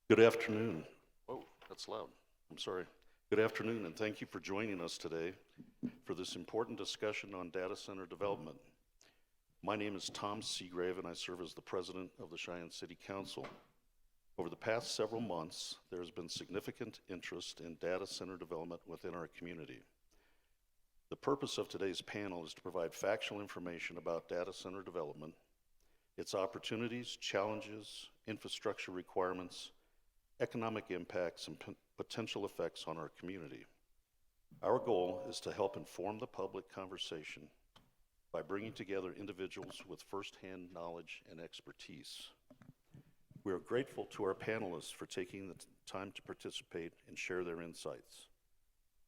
Good afternoon. Oh, that's loud. I'm sorry. Good afternoon, and thank you for joining us today for this important discussion on data center development. My name is Tom Seagrave, and I serve as the president of the Cheyenne City Council. Over the past several months, there has been significant interest in data center development within our community. The purpose of today's panel is to provide factual information about data center development, its opportunities, challenges, infrastructure requirements, economic impacts, and potential effects on our community. Our goal is to help inform the public conversation by bringing together individuals with firsthand knowledge and expertise. We are grateful to our panelists for taking the time to participate and share their insights.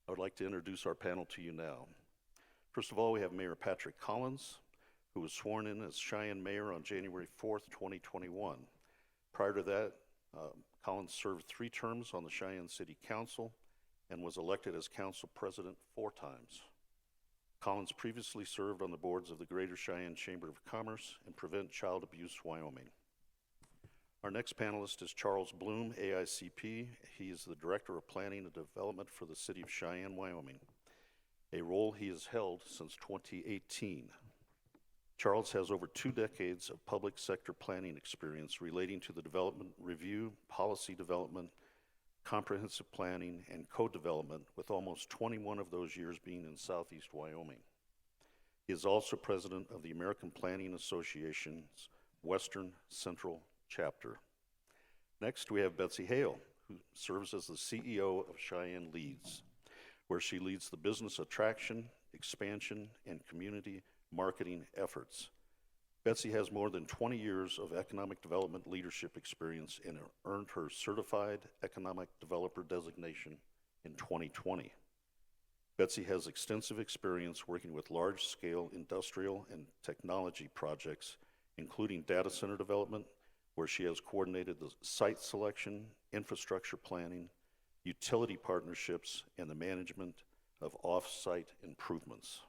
I would like to introduce our panel to you now. First of all, we have Mayor Patrick Collins, who was sworn in as Cheyenne Mayor on January 4th, 2021. Prior to that, Collins served 3 terms on the Cheyenne City Council and was elected as council president 4 times. Collins previously served on the boards of the Greater Cheyenne Chamber of Commerce and Prevent Child Abuse Wyoming. Our next panelist is Charles Bloom, AICP. He is the Director of Planning and Development for the City of Cheyenne, Wyoming, a role he has held since 2018. Charles has over 2 decades of public sector planning experience relating to the development review, policy development, comprehensive planning, and co-development, with almost 21 of those years being in Southeast Wyoming. He is also president of the American Planning Association's Western Central Chapter. Next, we have Betsey Hale, who serves as the CEO of Cheyenne Leads, where she leads the business attraction, expansion, and community marketing efforts. Betsey has more than 20 years of economic development leadership experience and earned her Certified Economic Developer designation in 2020. Betsey has extensive experience working with large-scale industrial and technology projects, including data center development, where she has coordinated the site selection, infrastructure planning, utility partnerships, and the management of off-site improvements.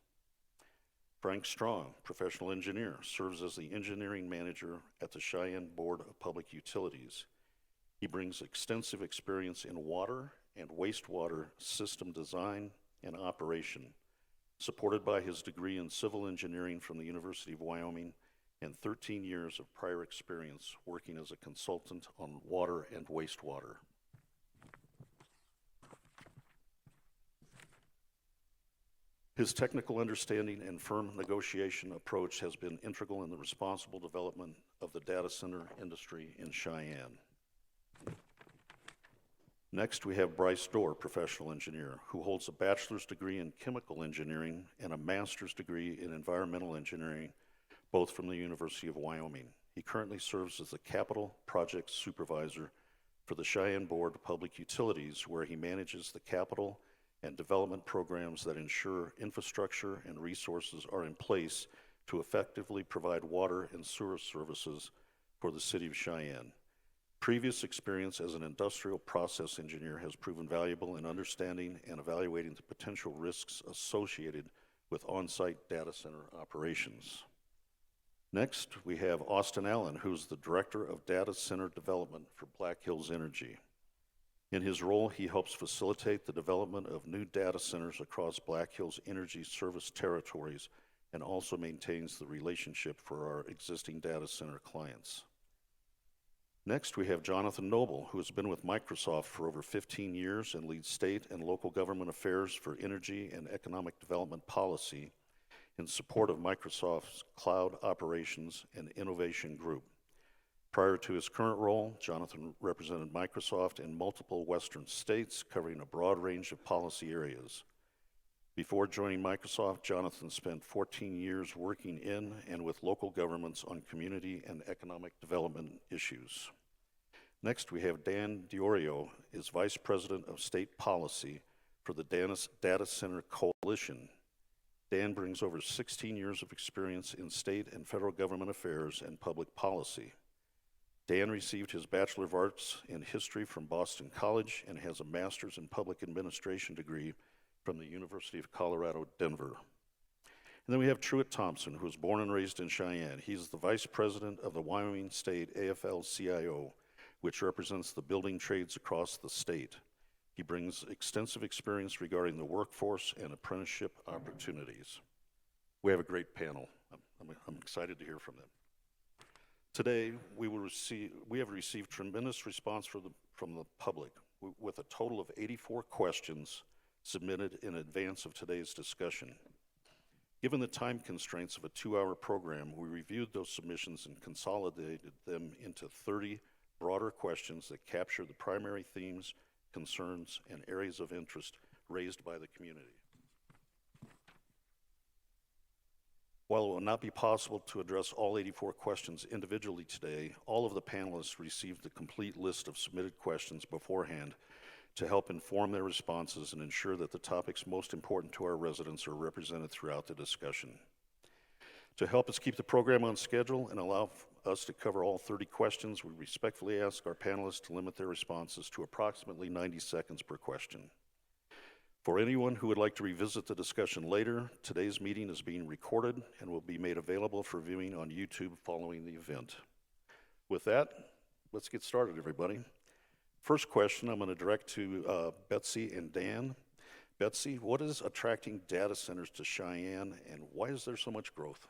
Frank Strong, professional engineer, serves as the engineering manager at the Cheyenne Board of Public Utilities. He brings extensive experience in water and wastewater system design and operation, supported by his degree in civil engineering from the University of Wyoming and 13 years of prior experience working as a consultant on water and wastewater. His technical understanding and firm negotiation approach has been integral in the responsible development of the data center industry in Cheyenne. Next, we have Bryce Dorr, professional engineer, who holds a bachelor's degree in chemical engineering and a master's degree in environmental engineering, both from the University of Wyoming. He currently serves as the capital project supervisor for the Cheyenne Board of Public Utilities, where he manages the capital and development programs that ensure infrastructure and resources are in place to effectively provide water and sewer services for the city of Cheyenne. Previous experience as an industrial process engineer has proven valuable in understanding and evaluating the potential risks associated with on-site data center operations. Next, we have Austin Allen, who's the Director of Data Center Development for Black Hills Energy. In his role, he helps facilitate the development of new data centers across Black Hills Energy service territories and also maintains the relationship for our existing data center clients. Next, we have Jonathan Noble, who has been with Microsoft for over 15 years and leads state and local government affairs for energy and economic development policy in support of Microsoft's Cloud Operations and Innovation Group. Prior to his current role, Jonathan represented Microsoft in multiple Western states, covering a broad range of policy areas. Before joining Microsoft, Jonathan spent 14 years working in and with local governments on community and economic development issues. Next, we have Dan Diorio, is Vice President of State Policy for the Data Center Coalition. Dan brings over 16 years of experience in state and federal government affairs and public policy. Dan received his Bachelor of Arts in History from Boston College and has a Master's in Public Administration degree from the University of Colorado, Denver. And then we have Truett Thompson, who was born and raised in Cheyenne. He's the Vice President of the Wyoming State AFL-CIO, which represents the building trades across the state. He brings extensive experience regarding the workforce and apprenticeship opportunities. We have a great panel. I'm excited to hear from them. Today, we have received tremendous response from the public, with a total of 84 questions submitted in advance of today's discussion. Given the time constraints of a 2-hour program, we reviewed those submissions and consolidated them into 30 broader questions that capture the primary themes, concerns, and areas of interest raised by the community. While it will not be possible to address all 84 questions individually today, all of the panelists received the complete list of submitted questions beforehand to help inform their responses and ensure that the topics most important to our residents are represented throughout the discussion. To help us keep the program on schedule and allow us to cover all 30 questions, we respectfully ask our panelists to limit their responses to approximately 90 seconds per question. For anyone who would like to revisit the discussion later, today's meeting is being recorded and will be made available for viewing on YouTube following the event. With that, let's get started, everybody. First question I'm going to direct to Betsey and Dan. Betsey, what is attracting data centers to Cheyenne, and why is there so much growth?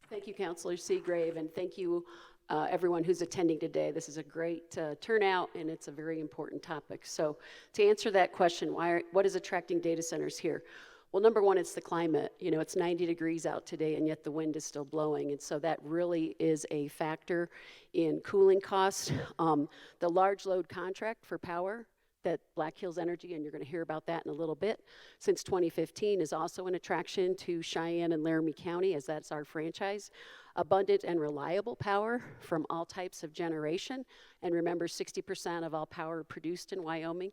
Thank you, Councilor Seagrave, and thank you everyone who's attending today. This is a great turnout, and it's a very important topic. So to answer that question, what is attracting data centers here? Well, number one, it's the climate. You know, it's 90 degrees out today, and yet the wind is still blowing, and so that really is a factor in cooling costs. The large load contract for power that Black Hills Energy, and you're going to hear about that in a little bit, since 2015 is also an attraction to Cheyenne and Laramie County, as that's our franchise. Abundant and reliable power from all types of generation, and remember 60% of all power produced in Wyoming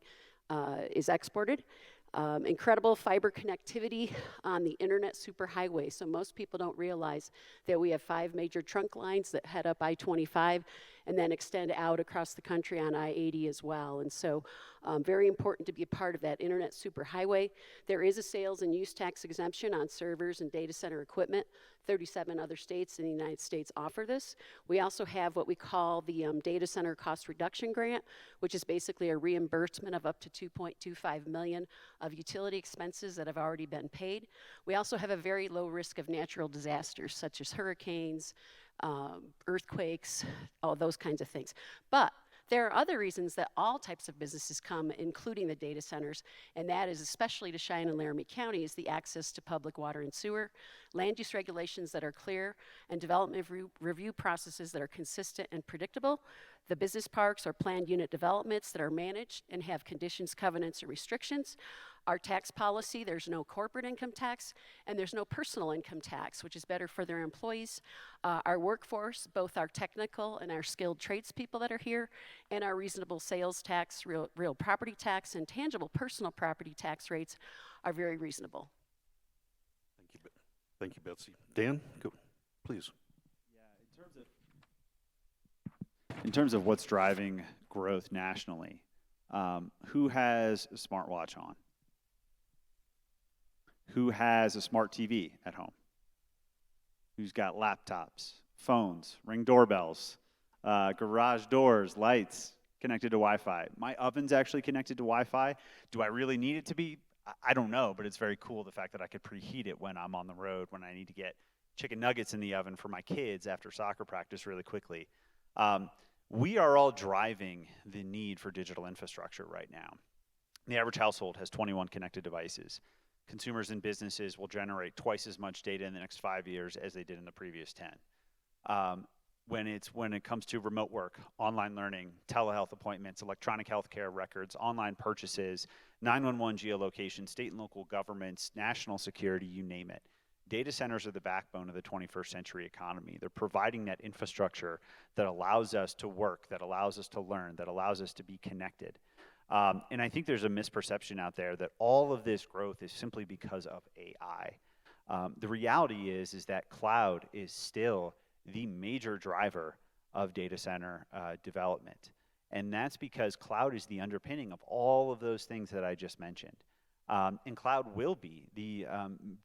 is exported. Incredible fiber connectivity on the internet superhighway. So most people don't realize that we have 5 major trunk lines that head up I-25 and then extend out across the country on I-80 as well. And so very important to be a part of that internet superhighway. There is a sales and use tax exemption on servers and data center equipment. 37 other states in the United States offer this. We also have what we call the Data Center Cost Reduction Grant, which is basically a reimbursement of up to $2.25 million of utility expenses that have already been paid. We also have a very low risk of natural disasters, such as hurricanes, earthquakes, all those kinds of things. But there are other reasons that all types of businesses come, including the data centers, and that is especially to Cheyenne and Laramie County, is the access to public water and sewer, land use regulations that are clear, and development review processes that are consistent and predictable. The business parks are planned unit developments that are managed and have conditions, covenants, or restrictions. Our tax policy, there's no corporate income tax, and there's no personal income tax, which is better for their employees. Our workforce, both our technical and our skilled tradespeople that are here, and our reasonable sales tax, real property tax, and tangible personal property tax rates are very reasonable. Thank you, Betsey. Dan, go, please. Yeah, in terms of what's driving growth nationally, who has a smartwatch on? Who has a smart TV at home? Who's got laptops, phones, Ring doorbells, garage doors, lights connected to Wi-Fi? My oven's actually connected to Wi-Fi. Do I really need it to be? I don't know, but it's very cool, the fact that I could preheat it when I'm on the road, when I need to get chicken nuggets in the oven for my kids after soccer practice really quickly. We are all driving the need for digital infrastructure right now. The average household has 21 connected devices. Consumers and businesses will generate twice as much data in the next 5 years as they did in the previous 10. When it comes to remote work, online learning, telehealth appointments, electronic healthcare records, online purchases, 911 geolocation, state and local governments, national security, you name it. Data centers are the backbone of the 21st century economy. They're providing that infrastructure that allows us to work, that allows us to learn, that allows us to be connected. And I think there's a misperception out there that all of this growth is simply because of AI. The reality is that cloud is still the major driver of data center development. And that's because cloud is the underpinning of all of those things that I just mentioned. And cloud will be the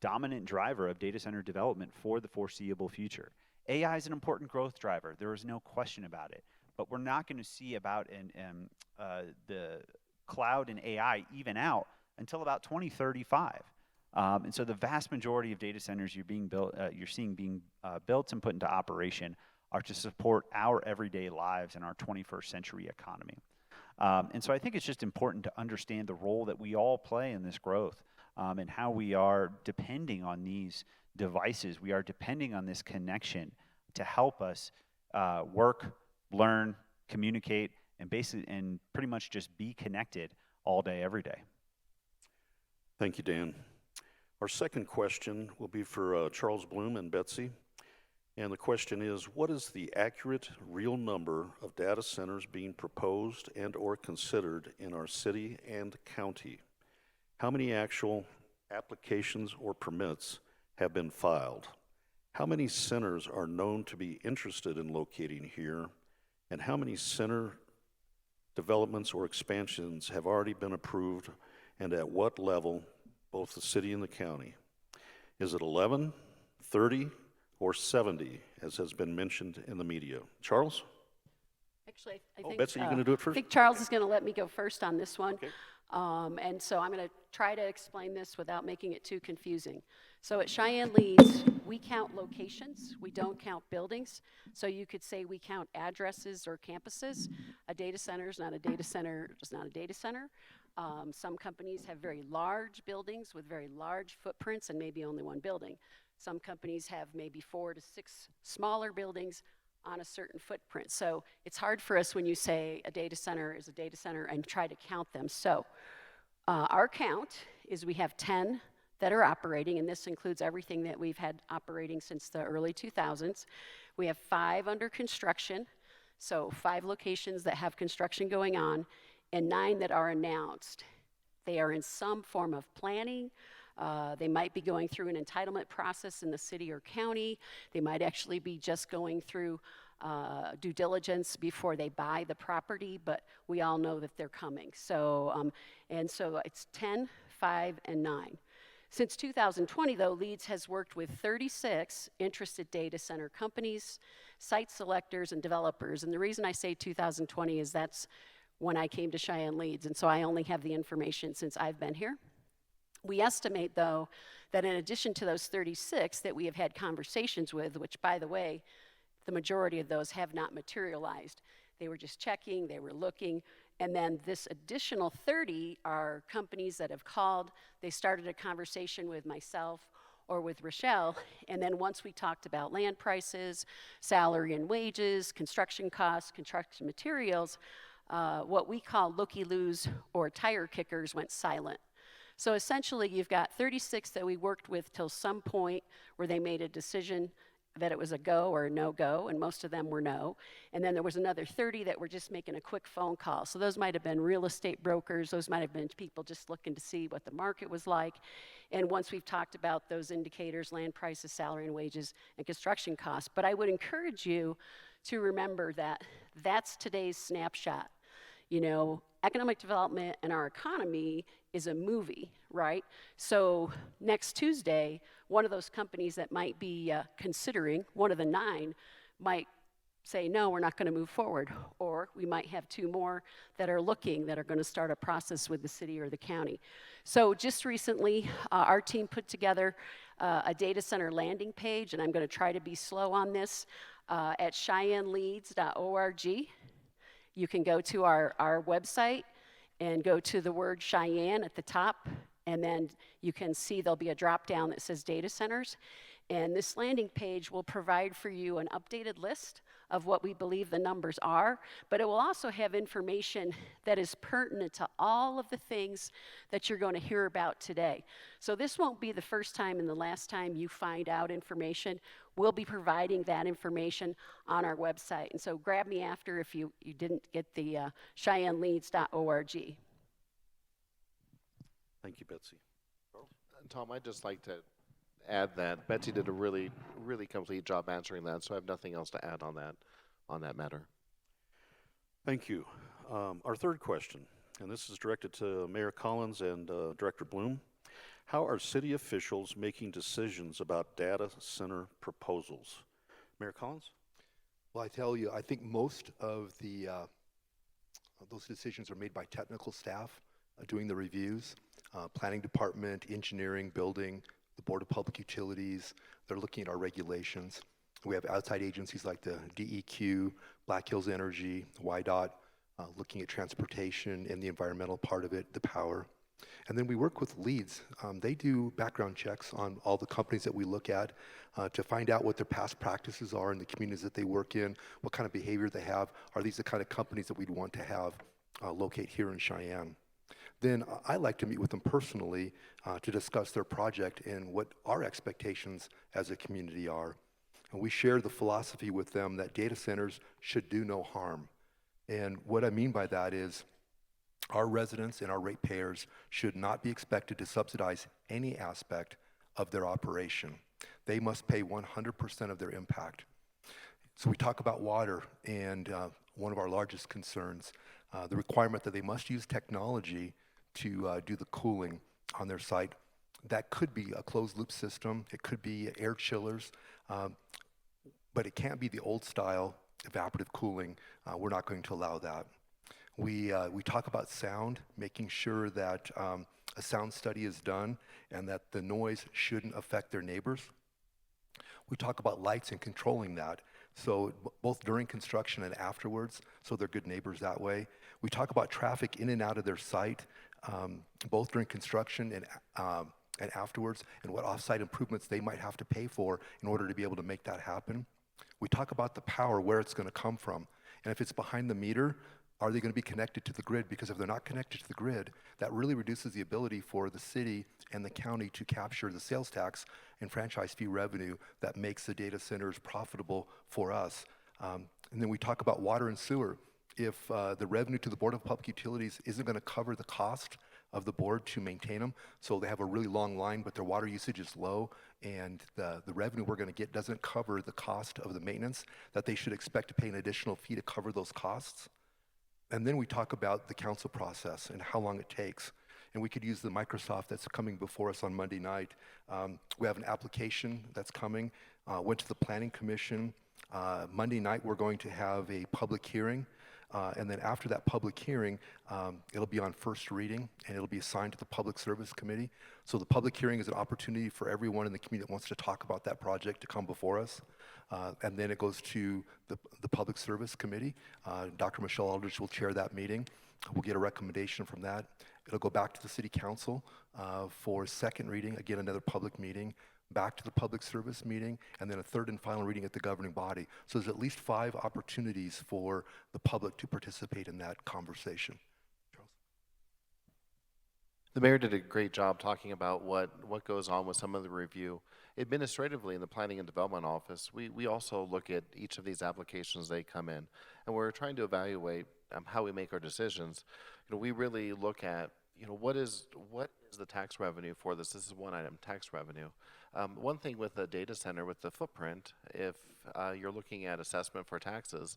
dominant driver of data center development for the foreseeable future. AI is an important growth driver. There is no question about it. but we're not going to see about the cloud and AI even out until about 2035. And so the vast majority of data centers you're seeing being built and put into operation are to support our everyday lives and our 21st century economy. And so I think it's just important to understand the role that we all play in this growth, and how we are depending on these devices. We are depending on this connection to help us work, learn, communicate, and pretty much just be connected all day, every day. Thank you, Dan. Our second question will be for Charles Bloom and Betsey. And the question is, what is the accurate real number of data centers being proposed and or considered in our city and county? How many actual applications or permits have been filed? How many centers are known to be interested in locating here? And how many center developments or expansions have already been approved, and at what level, both the city and the county? Is it 11, 30, or 70, as has been mentioned in the media? Charles? Actually, I think, Betsey, you going to do it I first? think Charles is going to let me go first on this one. Okay. And so I'm going to try to explain this without making it too confusing. So at Cheyenne Leeds, we count locations. We don't count buildings. So you could say we count addresses or campuses. A data center is not a data center. It's not a data center. Some companies have very large buildings with very large footprints and maybe only one building. Some companies have maybe 4 to 6 smaller buildings on a certain footprint. So it's hard for us when you say a data center is a data center and try to count them. So our count is we have 10 that are operating, and this includes everything that we've had operating since the early 2000s. We have 5 under construction, so 5 locations that have construction going on, and 9 that are announced. They are in some form of planning. They might be going through an entitlement process in the city or county. They might actually be just going through due diligence before they buy the property, but we all know that they're coming. So, and so it's 10, 5, and 9. Since 2020, though, Leeds has worked with 36 interested data center companies, site selectors, and developers. And the reason I say 2020 is that's when I came to Cheyenne Leeds, and so I only have the information since I've been here. We estimate, though, that in addition to those 36 that we have had conversations with, which, by the way, the majority of those have not materialized. They were just checking, they were looking, and then this additional 30 are companies that have called. They started a conversation with myself or with Rochelle, and then once we talked about land prices, salary and wages, construction costs, construction materials, what we call looky-loos or tire kickers went silent. So essentially, you've got 36 that we worked with till some point where they made a decision that it was a go or a no-go, and most of them were no. And then there was another 30 that were just making a quick phone call. So those might have been real estate brokers. Those might have been people just looking to see what the market was like. And once we've talked about those indicators, land prices, salary and wages, and construction costs. But I would encourage you to remember that that's today's snapshot. You know, economic development and our economy is a movie, right? So next Tuesday, one of those companies that might be considering, one of the 9, might say, no, we're not going to move forward. Or we might have 2 more that are looking, that are going to start a process with the city or the county. So just recently, our team put together a data center landing page, and I'm going to try to be slow on this, at CheyenneLeeds.org. You can go to our website and go to the word Cheyenne at the top, and then you can see there'll be a drop down that says data centers. And this landing page will provide for you an updated list of what we believe the numbers are, but it will also have information that is pertinent to all of the things that you're going to hear about today. So this won't be the first time and the last time you find out information. We'll be providing that information on our website. And so grab me after if you didn't get the CheyenneLeeds.org. Thank you, Betsey. Tom, I'd just like to add that Betsey did a really, really complete job answering that, so I have nothing else to add on that matter. Thank you. Our third question, and this is directed to Mayor Collins and Director Bloom. How are city officials making decisions about data center proposals? Mayor Collins? Well, I tell you, I think most of the those decisions are made by technical staff doing the reviews, planning department, engineering, building, the Board of Public Utilities. They're looking at our regulations. We have outside agencies like the DEQ, Black Hills Energy, YDOT, looking at transportation and the environmental part of it, the power. And then we work with leads. They do background checks on all the companies that we look at to find out what their past practices are in the communities that they work in, what kind of behavior they have. Are these the kind of companies that we'd want to have locate here in Cheyenne? Then I like to meet with them personally to discuss their project and what our expectations as a community are. And we share the philosophy with them that data centers should do no harm. And what I mean by that is our residents and our ratepayers should not be expected to subsidize any aspect of their operation. They must pay 100% of their impact. So we talk about water, and one of our largest concerns, the requirement that they must use technology to do the cooling on their site. That could be a closed loop system, it could be air chillers, but it can't be the old style evaporative cooling. We're not going to allow that. We talk about sound, making sure that a sound study is done and that the noise shouldn't affect their neighbors. We talk about lights and controlling that, so both during construction and afterwards, so they're good neighbors that way. We talk about traffic in and out of their site, both during construction and afterwards, and what off-site improvements they might have to pay for in order to be able to make that happen. We talk about the power, where it's going to come from, and if it's behind the meter, are they going to be connected to the grid? Because if they're not connected to the grid, that really reduces the ability for the city and the county to capture the sales tax and franchise fee revenue that makes the data centers profitable for us. And then we talk about water and sewer. If the revenue to the Board of Public Utilities isn't going to cover the cost of the board to maintain them, so they have a really long line, but their water usage is low, and the revenue we're going to get doesn't cover the cost of the maintenance, that they should expect to pay an additional fee to cover those costs. And then we talk about the council process and how long it takes. And we could use the Microsoft that's coming before us on Monday night. We have an application that's coming, went to the Planning Commission. Monday night we're going to have a public hearing. And then after that public hearing, it'll be on first reading and it'll be assigned to the Public Service Committee. So the public hearing is an opportunity for everyone in the community that wants to talk about that project to come before us. And then it goes to the Public Service Committee. Dr. Michelle Aldridge will chair that meeting. We'll get a recommendation from that. It'll go back to the City Council for second reading, again, another public meeting, back to the Public Service meeting, and then a third and final reading at the governing body. So there's at least 5 opportunities for the public to participate in that conversation. Charles? The mayor did a great job talking about what goes on with some of the review. Administratively, in the Planning and Development Office, we also look at each of these applications they come in, and we're trying to evaluate how we make our decisions. We really look at, what is the tax revenue for this? This is one item, tax revenue. One thing with a data center with the footprint, if you're looking at assessment for taxes,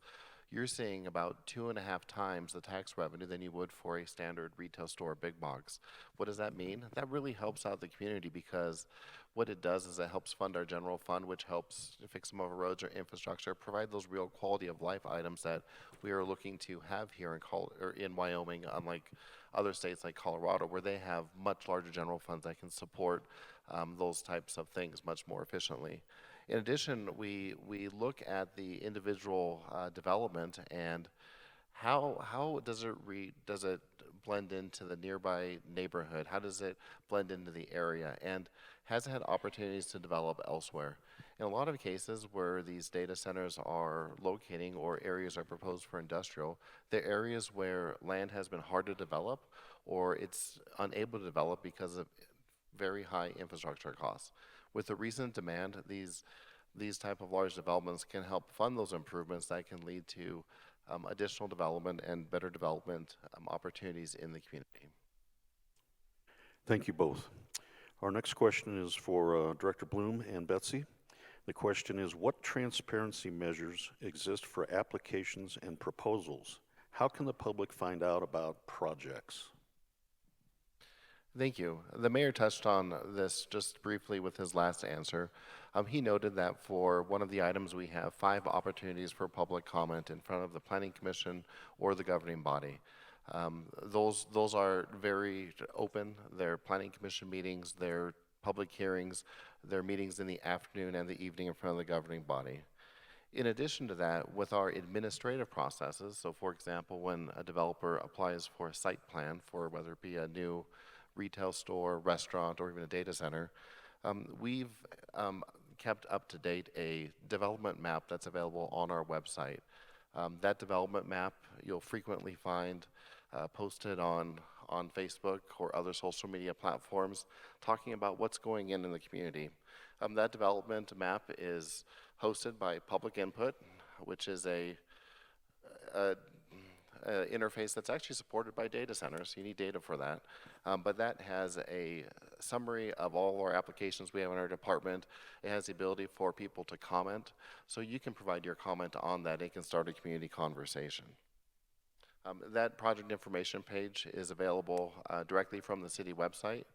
you're seeing about 2.5 times the tax revenue than you would for a standard retail store big box. What does that mean? That really helps out the community, because what it does is it helps fund our general fund, which helps fix some of our roads or infrastructure, provide those real quality of life items that we are looking to have here in Wyoming, unlike other states like Colorado, where they have much larger general funds that can support those types of things much more efficiently. In addition, we look at the individual development and how does it blend into the nearby neighborhood? How does it blend into the area? And has it had opportunities to develop elsewhere? In a lot of cases where these data centers are locating or areas are proposed for industrial, they're areas where land has been hard to develop or it's unable to develop because of very high infrastructure costs. With the recent demand, these type of large developments can help fund those improvements that can lead to additional development and better development opportunities in the community. Thank you both. Our next question is for Director Bloom and Betsey. The question is, what transparency measures exist for applications and proposals? How can the public find out about projects? Thank you. The mayor touched on this just briefly with his last answer. He noted that for one of the items, we have 5 opportunities for public comment in front of the Planning Commission or the governing body. Those are very open. They're Planning Commission meetings, they're public hearings, they're meetings in the afternoon and the evening in front of the governing body. In addition to that, with our administrative processes, so for example, when a developer applies for a site plan for whether it be a new retail store, restaurant, or even a data center, we've kept up to date a development map that's available on our website. That development map you'll frequently find posted on Facebook or other social media platforms talking about what's going in the community. That development map is hosted by Public Input, which is a interface that's actually supported by data centers. You need data for that. But that has a summary of all our applications we have in our department. It has the ability for people to comment. So you can provide your comment on that. It can start a community conversation. That project information page is available directly from the city website.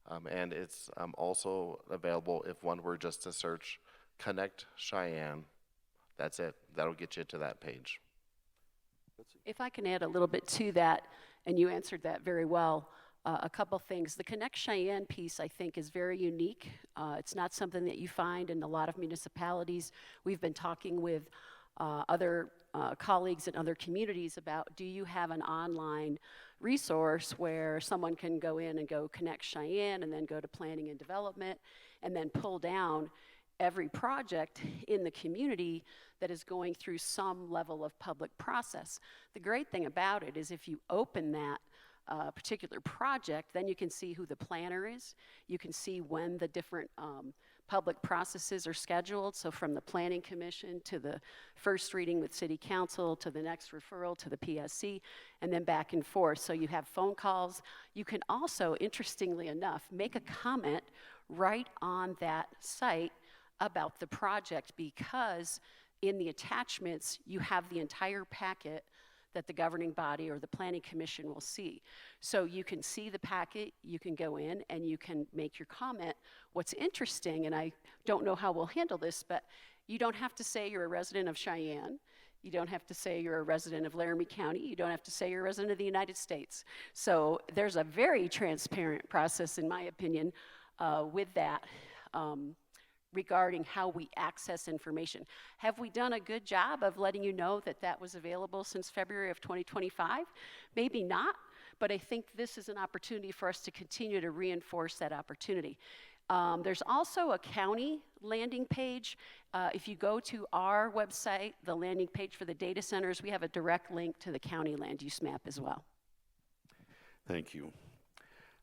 And it's also available if one were just to search Connect Cheyenne. That's it. That'll get you to that page. If I can add a little bit to that, and you answered that very well, a couple things. The Connect Cheyenne piece, I think, is very unique. It's not something that you find in a lot of municipalities. We've been talking with other colleagues in other communities about, do you have an online resource where someone can go in and go Connect Cheyenne and then go to Planning and Development and then pull down every project in the community that is going through some level of public process. The great thing about it is if you open that particular project, then you can see who the planner is. You can see when the different public processes are scheduled. So from the Planning Commission to the first reading with City Council to the next referral to the PSC and then back and forth. So you have phone calls. You can also, interestingly enough, make a comment right on that site about the project, because in the attachments you have the entire packet that the governing body or the Planning Commission will see. So you can see the packet, you can go in and you can make your comment. What's interesting, and I don't know how we'll handle this, but you don't have to say you're a resident of Cheyenne. You don't have to say you're a resident of Laramie County. You don't have to say you're a resident of the United States. So there's a very transparent process, in my opinion, with that. Regarding how we access information. Have we done a good job of letting you know that that was available since February of 2025? Maybe not, but I think this is an opportunity for us to continue to reinforce that opportunity. There's also a county landing page. If you go to our website, the landing page for the data centers, we have a direct link to the county land use map as well. Thank you.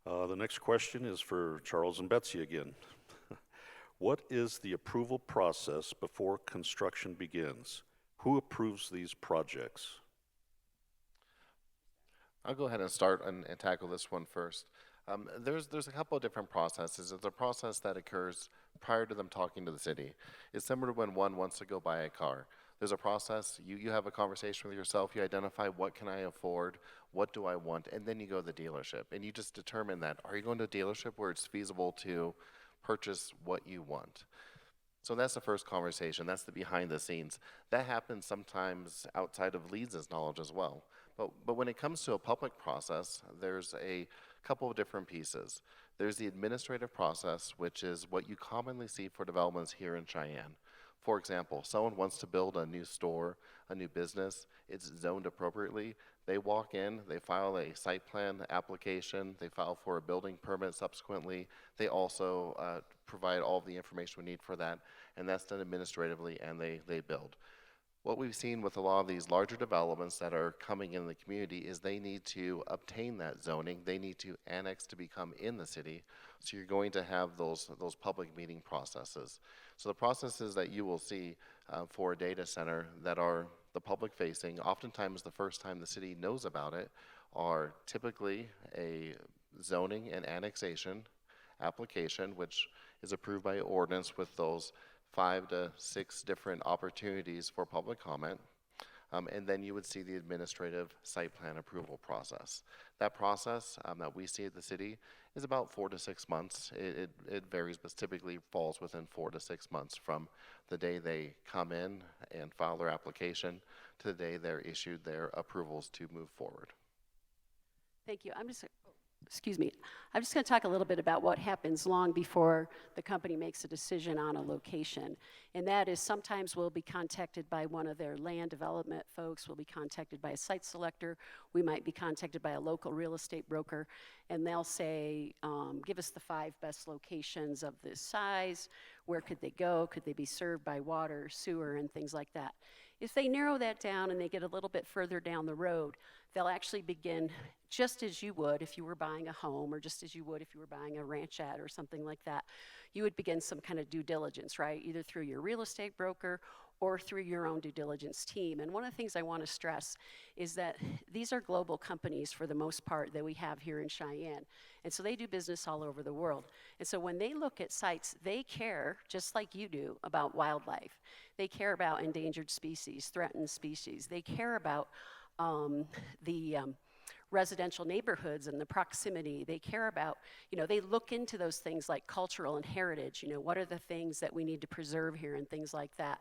The next question is for Charles and Betsey again. What is the approval process before construction begins? Who approves these projects? I'll go ahead and start and tackle this one first. There's a couple of different processes. There's a process that occurs prior to them talking to the city. It's similar to when one wants to go buy a car. There's a process, you have a conversation with yourself, you identify what can I afford, what do I want, and then you go to the dealership. And you just determine that. Are you going to a dealership where it's feasible to purchase what you want? So that's the first conversation. That's the behind the scenes. That happens sometimes outside of Leeds' knowledge as well. But when it comes to a public process, there's a couple of different pieces. There's the administrative process, which is what you commonly see for developments here in Cheyenne. For example, someone wants to build a new store, a new business, it's zoned appropriately. They walk in, they file a site plan application, they file for a building permit subsequently. They also provide all of the information we need for that, and that's done administratively, and they build. What we've seen with a lot of these larger developments that are coming in the community is they need to obtain that zoning. They need to annex to become in the city. So you're going to have those public meeting processes. So the processes that you will see for a data center that are the public facing, oftentimes the first time the city knows about it, are typically a zoning and annexation application, which is approved by ordinance with those 5 to 6 different opportunities for public comment. And then you would see the administrative site plan approval process. That process that we see at the city is about 4 to 6 months. It varies, but typically falls within 4 to 6 months from the day they come in and file their application to the day they're issued their approvals to move forward. Thank you. Excuse me. I'm just going to talk a little bit about what happens long before the company makes a decision on a location. And that is sometimes we'll be contacted by one of their land development folks, we'll be contacted by a site selector, we might be contacted by a local real estate broker, and they'll say, give us the 5 best locations of this size, where could they go, could they be served by water, sewer, and things like that. If they narrow that down and they get a little bit further down the road, they'll actually begin just as you would if you were buying a home, or just as you would if you were buying a ranchette or something like that. You would begin some kind of due diligence, right? Either through your real estate broker or through your own due diligence team. And one of the things I want to stress is that these are global companies for the most part that we have here in Cheyenne. And so they do business all over the world. And so when they look at sites, they care, just like you do, about wildlife. They care about endangered species, threatened species. They care about the residential neighborhoods and the proximity. They care about, they look into those things like cultural and heritage. What are the things that we need to preserve here and things like that.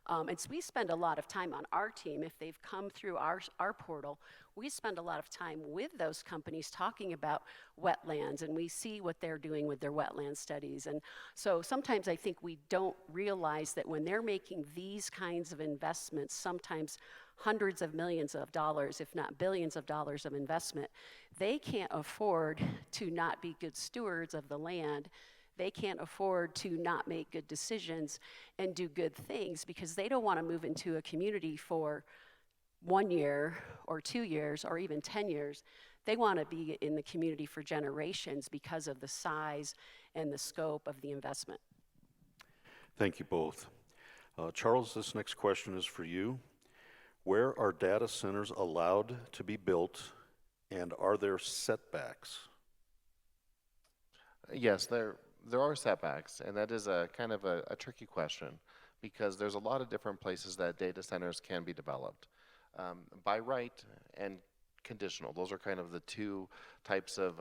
And so we spend a lot of time on our team. If they've come through our portal, we spend a lot of time with those companies talking about wetlands, and we see what they're doing with their wetland studies. And so sometimes I think we don't realize that when they're making these kinds of investments, sometimes hundreds of millions of dollars, if not billions of dollars of investment, they can't afford to not be good stewards of the land. They can't afford to not make good decisions and do good things, because they don't want to move into a community for 1 year or 2 years or even 10 years. They want to be in the community for generations because of the size and the scope of the investment. Thank you both. Charles, this next question is for you. Where are data centers allowed to be built, and are there setbacks? Yes, there are setbacks, and that is a kind of a tricky question, because there's a lot of different places that data centers can be developed. By right and conditional, those are kind of the 2 types of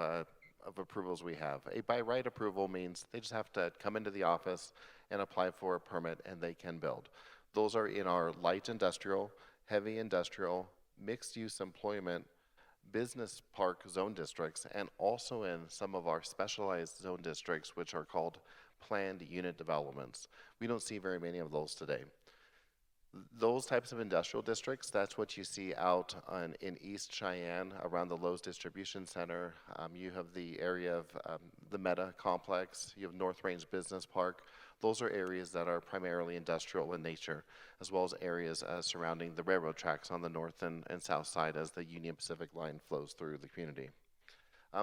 approvals we have. A by right approval means they just have to come into the office and apply for a permit and they can build. Those are in our light industrial, heavy industrial, mixed use employment, business park zone districts, and also in some of our specialized zone districts, which are called planned unit developments. We don't see very many of those today. Those types of industrial districts, that's what you see out in East Cheyenne around the Lowe's Distribution Center. You have the area of the Meta Complex, you have North Range Business Park. Those are areas that are primarily industrial in nature, as well as areas surrounding the railroad tracks on the north and south side as the Union Pacific line flows through the community.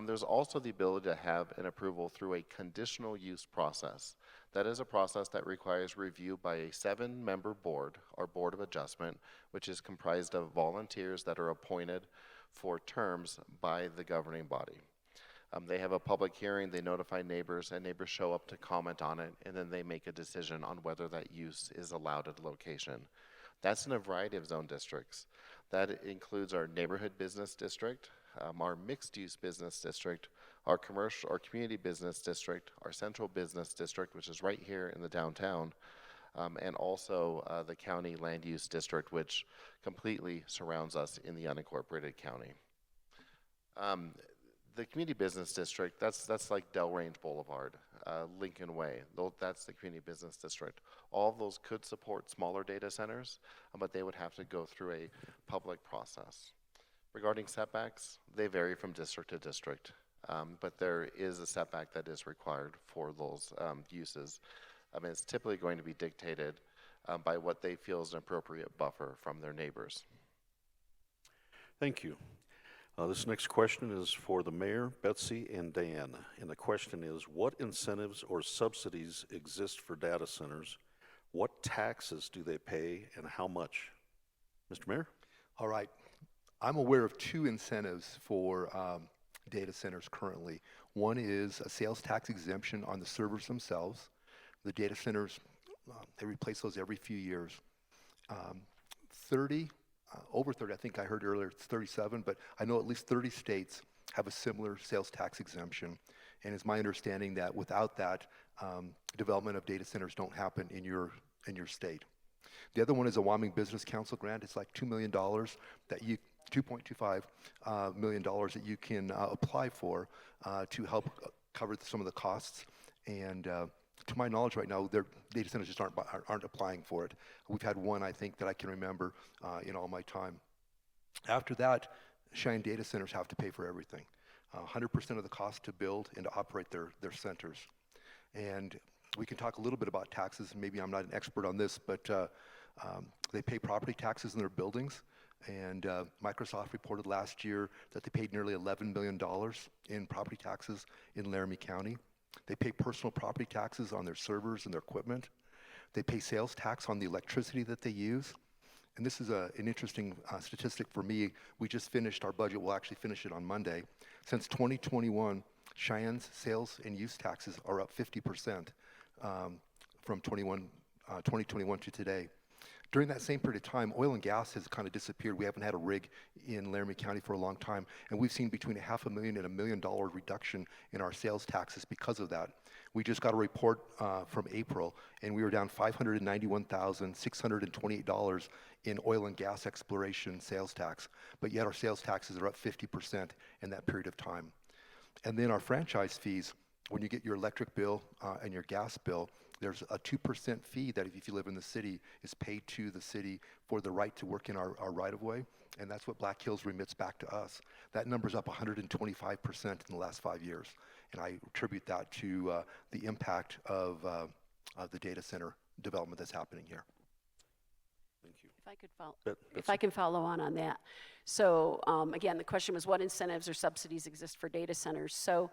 There's also the ability to have an approval through a conditional use process. That is a process that requires review by a 7-member board, or board of adjustment, which is comprised of volunteers that are appointed for terms by the governing body. They have a public hearing, they notify neighbors, and neighbors show up to comment on it, and then they make a decision on whether that use is allowed at the location. That's in a variety of zone districts. That includes our neighborhood business district, our mixed-use business district, our commercial or community business district, our central business district, which is right here in the downtown, and also the county land use district, which completely surrounds us in the unincorporated county. The community business district, that's like Del Range Boulevard, Lincoln Way. That's the community business district. All of those could support smaller data centers, but they would have to go through a public process. Regarding setbacks, they vary from district to district, but there is a setback that is required for those uses. It's typically going to be dictated by what they feel is an appropriate buffer from their neighbors. Thank you. This next question is for the mayor, Betsey, and Dan. And the question is, what incentives or subsidies exist for data centers? What taxes do they pay, and how much? Mr. Mayor? All right. I'm aware of 2 incentives for data centers currently. One is a sales tax exemption on the servers themselves. The data centers, they replace those every few years. Over 30, I think I heard earlier it's 37, but I know at least 30 states have a similar sales tax exemption. And it's my understanding that without that, development of data centers don't happen in your state. The other one is a Wyoming Business Council grant. It's like $2 million that you, $2.25 million that you can apply for to help cover some of the costs. And to my knowledge right now, their data centers just aren't applying for it. We've had one, I think, that I can remember in all my time. After that, Cheyenne data centers have to pay for everything. 100% of the cost to build and to operate their centers. And we can talk a little bit about taxes. Maybe I'm not an expert on this, but they pay property taxes in their buildings. And Microsoft reported last year that they paid nearly $11 million in property taxes in Laramie County. They pay personal property taxes on their servers and their equipment. They pay sales tax on the electricity that they use. And this is an interesting statistic for me. We just finished our budget. We'll actually finish it on Monday. Since 2021, Cheyenne's sales and use taxes are up 50% from 2021 to today. During that same period of time, oil and gas has kind of disappeared. We haven't had a rig in Laramie County for a long time, and we've seen between $500,000 and $1 million reduction in our sales taxes because of that. We just got a report from April, and we were down $591,628 in oil and gas exploration sales tax, but yet our sales taxes are up 50% in that period of time. And then our franchise fees, when you get your electric bill and your gas bill, there's a 2% fee that if you live in the city is paid to the city for the right to work in our right-of-way, and that's what Black Hills remits back to us. That number's up 125% in the last 5 years, and I attribute that to the impact of the data center development that's happening here. Thank you. If I can follow on that. So again, the question was what incentives or subsidies exist for data centers? So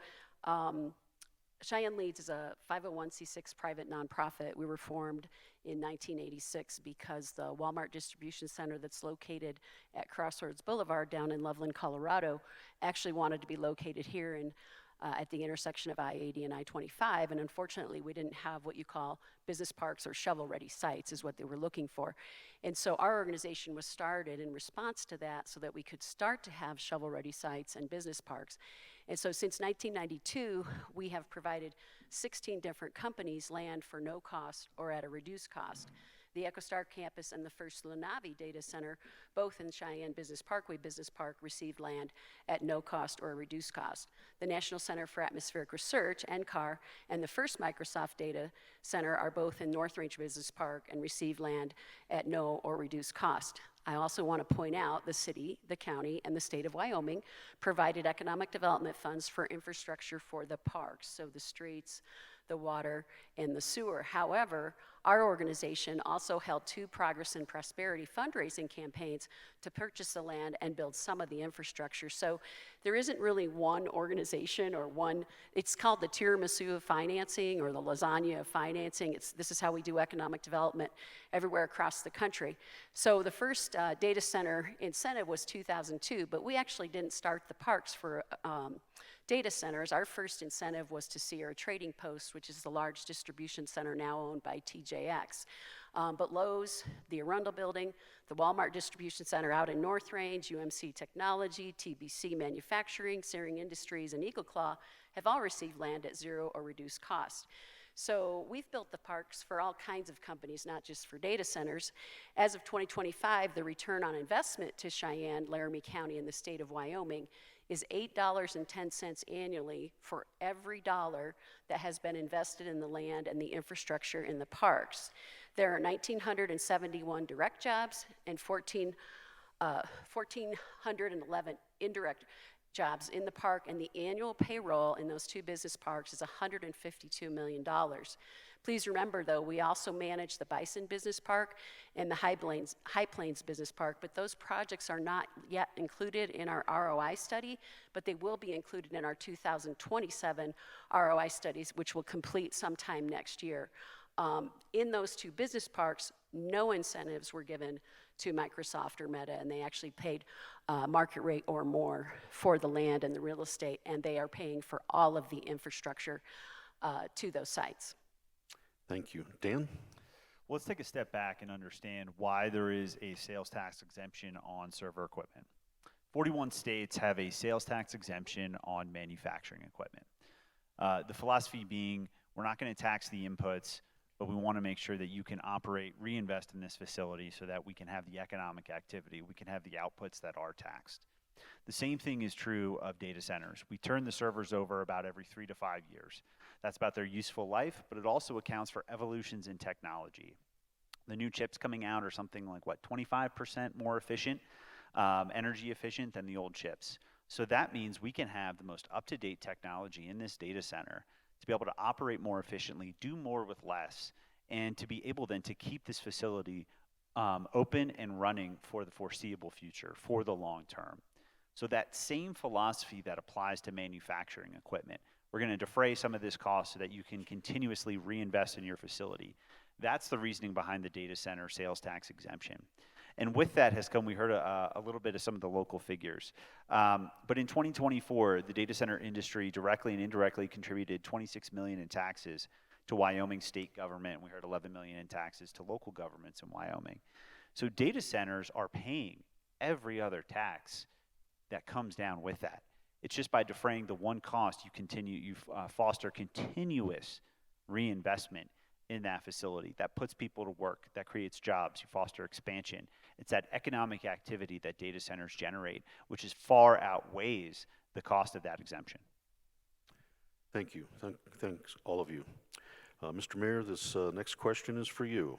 Cheyenne Leads is a 501c6 private nonprofit. We were formed in 1986 because the Walmart distribution center that's located at Crossroads Boulevard down in Loveland, Colorado, actually wanted to be located here in at the intersection of I-80 and I-25, and unfortunately we didn't have what you call business parks or shovel-ready sites is what they were looking for. And so our organization was started in response to that so that we could start to have shovel-ready sites and business parks. And so since 1992, we have provided 16 different companies land for no cost or at a reduced cost. The EchoStar campus and the first Lenavi data center, both in Cheyenne Business Parkway Business Park, received land at no cost or a reduced cost. The National Center for Atmospheric Research, NCAR, and the first Microsoft data center are both in North Range Business Park and received land at no or reduced cost. I also want to point out the city, the county, and the state of Wyoming provided economic development funds for infrastructure for the parks, so the streets, the water, and the sewer. However, our organization also held 2 Progress and Prosperity fundraising campaigns to purchase the land and build some of the infrastructure. So there isn't really one organization or one, it's called the tiramisu of financing or the lasagna of financing. This is how we do economic development everywhere across the country. So the first data center incentive was 2002, but we actually didn't start the parks for data centers. Our first incentive was to Sierra Trading Post, which is the large distribution center now owned by TJX. But Lowe's, the Arundel Building, the Walmart Distribution Center out in North Range, UMC Technology, TBC Manufacturing, Searing Industries, and Eagle Claw have all received land at zero or reduced cost. So we've built the parks for all kinds of companies, not just for data centers. As of 2025, the return on investment to Cheyenne, Laramie County, and the state of Wyoming is $8.10 annually for every dollar that has been invested in the land and the infrastructure in the parks. There are 1,971 direct jobs and 1,411 indirect jobs in the park, and the annual payroll in those 2 business parks is $152 million. Please remember, though, we also manage the Bison Business Park and the High Plains Business Park, but those projects are not yet included in our ROI study, but they will be included in our 2027 ROI studies, which will complete sometime next year. In those 2 business parks, no incentives were given to Microsoft or Meta, and they actually paid market rate or more for the land and the real estate, and they are paying for all of the infrastructure to those sites. Thank you. Dan? Well, let's take a step back and understand why there is a sales tax exemption on server equipment. 41 states have a sales tax exemption on manufacturing equipment. The philosophy being, we're not going to tax the inputs, but we want to make sure that you can operate, reinvest in this facility so that we can have the economic activity, we can have the outputs that are taxed. The same thing is true of data centers. We turn the servers over about every 3 to 5 years. That's about their useful life, but it also accounts for evolutions in technology. The new chips coming out are something like, 25% more efficient, energy efficient than the old chips. So that means we can have the most up-to-date technology in this data center to be able to operate more efficiently, do more with less, and to be able then to keep this facility open and running for the foreseeable future, for the long term. So that same philosophy that applies to manufacturing equipment, we're going to defray some of this cost so that you can continuously reinvest in your facility. That's the reasoning behind the data center sales tax exemption. And with that has come, we heard a little bit of some of the local figures. But in 2024, the data center industry directly and indirectly contributed $26 million in taxes to Wyoming state government. We heard $11 million in taxes to local governments in Wyoming. So data centers are paying every other tax that comes down with that. It's just by defraying the one cost, you foster continuous reinvestment in that facility. That puts people to work, that creates jobs, you foster expansion. It's that economic activity that data centers generate, which is far outweighs the cost of that exemption. Thank you. Thanks, all of you. Mr. Mayor, this next question is for you.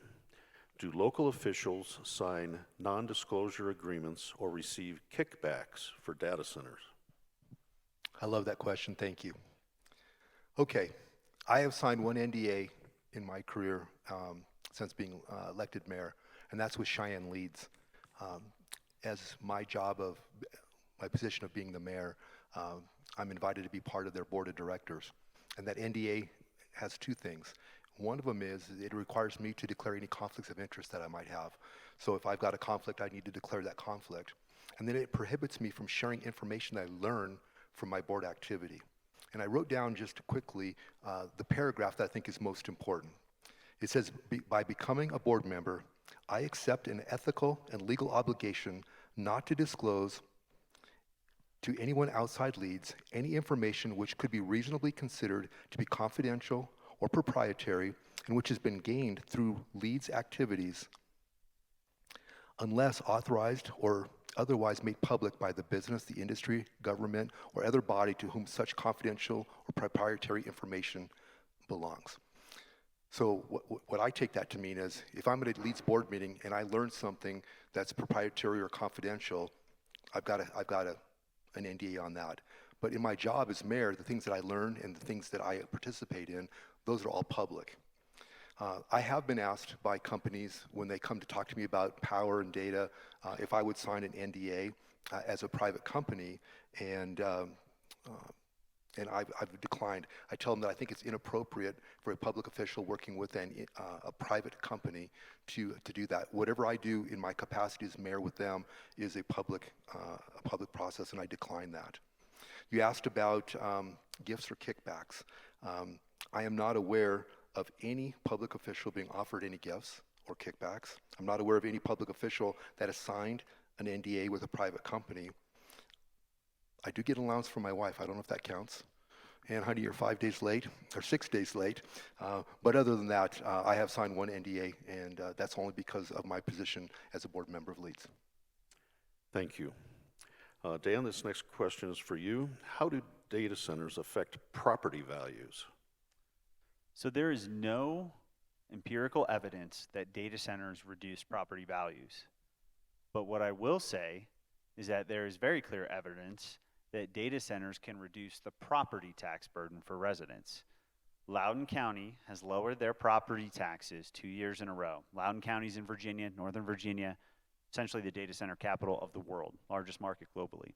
Do local officials sign non-disclosure agreements or receive kickbacks for data centers? I love that question. Thank you. Okay, I have signed one NDA in my career since being elected mayor, and that's with Cheyenne Leads. As my position of being the mayor, I'm invited to be part of their board of directors. And that NDA has two things. One of them is it requires me to declare any conflicts of interest that I might have. So if I've got a conflict, I need to declare that conflict. And then it prohibits me from sharing information that I learn from my board activity. And I wrote down just quickly the paragraph that I think is most important. It says, by becoming a board member, I accept an ethical and legal obligation not to disclose to anyone outside Leads any information which could be reasonably considered to be confidential or proprietary and which has been gained through Leads activities unless authorized or otherwise made public by the business, the industry, government, or other body to whom such confidential or proprietary information belongs. So what I take that to mean is if I'm at a Leads board meeting and I learn something that's proprietary or confidential, I've got an NDA on that. But in my job as mayor, the things that I learn and the things that I participate in, those are all public. I have been asked by companies when they come to talk to me about power and data if I would sign an NDA as a private company, and I've declined. I tell them that I think it's inappropriate for a public official working with a private company to do that. Whatever I do in my capacity as mayor with them is a public process, and I decline that. You asked about gifts or kickbacks. I am not aware of any public official being offered any gifts or kickbacks. I'm not aware of any public official that has signed an NDA with a private company. I do get an allowance from my wife. I don't know if that counts. And honey, you're 5 days late, or 6 days late. But other than that, I have signed one NDA, and that's only because of my position as a board member of Leads. Thank you. Dan, this next question is for you. How do data centers affect property values? So there is no empirical evidence that data centers reduce property values. But what I will say is that there is very clear evidence that data centers can reduce the property tax burden for residents. Loudoun County has lowered their property taxes 2 years in a row. Loudoun County's in Virginia, Northern Virginia, essentially the data center capital of the world, largest market globally.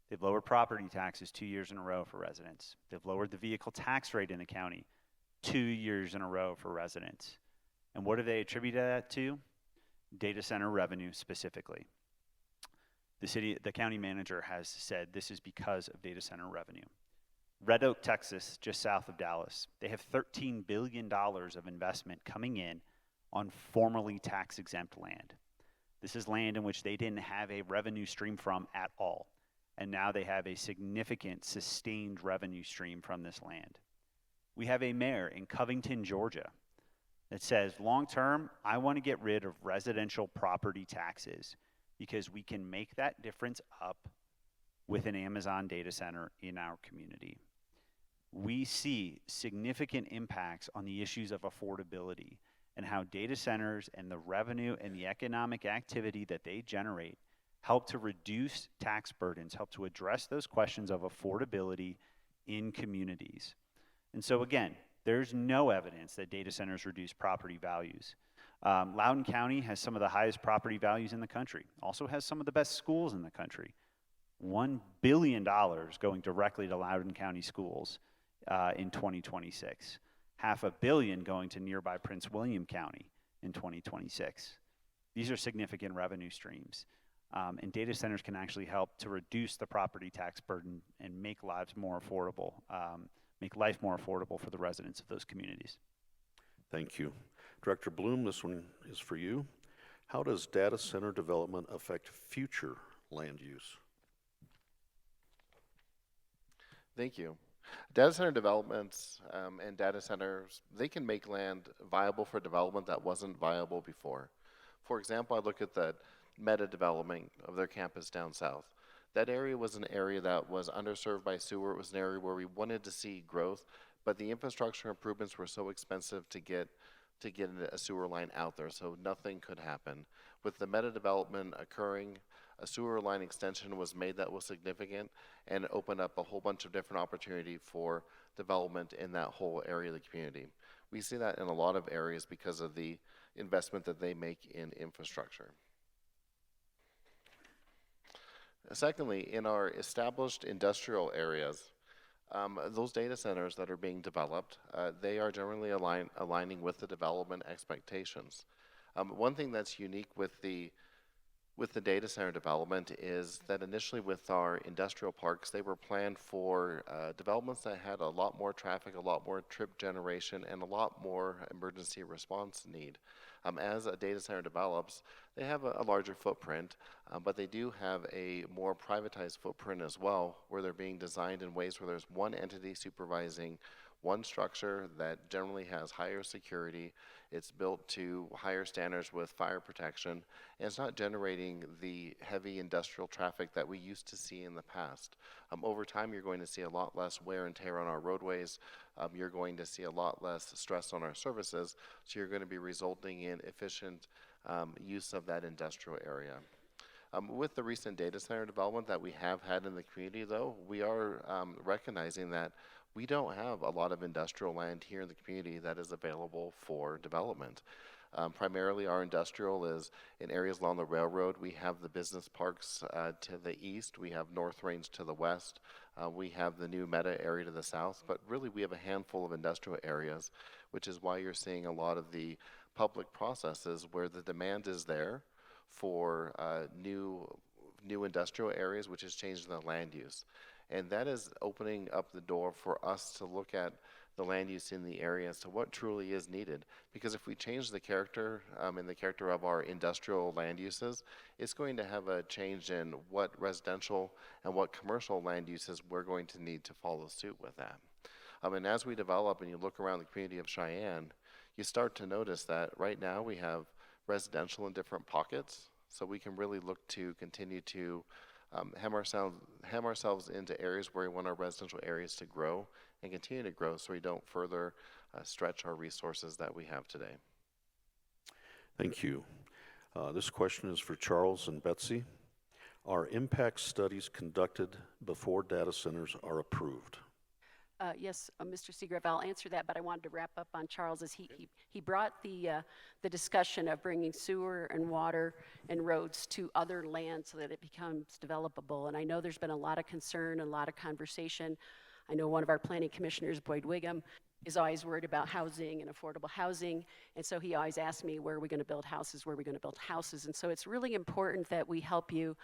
They've lowered property taxes 2 years in a row for residents. They've lowered the vehicle tax rate in the county 2 years in a row for residents. And what do they attribute that to? Data center revenue specifically. The county manager has said this is because of data center revenue. Red Oak, Texas, just south of Dallas, they have $13 billion of investment coming in on formerly tax-exempt land. This is land in which they didn't have a revenue stream from at all. And now they have a significant sustained revenue stream from this land. We have a mayor in Covington, Georgia, that says, long term, I want to get rid of residential property taxes because we can make that difference up with an Amazon data center in our community. We see significant impacts on the issues of affordability and how data centers and the revenue and the economic activity that they generate help to reduce tax burdens, help to address those questions of affordability in communities. And so again, there's no evidence that data centers reduce property values. Loudoun County has some of the highest property values in the country, also has some of the best schools in the country. $1 billion going directly to Loudoun County schools in 2026. $500 million going to nearby Prince William County in 2026. These are significant revenue streams. And data centers can actually help to reduce the property tax burden and make lives more affordable, make life more affordable for the residents of those communities. Thank you. Director Bloom, this one is for you. How does data center development affect future land use? Thank you. Data center developments and data centers, they can make land viable for development that wasn't viable before. For example, I look at the Meta development of their campus down south. That area was an area that was underserved by sewer. It was an area where we wanted to see growth, but the infrastructure improvements were so expensive to get a sewer line out there, so nothing could happen. With the Meta development occurring, a sewer line extension was made that was significant and opened up a whole bunch of different opportunity for development in that whole area of the community. We see that in a lot of areas because of the investment that they make in infrastructure. Secondly, in our established industrial areas, those data centers that are being developed, they are generally aligning with the development expectations. One thing that's unique with the data center development is that initially with our industrial parks, they were planned for developments that had a lot more traffic, a lot more trip generation, and a lot more emergency response need. As a data center develops, they have a larger footprint, but they do have a more privatized footprint as well, where they're being designed in ways where there's one entity supervising one structure that generally has higher security. It's built to higher standards with fire protection, and it's not generating the heavy industrial traffic that we used to see in the past. Over time, you're going to see a lot less wear and tear on our roadways. You're going to see a lot less stress on our services, so you're going to be resulting in efficient use of that industrial area. With the recent data center development that we have had in the community, though, we are recognizing that we don't have a lot of industrial land here in the community that is available for development. Primarily, our industrial is in areas along the railroad. We have the business parks to the east. We have North Range to the west. We have the new Meta area to the south. But really, we have a handful of industrial areas, which is why you're seeing a lot of the public processes where the demand is there for new industrial areas, which is changing the land use. And that is opening up the door for us to look at the land use in the area as to what truly is needed. Because if we change the character and the character of our industrial land uses, it's going to have a change in what residential and what commercial land uses we're going to need to follow suit with that. And as we develop and you look around the community of Cheyenne, you start to notice that right now we have residential in different pockets. So we can really look to continue to hem ourselves into areas where we want our residential areas to grow and continue to grow so we don't further stretch our resources that we have today. Thank you. This question is for Charles and Betsey. Are impact studies conducted before data centers are approved? Yes, Mr. Seagrave, I'll answer that, but I wanted to wrap up on Charles as he brought the discussion of bringing sewer and water and roads to other land so that it becomes developable. And I know there's been a lot of concern, a lot of conversation. I know one of our planning commissioners, Boyd Wiggum, is always worried about housing and affordable housing. And so he always asks me, where are we going to build houses? Where are we going to build houses? And so it's really important that we help you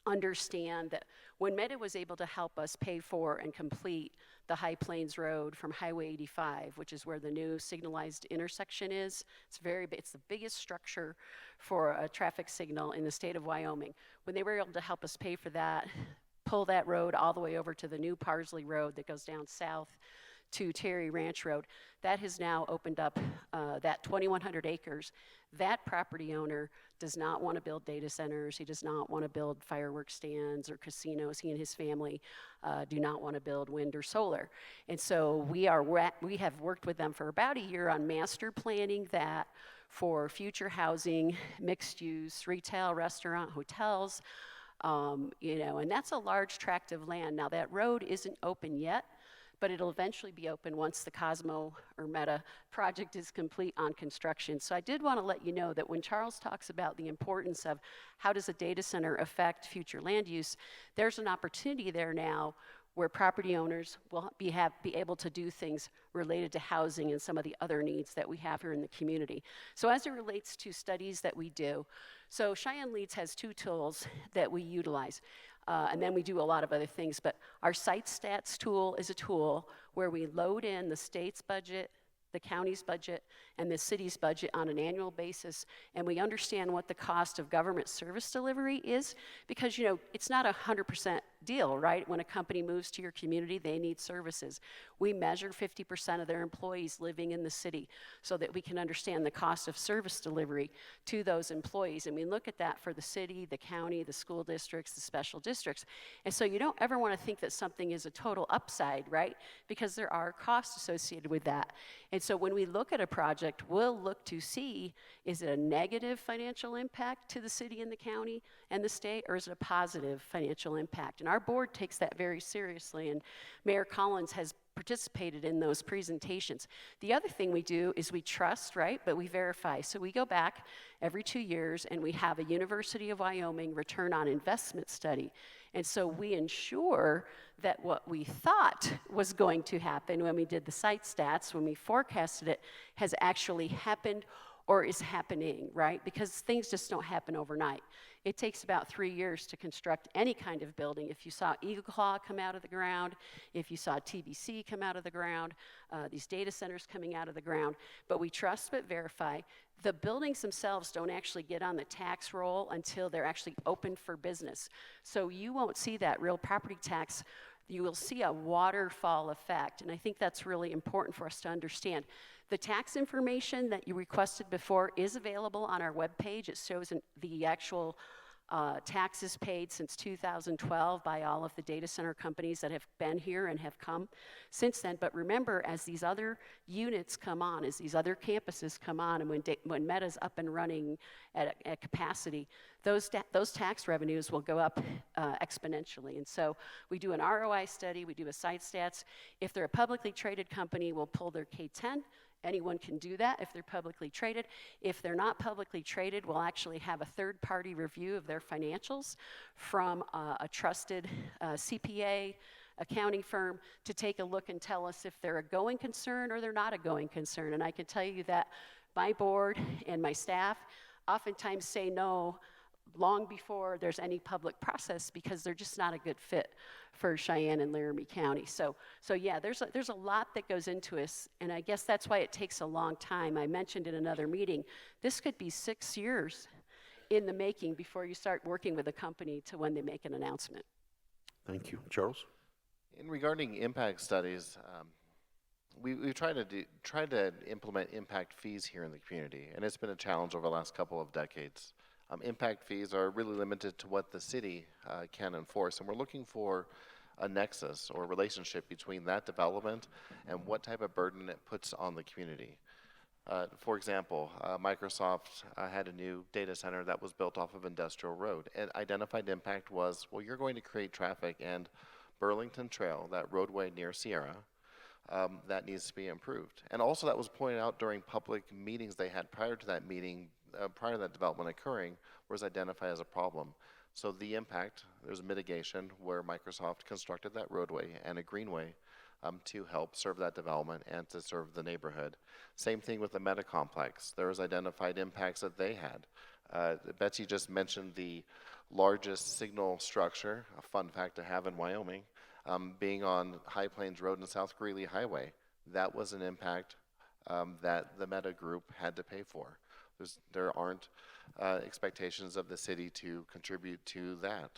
understand that when Meta was able to help us pay for and complete the High Plains Road from Highway 85, which is where the new signalized intersection is, it's the biggest structure for a traffic signal in the state of Wyoming. When they were able to help us pay for that, pull that road all the way over to the new Parsley Road that goes down south to Terry Ranch Road. That has now opened up that 2,100 acres. That property owner does not want to build data centers. He does not want to build fireworks stands or casinos. He and his family do not want to build wind or solar. And so we have worked with them for about a year on master planning that for future housing, mixed use, retail, restaurant, hotels, and that's a large tract of land. Now that road isn't open yet, but it'll eventually be open once the Cosmo or Meta project is complete on construction. So I did want to let you know that when Charles talks about the importance of how does a data center affect future land use, there's an opportunity there now where property owners will be able to do things related to housing and some of the other needs that we have here in the community. So as it relates to studies that we do, so Cheyenne Leads has 2 tools that we utilize. And then we do a lot of other things, but our site stats tool is a tool where we load in the state's budget, the county's budget, and the city's budget on an annual basis, and we understand what the cost of government service delivery is, because it's not 100% deal, right? When a company moves to your community, they need services. We measure 50% of their employees living in the city so that we can understand the cost of service delivery to those employees, and we look at that for the city, the county, the school districts, the special districts. And so you don't ever want to think that something is a total upside, right? Because there are costs associated with that. And so when we look at a project, we'll look to see, is it a negative financial impact to the city and the county and the state, or is it a positive financial impact? And our board takes that very seriously, and Mayor Collins has participated in those presentations. The other thing we do is we trust, right, but we verify. So we go back every 2 years and we have a University of Wyoming return on investment study. And so we ensure that what we thought was going to happen when we did the site stats, when we forecasted it, has actually happened or is happening, right? Because things just don't happen overnight. It takes about 3 years to construct any kind of building. If you saw Eagle Claw come out of the ground, if you saw TBC come out of the ground, these data centers coming out of the ground, but we trust but verify. The buildings themselves don't actually get on the tax roll until they're actually open for business. So you won't see that real property tax. You will see a waterfall effect, and I think that's really important for us to understand. The tax information that you requested before is available on our webpage. It shows the actual taxes paid since 2012 by all of the data center companies that have been here and have come since then. But remember, as these other units come on, as these other campuses come on, and when Meta's up and running at capacity, those tax revenues will go up exponentially. And so we do an ROI study, we do a site stats. If they're a publicly traded company, we'll pull their K-10. Anyone can do that if they're publicly traded. If they're not publicly traded, we'll actually have a third-party review of their financials from a trusted CPA accounting firm to take a look and tell us if they're a going concern or they're not a going concern. And I can tell you that my board and my staff oftentimes say no long before there's any public process because they're just not a good fit for Cheyenne and Laramie County. So yeah, there's a lot that goes into us, and I guess that's why it takes a long time. I mentioned in another meeting, this could be 6 years in the making before you start working with a company to when they make an announcement. Thank you. Charles? In regarding impact studies, we've tried to implement impact fees here in the community, and it's been a challenge over the last couple of decades. Impact fees are really limited to what the city can enforce, and we're looking for a nexus or relationship between that development and what type of burden it puts on the community. For example, Microsoft had a new data center that was built off of Industrial Road, and identified impact was, well, you're going to create traffic, and Burlington Trail, that roadway near Sierra, that needs to be improved. And also that was pointed out during public meetings they had prior to that meeting, prior to that development occurring, was identified as a problem. So the impact, there's a mitigation where Microsoft constructed that roadway and a greenway to help serve that development and to serve the neighborhood. Same thing with the Meta complex. There was identified impacts that they had. Betsey just mentioned the largest signal structure, a fun fact to have in Wyoming, being on High Plains Road and South Greeley Highway. That was an impact that the Meta group had to pay for. There aren't expectations of the city to contribute to that.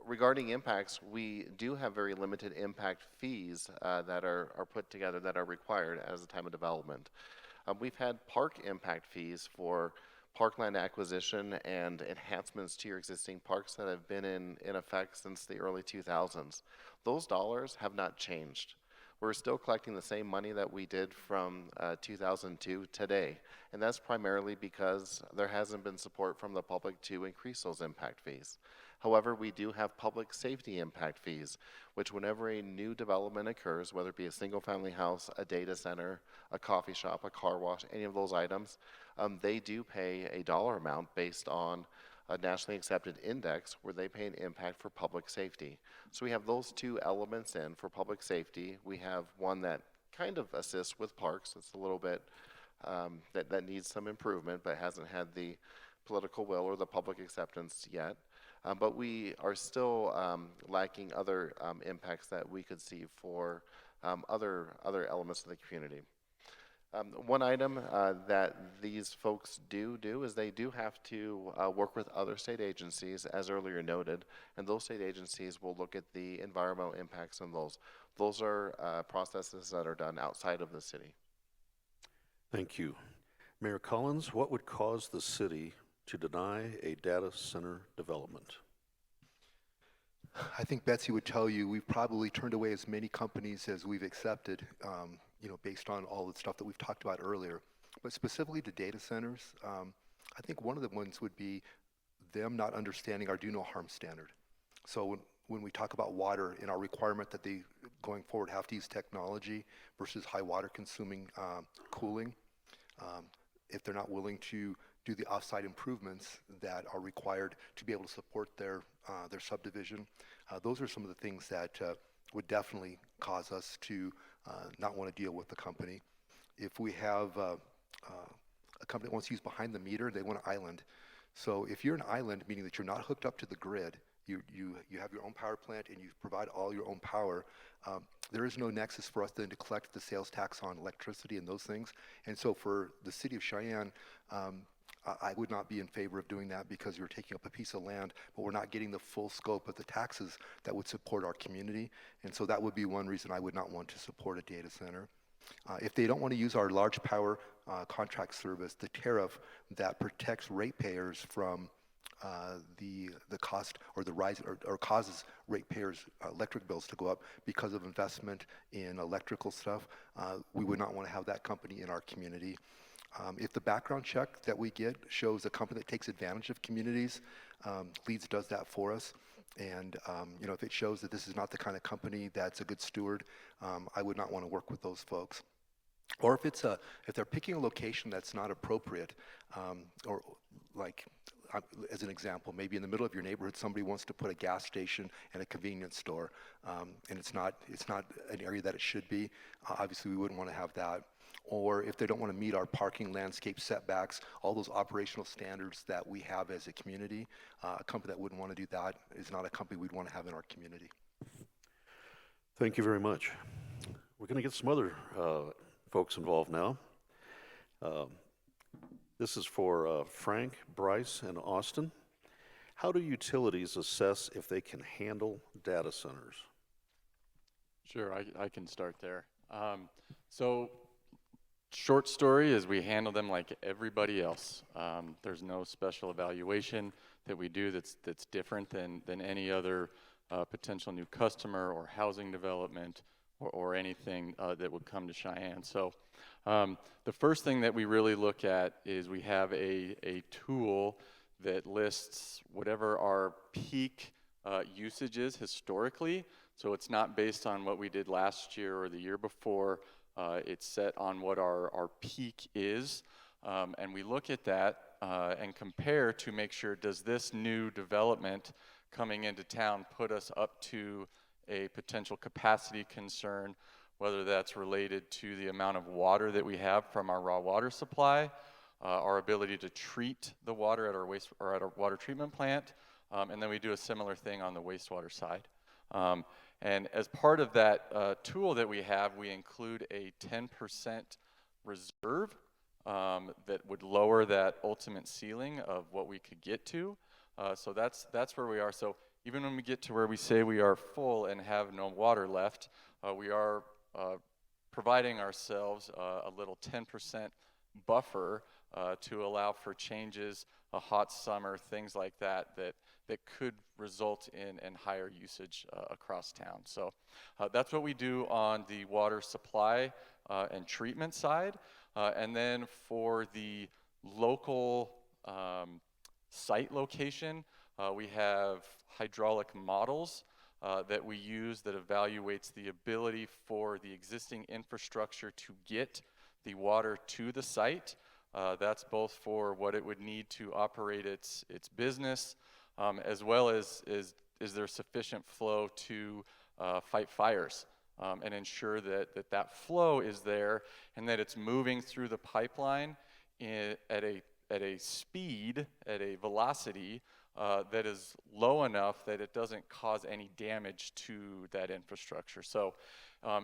regarding impacts, we do have very limited impact fees that are put together that are required as a time of development. We've had park impact fees for parkland acquisition and enhancements to your existing parks that have been in effect since the early 2000s. Those dollars have not changed. We're still collecting the same money that we did from 2002 today, and that's primarily because there hasn't been support from the public to increase those impact fees. However, we do have public safety impact fees, which whenever a new development occurs, whether it be a single-family house, a data center, a coffee shop, a car wash, any of those items, they do pay a dollar amount based on a nationally accepted index where they pay an impact for public safety. So we have those two elements in for public safety. We have one that kind of assists with parks. It's a little bit that needs some improvement, but hasn't had the political will or the public acceptance yet. But we are still lacking other impacts that we could see for other elements of the community. One item that these folks do is they do have to work with other state agencies, as earlier noted, and those state agencies will look at the environmental impacts on those. Those are processes that are done outside of the city. Thank you. Mayor Collins, what would cause the city to deny a data center development? I think Betsey would tell you we've probably turned away as many companies as we've accepted, based on all the stuff that we've talked about earlier. But specifically to data centers, I think one of the ones would be them not understanding our do no harm standard. So when we talk about water and our requirement that they, going forward, have to use technology versus high water consuming cooling, if they're not willing to do the offsite improvements that are required to be able to support their subdivision, those are some of the things that would definitely cause us to not want to deal with the company. If we have a company that wants to use behind the meter, they want an island. So if you're an island, meaning that you're not hooked up to the grid, you have your own power plant and you provide all your own power, there is no nexus for us then to collect the sales tax on electricity and those things. And so for the city of Cheyenne, I would not be in favor of doing that because you're taking up a piece of land, but we're not getting the full scope of the taxes that would support our community. And so that would be one reason I would not want to support a data center. If they don't want to use our large power contract service, the tariff that protects ratepayers from the cost or the rise or causes ratepayers' electric bills to go up because of investment in electrical stuff, we would not want to have that company in our community. If the background check that we get shows a company that takes advantage of communities, LEEDS does that for us. And if it shows that this is not the kind of company that's a good steward, I would not want to work with those folks. Or if they're picking a location that's not appropriate, or like as an example, maybe in the middle of your neighborhood, somebody wants to put a gas station and a convenience store, and it's not an area that it should be. Obviously, we wouldn't want to have that. Or if they don't want to meet our parking landscape setbacks, all those operational standards that we have as a community, a company that wouldn't want to do that is not a company we'd want to have in our community. Thank you very much. We're going to get some other folks involved now. This is for Frank, Bryce, and Austin. How do utilities assess if they can handle data centers? Sure, I can start there. So short story is we handle them like everybody else. There's no special evaluation that we do that's different than any other potential new customer or housing development or anything that would come to Cheyenne. So the first thing that we really look at is we have a tool that lists whatever our peak usage is historically. So it's not based on what we did last year or the year before. It's set on what our peak is, and we look at that and compare to make sure, does this new development coming into town put us up to a potential capacity concern, whether that's related to the amount of water that we have from our raw water supply, our ability to treat the water at our water treatment plant, and then we do a similar thing on the wastewater side. And as part of that tool that we have, we include a 10% reserve that would lower that ultimate ceiling of what we could get to. So that's where we are. So even when we get to where we say we are full and have no water left, we are providing ourselves a little 10% buffer to allow for changes, a hot summer, things like that could result in higher usage across town. So that's what we do on the water supply and treatment side. And then for the local site location, we have hydraulic models that we use that evaluates the ability for the existing infrastructure to get the water to the site. That's both for what it would need to operate its business, as well as is there sufficient flow to fight fires and ensure that flow is there and that it's moving through the pipeline at a speed, at a velocity that is low enough that it doesn't cause any damage to that infrastructure. So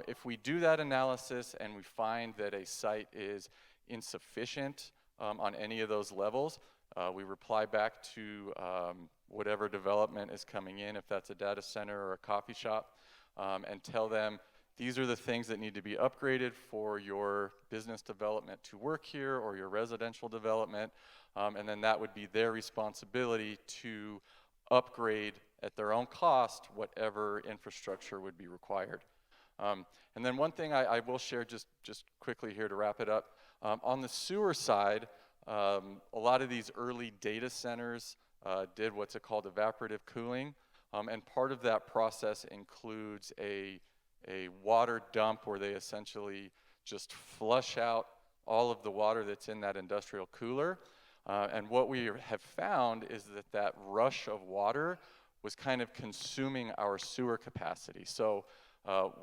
if we do that analysis and we find that a site is insufficient on any of those levels, we reply back to whatever development is coming in, if that's a data center or a coffee shop, and tell them these are the things that need to be upgraded for your business development to work here or your residential development, and then that would be their responsibility to upgrade at their own cost whatever infrastructure would be required. And then one thing I will share just quickly here to wrap it up, on the sewer side, a lot of these early data centers did what's called evaporative cooling, and part of that process includes a water dump where they essentially just flush out all of the water that's in that industrial cooler. And what we have found is that rush of water was kind of consuming our sewer capacity. So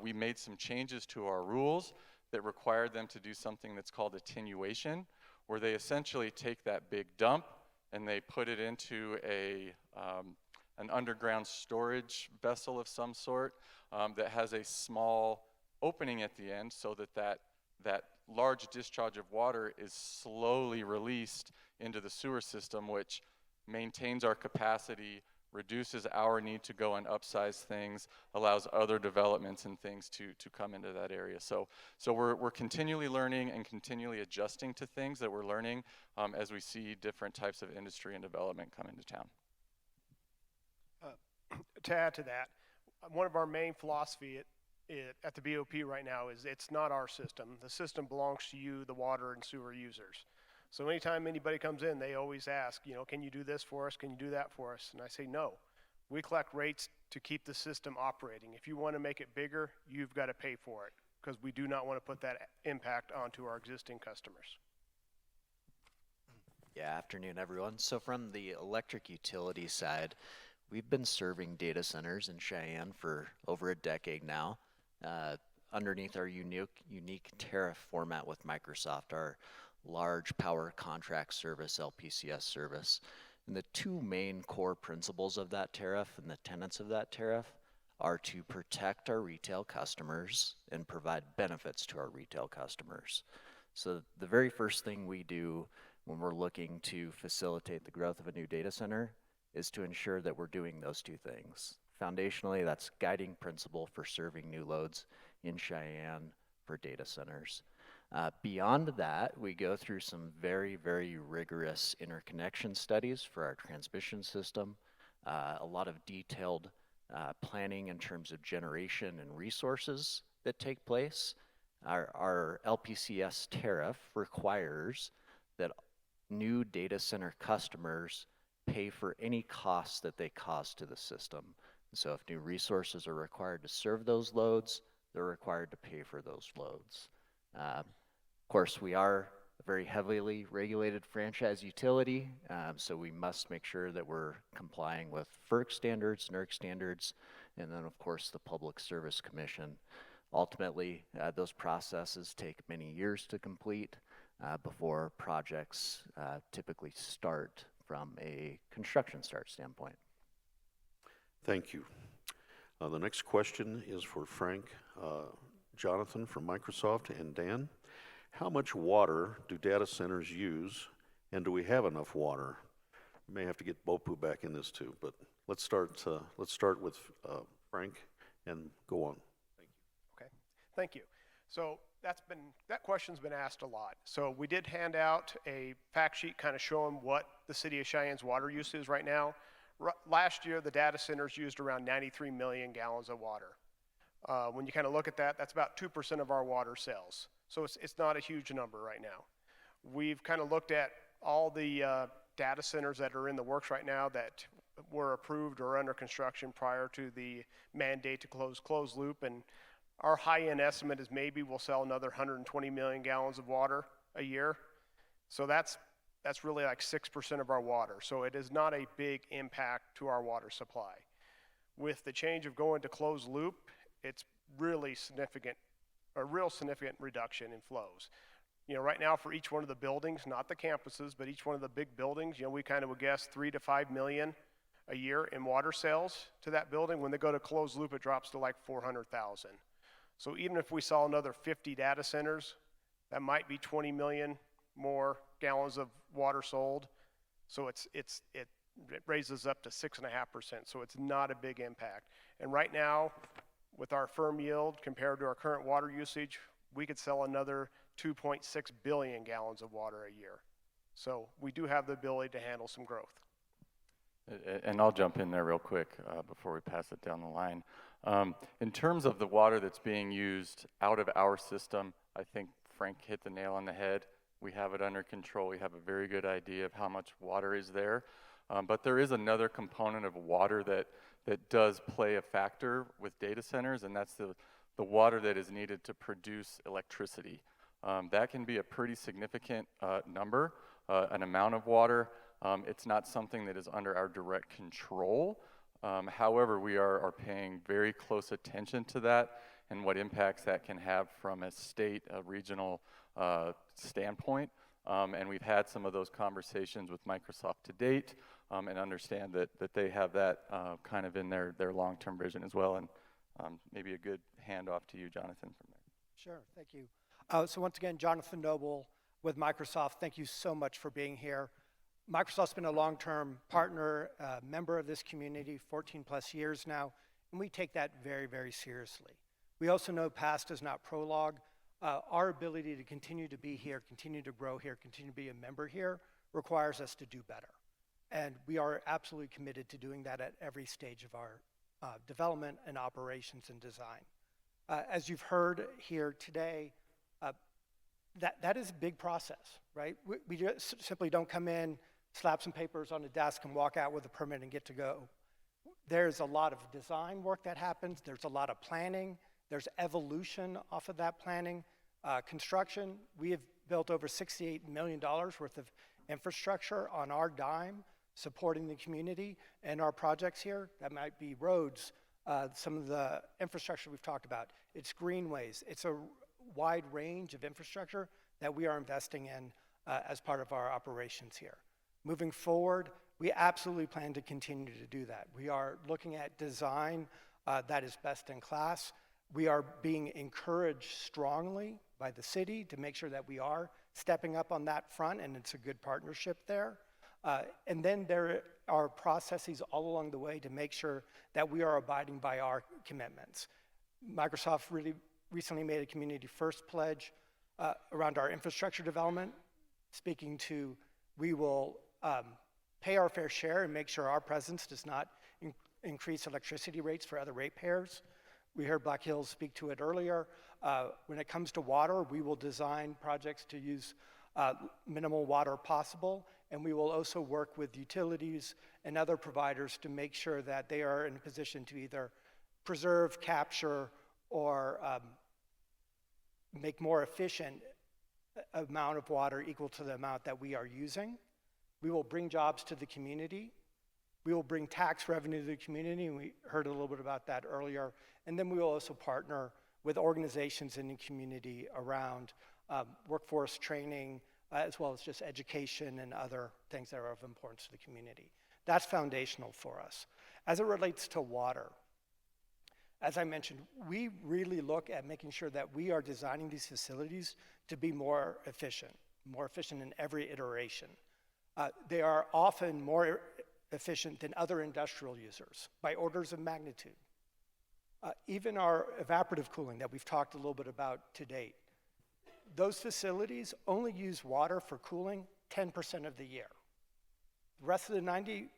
we made some changes to our rules that required them to do something that's called attenuation, where they essentially take that big dump and they put it into an underground storage vessel of some sort that has a small opening at the end, so that large discharge of water is slowly released into the sewer system, which maintains our capacity, reduces our need to go and upsize things, allows other developments and things to come into that area. So we're continually learning and continually adjusting to things that we're learning as we see different types of industry and development come into town. To add to that, one of our main philosophy at the BOP right now is it's not our system. The system belongs to you, the water and sewer users. So anytime anybody comes in, they always ask, can you do this for us? Can you do that for us? And I say, no. We collect rates to keep the system operating. If you want to make it bigger, you've got to pay for it, because we do not want to put that impact onto our existing customers. Yeah, afternoon, everyone. So from the electric utility side, we've been serving data centers in Cheyenne for over a decade now, underneath our unique tariff format with Microsoft, our large power contract service, LPCS service. And the two main core principles of that tariff and the tenets of that tariff are to protect our retail customers and provide benefits to our retail customers. So the very first thing we do when we're looking to facilitate the growth of a new data center is to ensure that we're doing those two things. Foundationally, that's guiding principle for serving new loads in Cheyenne for data centers. Beyond that, we go through some very, very rigorous interconnection studies for our transmission system, a lot of detailed planning in terms of generation and resources that take place. Our LPCS tariff requires that new data center customers pay for any costs that they cause to the system. So if new resources are required to serve those loads, they're required to pay for those loads. Of course, we are a very heavily regulated franchise utility, so we must make sure that we're complying with FERC standards, NERC standards, and then of course the Public Service Commission. Ultimately, those processes take many years to complete before projects typically start from a construction start standpoint. Thank you. The next question is for Frank, Jonathan from Microsoft, and Dan. How much water do data centers use, and do we have enough water? We may have to get BOPU back in this too, but let's start with Frank and go on. Okay, thank you. So that question's been asked a lot. So we did hand out a fact sheet kind of showing what the city of Cheyenne's water use is right now. Last year, the data centers used around 93 million gallons of water. When you kind of look at that, that's about 2% of our water sales. So it's not a huge number right now. We've kind of looked at all the data centers that are in the works right now that were approved or under construction prior to the mandate to close loop, and our high-end estimate is maybe we'll sell another 120 million gallons of water a year. So that's really like 6% of our water. So it is not a big impact to our water supply. With the change of going to closed loop, it's really significant, a real significant reduction in flows. You know, right now for each one of the buildings, not the campuses, but each one of the big buildings, you know, we kind of would guess 3 to 5 million a year in water sales to that building. When they go to closed loop, it drops to like 400,000. So even if we saw another 50 data centers, that might be 20 million more gallons of water sold. So it raises up to 6.5%. So it's not a big impact. And right now, with our firm yield compared to our current water usage, we could sell another 2.6 billion gallons of water a year. So we do have the ability to handle some growth. And I'll jump in there real quick before we pass it down the line. In terms of the water that's being used out of our system, I think Frank hit the nail on the head. We have it under control. We have a very good idea of how much water is there. But there is another component of water that does play a factor with data centers, and that's the water that is needed to produce electricity. That can be a pretty significant number, an amount of water. It's not something that is under our direct control. However, we are paying very close attention to that and what impacts that can have from a state, a regional standpoint. And we've had some of those conversations with Microsoft to date, and understand that they have that kind of in their long-term vision as well. And maybe a good handoff to you, Jonathan, from there. Sure, thank you. So once again, Jonathan Noble with Microsoft, thank you so much for being here. Microsoft's been a long-term partner, member of this community, 14 plus years now, and we take that very, very seriously. We also know past is not prologue. Our ability to continue to be here, continue to grow here, continue to be a member here requires us to do better. And we are absolutely committed to doing that at every stage of our development and operations and design. As you've heard here today, that is a big process, right? We just simply don't come in, slap some papers on a desk and walk out with a permit and get to go. There's a lot of design work that happens. There's a lot of planning. There's evolution off of that planning. Construction, we have built over $68 million worth of infrastructure on our dime, supporting the community and our projects here. That might be roads, some of the infrastructure we've talked about. It's greenways. It's a wide range of infrastructure that we are investing in as part of our operations here. Moving forward, we absolutely plan to continue to do that. We are looking at design that is best in class. We are being encouraged strongly by the city to make sure that we are stepping up on that front, and it's a good partnership there. And then there are processes all along the way to make sure that we are abiding by our commitments. Microsoft really recently made a community first pledge around our infrastructure development, speaking to we will pay our fair share and make sure our presence does not increase electricity rates for other ratepayers. We heard Black Hills speak to it earlier. When it comes to water, we will design projects to use minimal water possible, and we will also work with utilities and other providers to make sure that they are in a position to either preserve, capture, or make more efficient amount of water equal to the amount that we are using. We will bring jobs to the community. We will bring tax revenue to the community, and we heard a little bit about that earlier. And then we will also partner with organizations in the community around workforce training, as well as just education and other things that are of importance to the community. That's foundational for us. As it relates to water, as I mentioned, we really look at making sure that we are designing these facilities to be more efficient in every iteration. They are often more efficient than other industrial users by orders of magnitude. Even our evaporative cooling that we've talked a little bit about to date, those facilities only use water for cooling 10% of the year. The rest of the 90%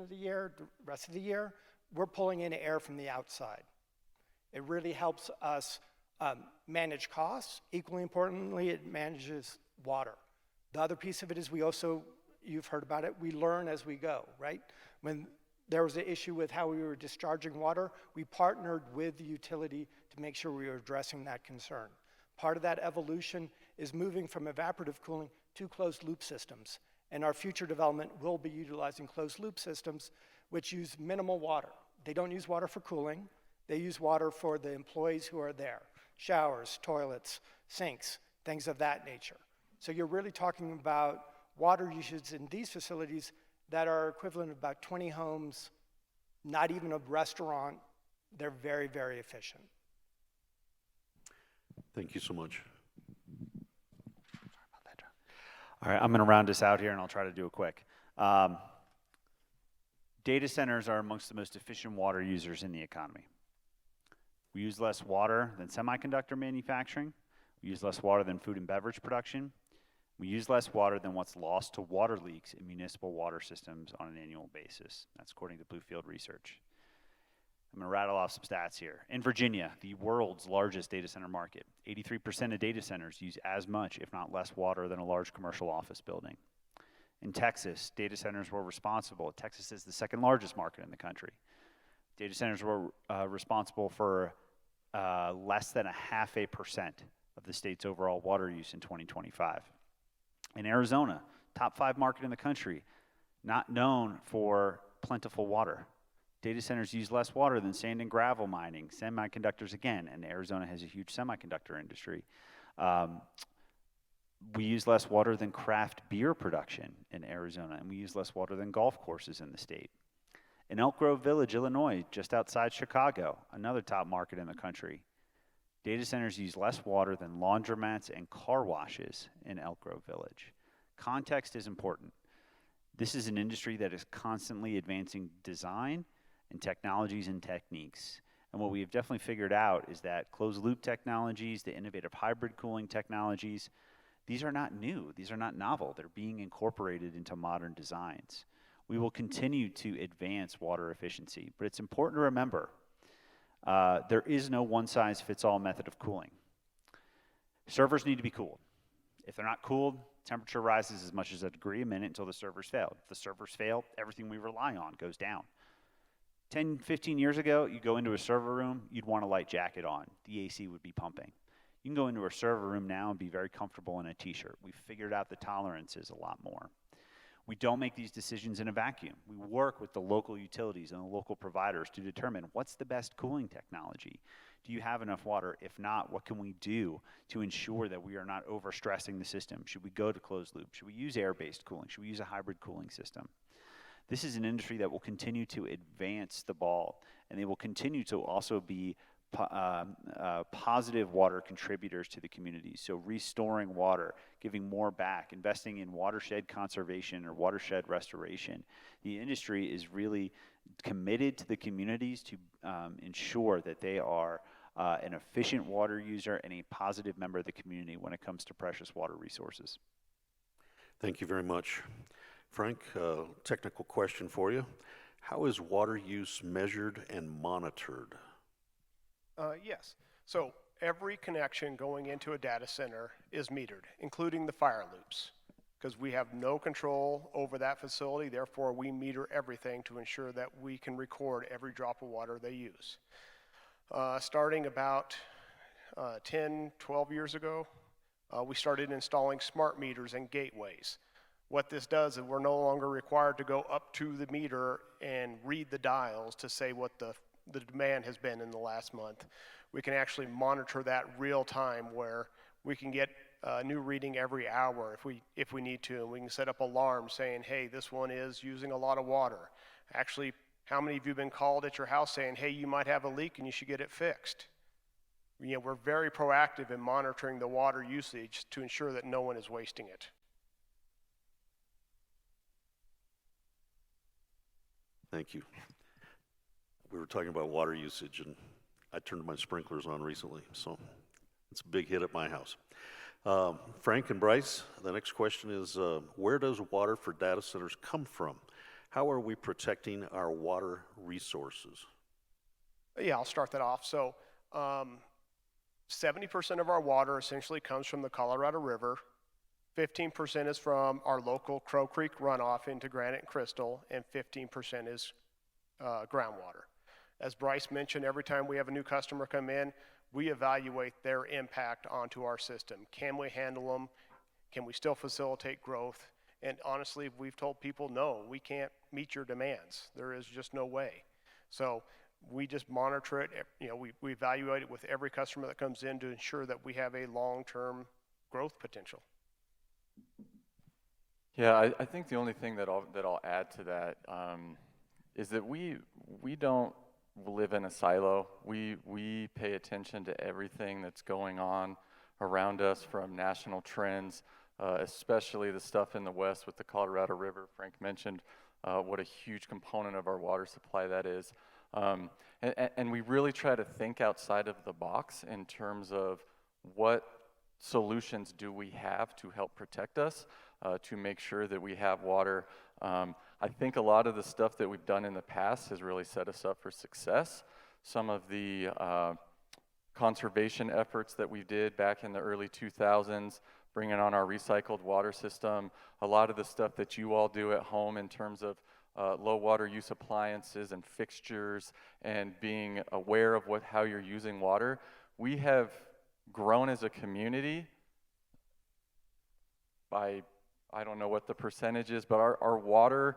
of the year, we're pulling in air from the outside. It really helps us manage costs. Equally importantly, it manages water. The other piece of it is you've heard about it, we learn as we go, right? When there was an issue with how we were discharging water, we partnered with the utility to make sure we were addressing that concern. Part of that evolution is moving from evaporative cooling to closed loop systems. And our future development will be utilizing closed loop systems which use minimal water. They don't use water for cooling. They use water for the employees who are there. Showers, toilets, sinks, things of that nature. So you're really talking about water usage in these facilities that are equivalent of about 20 homes, not even a restaurant. They're very, very efficient. Thank you so much. All right, I'm going to round us out here, and I'll try to do it quick. Data centers are amongst the most efficient water users in the economy. We use less water than semiconductor manufacturing. We use less water than food and beverage production. We use less water than what's lost to water leaks in municipal water systems on an annual basis. That's according to Bluefield Research. I'm going to rattle off some stats here. In Virginia, the world's largest data center market, 83% of data centers use as much, if not less, water than a large commercial office building. In Texas, data centers were responsible. Texas is the second largest market in the country. Data centers were responsible for less than 0.5% of the state's overall water use in 2025. In Arizona, top 5 market in the country, not known for plentiful water. Data centers use less water than sand and gravel mining, semiconductors again, and Arizona has a huge semiconductor industry. We use less water than craft beer production in Arizona, and we use less water than golf courses in the state. In Elk Grove Village, Illinois, just outside Chicago, another top market in the country, data centers use less water than laundromats and car washes in Elk Grove Village. Context is important. This is an industry that is constantly advancing design and technologies and techniques. And what we have definitely figured out is that closed loop technologies, the innovative hybrid cooling technologies, these are not new, these are not novel, they're being incorporated into modern designs. We will continue to advance water efficiency, but it's important to remember there is no one-size-fits-all method of cooling. Servers need to be cooled. If they're not cooled, temperature rises as much as a degree a minute until the servers fail. If the servers fail, everything we rely on goes down. 10, 15 years ago, you go into a server room, you'd want a light jacket on. The AC would be pumping. You can go into a server room now and be very comfortable in a t-shirt. We've figured out the tolerances a lot more. We don't make these decisions in a vacuum. We work with the local utilities and the local providers to determine what's the best cooling technology. Do you have enough water? If not, what can we do to ensure that we are not overstressing the system? Should we go to closed loop? Should we use air-based cooling? Should we use a hybrid cooling system? This is an industry that will continue to advance the ball, and they will continue to also be positive water contributors to the community. So restoring water, giving more back, investing in watershed conservation or watershed restoration. The industry is really committed to the communities to ensure that they are an efficient water user and a positive member of the community when it comes to precious water resources. Thank you very much. Frank, technical question for you. How is water use measured and monitored? Yes. So every connection going into a data center is metered, including the fire loops, because we have no control over that facility. Therefore, we meter everything to ensure that we can record every drop of water they use. Starting about 10, 12 years ago, we started installing smart meters and gateways. What this does is we're no longer required to go up to the meter and read the dials to say what the demand has been in the last month. We can actually monitor that real time, where we can get a new reading every hour if we need to, and we can set up alarms saying, hey, this one is using a lot of water. Actually, how many of you have been called at your house saying, hey, you might have a leak and you should get it fixed? You know, we're very proactive in monitoring the water usage to ensure that no one is wasting it. Thank you. We were talking about water usage, and I turned my sprinklers on recently, so it's a big hit at my house. Frank and Bryce, the next question is, where does water for data centers come from? How are we protecting our water resources? Yeah, I'll start that off. So 70% of our water essentially comes from the Colorado River. 15% is from our local Crow Creek runoff into Granite and Crystal, and 15% is groundwater. As Bryce mentioned, every time we have a new customer come in, we evaluate their impact onto our system. Can we handle them? Can we still facilitate growth? And honestly, we've told people, no, we can't meet your demands. There is just no way. So we just monitor it. You know, we evaluate it with every customer that comes in to ensure that we have a long-term growth potential. Yeah, I think the only thing that I'll add to that is that we don't live in a silo. We pay attention to everything that's going on around us, from national trends, especially the stuff in the West with the Colorado River. Frank mentioned what a huge component of our water supply that is. And we really try to think outside of the box in terms of what solutions do we have to help protect us, to make sure that we have water. I think a lot of the stuff that we've done in the past has really set us up for success. Some of the conservation efforts that we did back in the early 2000s, bringing on our recycled water system, a lot of the stuff that you all do at home in terms of low water use appliances and fixtures, and being aware of how you're using water. We have grown as a community by, I don't know what the percentage is, but our water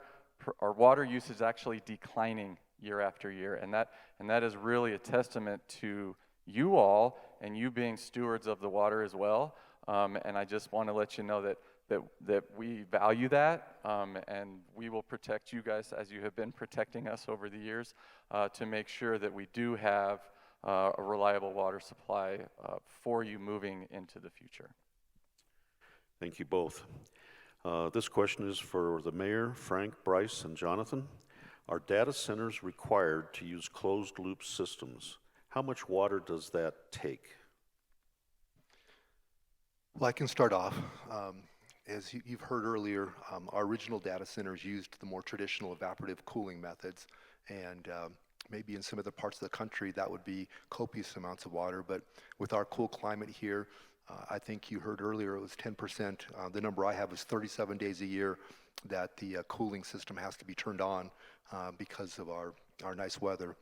use is actually declining year after year, and that is really a testament to you all and you being stewards of the water as well. And I just want to let you know that we value that, and we will protect you guys as you have been protecting us over the years, to make sure that we do have a reliable water supply for you moving into the future. Thank you both. This question is for the mayor, Frank, Bryce, and Jonathan. Are data centers required to use closed-loop systems? How much water does that take? Well, I can start off. As you've heard earlier, our original data centers used the more traditional evaporative cooling methods, and maybe in some other parts of the country that would be copious amounts of water, but with our cool climate here, I think you heard earlier it was 10%. The number I have is 37 days a year that the cooling system has to be turned on because of our nice weather.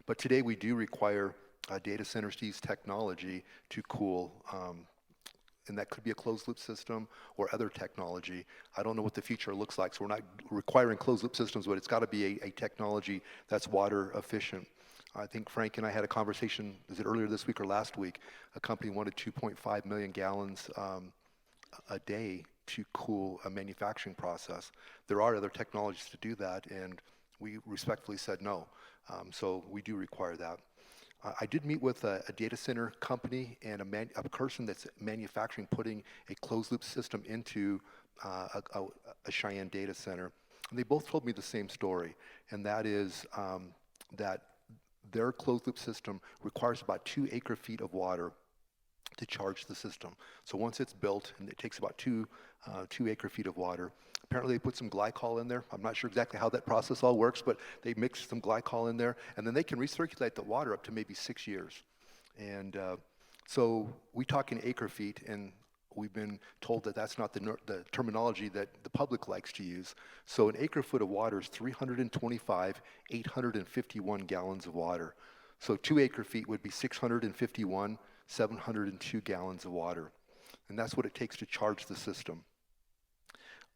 But today we do require data centers to use technology to cool, and that could be a closed loop system or other technology. I don't know what the future looks like, so we're not requiring closed loop systems, but it's got to be a technology that's water efficient. I think Frank and I had a conversation, was it earlier this week or last week? A company wanted 2.5 million gallons a day to cool a manufacturing process. There are other technologies to do that, and we respectfully said no. So we do require that. I did meet with a data center company and a person that's manufacturing, putting a closed loop system into a Cheyenne data center. And they both told me the same story, and that is that their closed loop system requires about 2 acre-feet of water to charge the system. So once it's built, and it takes about 2 acre-feet of water. Apparently they put some glycol in there. I'm not sure exactly how that process all works, but they mix some glycol in there, and then they can recirculate the water up to maybe 6 years. And so we talk in acre-feet, and we've been told that that's not the terminology that the public likes to use. So an acre-foot of water is 851 gallons of water. So 2 acre-feet would be 702 gallons of water. And that's what it takes to charge the system.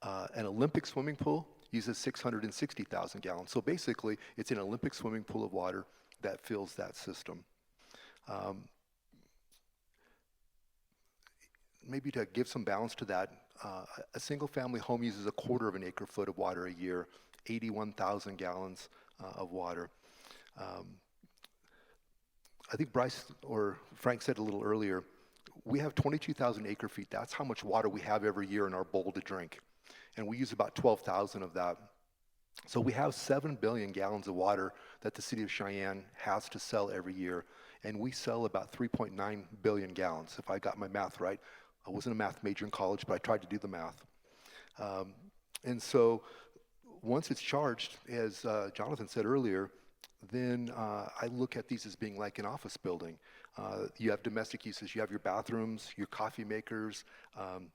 An Olympic swimming pool uses 660,000 gallons. So basically, it's an Olympic swimming pool of water that fills that system. Maybe to give some balance to that, a single-family home uses 1/4 of an acre-foot of water a year, 81,000 gallons of water. I think Bryce or Frank said a little earlier, we have 22,000 acre-feet. That's how much water we have every year in our bowl to drink. And we use about 12,000 of that. So we have 7 billion gallons of water that the city of Cheyenne has to sell every year, and we sell about 3.9 billion gallons, if I got my math right. I wasn't a math major in college, but I tried to do the math. And so once it's charged, as Jonathan said earlier, then I look at these as being like an office building. You have domestic uses, you have your bathrooms, your coffee makers.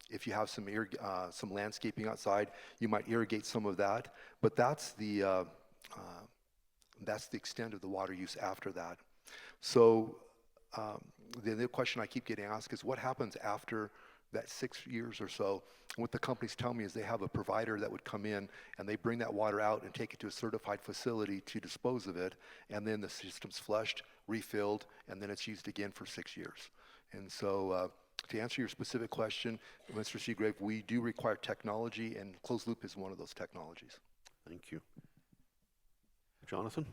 If you have some landscaping outside, you might irrigate some of that. But that's the extent of the water use after that. So the other question I keep getting asked is what happens after that 6 years or so? What the companies tell me is they have a provider that would come in and they bring that water out and take it to a certified facility to dispose of it, and then the system's flushed, refilled, and then it's used again for 6 years. And so to answer your specific question, Mr. Seagrave, we do require technology, and closed loop is one of those technologies. Thank you. Jonathan?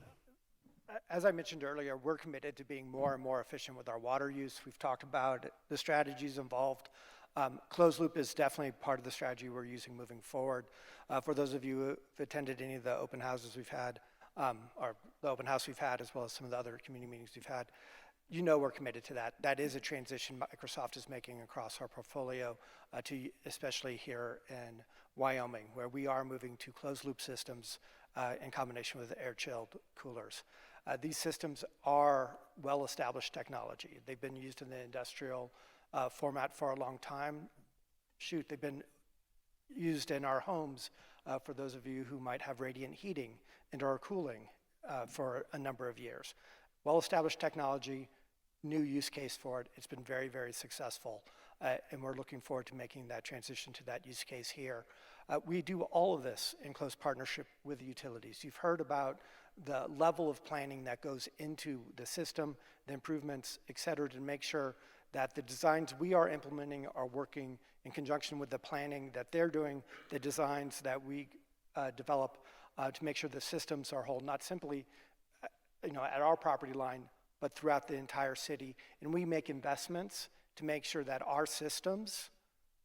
As I mentioned earlier, we're committed to being more and more efficient with our water use. We've talked about the strategies involved. Closed loop is definitely part of the strategy we're using moving forward. For those of you who've attended any of the open houses we've had, or the open house we've had, as well as some of the other community meetings we've had, you know we're committed to that. That is a transition Microsoft is making across our portfolio, especially here in Wyoming, where we are moving to closed loop systems in combination with air-chilled coolers. These systems are well-established technology. They've been used in the industrial format for a long time. They've been used in our homes for those of you who might have radiant heating, indoor cooling for a number of years. Well-established technology, new use case for it. It's been very, very successful, and we're looking forward to making that transition to that use case here. We do all of this in close partnership with the utilities. You've heard about the level of planning that goes into the system, the improvements, et cetera, to make sure that the designs we are implementing are working in conjunction with the planning that they're doing, the designs that we develop to make sure the systems are whole, not simply at our property line, but throughout the entire city. And we make investments to make sure that our systems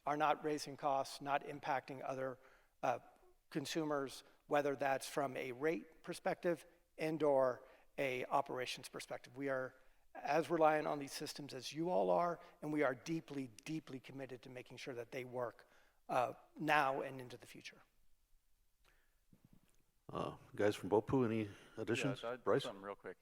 are not raising costs, not impacting other consumers, whether that's from a rate perspective and/or a operations perspective. We are as reliant on these systems as you all are, and we are deeply, deeply committed to making sure that they work now and into the future. Guys from BOPU, any additions? Yeah, Bryce? something real quick.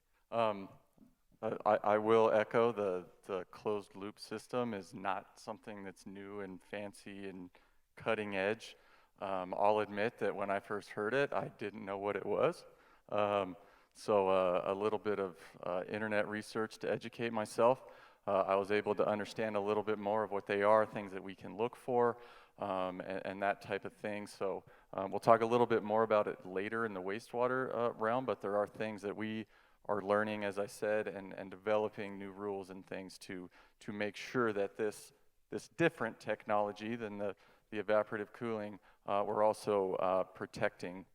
I will echo the closed loop system is not something that's new and fancy and cutting edge. I'll admit that when I first heard it, I didn't know what it was. So a little bit of internet research to educate myself. I was able to understand a little bit more of what they are, things that we can look for, and that type of thing. So we'll talk a little bit more about it later in the wastewater realm, but there are things that we are learning, as I said, and developing new rules and things to make sure that this different technology than the evaporative cooling, we're also protecting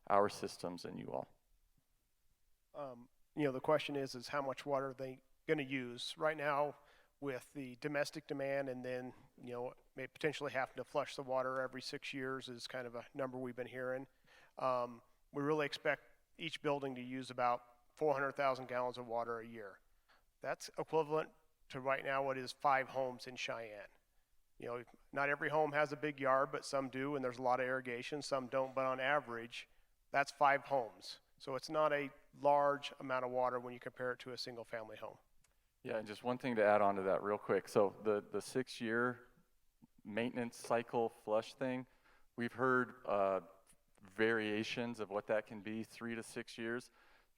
our systems and you all. The question is how much water are they going to use right now with the domestic demand, and then may potentially having to flush the water every 6 years is kind of a number we've been hearing. We really expect each building to use about 400,000 gallons of water a year. That's equivalent to right now what is 5 homes in Cheyenne. Not every home has a big yard, but some do, and there's a lot of irrigation. Some don't, but on average, that's 5 homes. So it's not a large amount of water when you compare it to a single family home. Yeah, and just one thing to add on to that real quick. So the 6-year maintenance cycle flush thing, we've heard variations of what that can be, 3 to 6 years.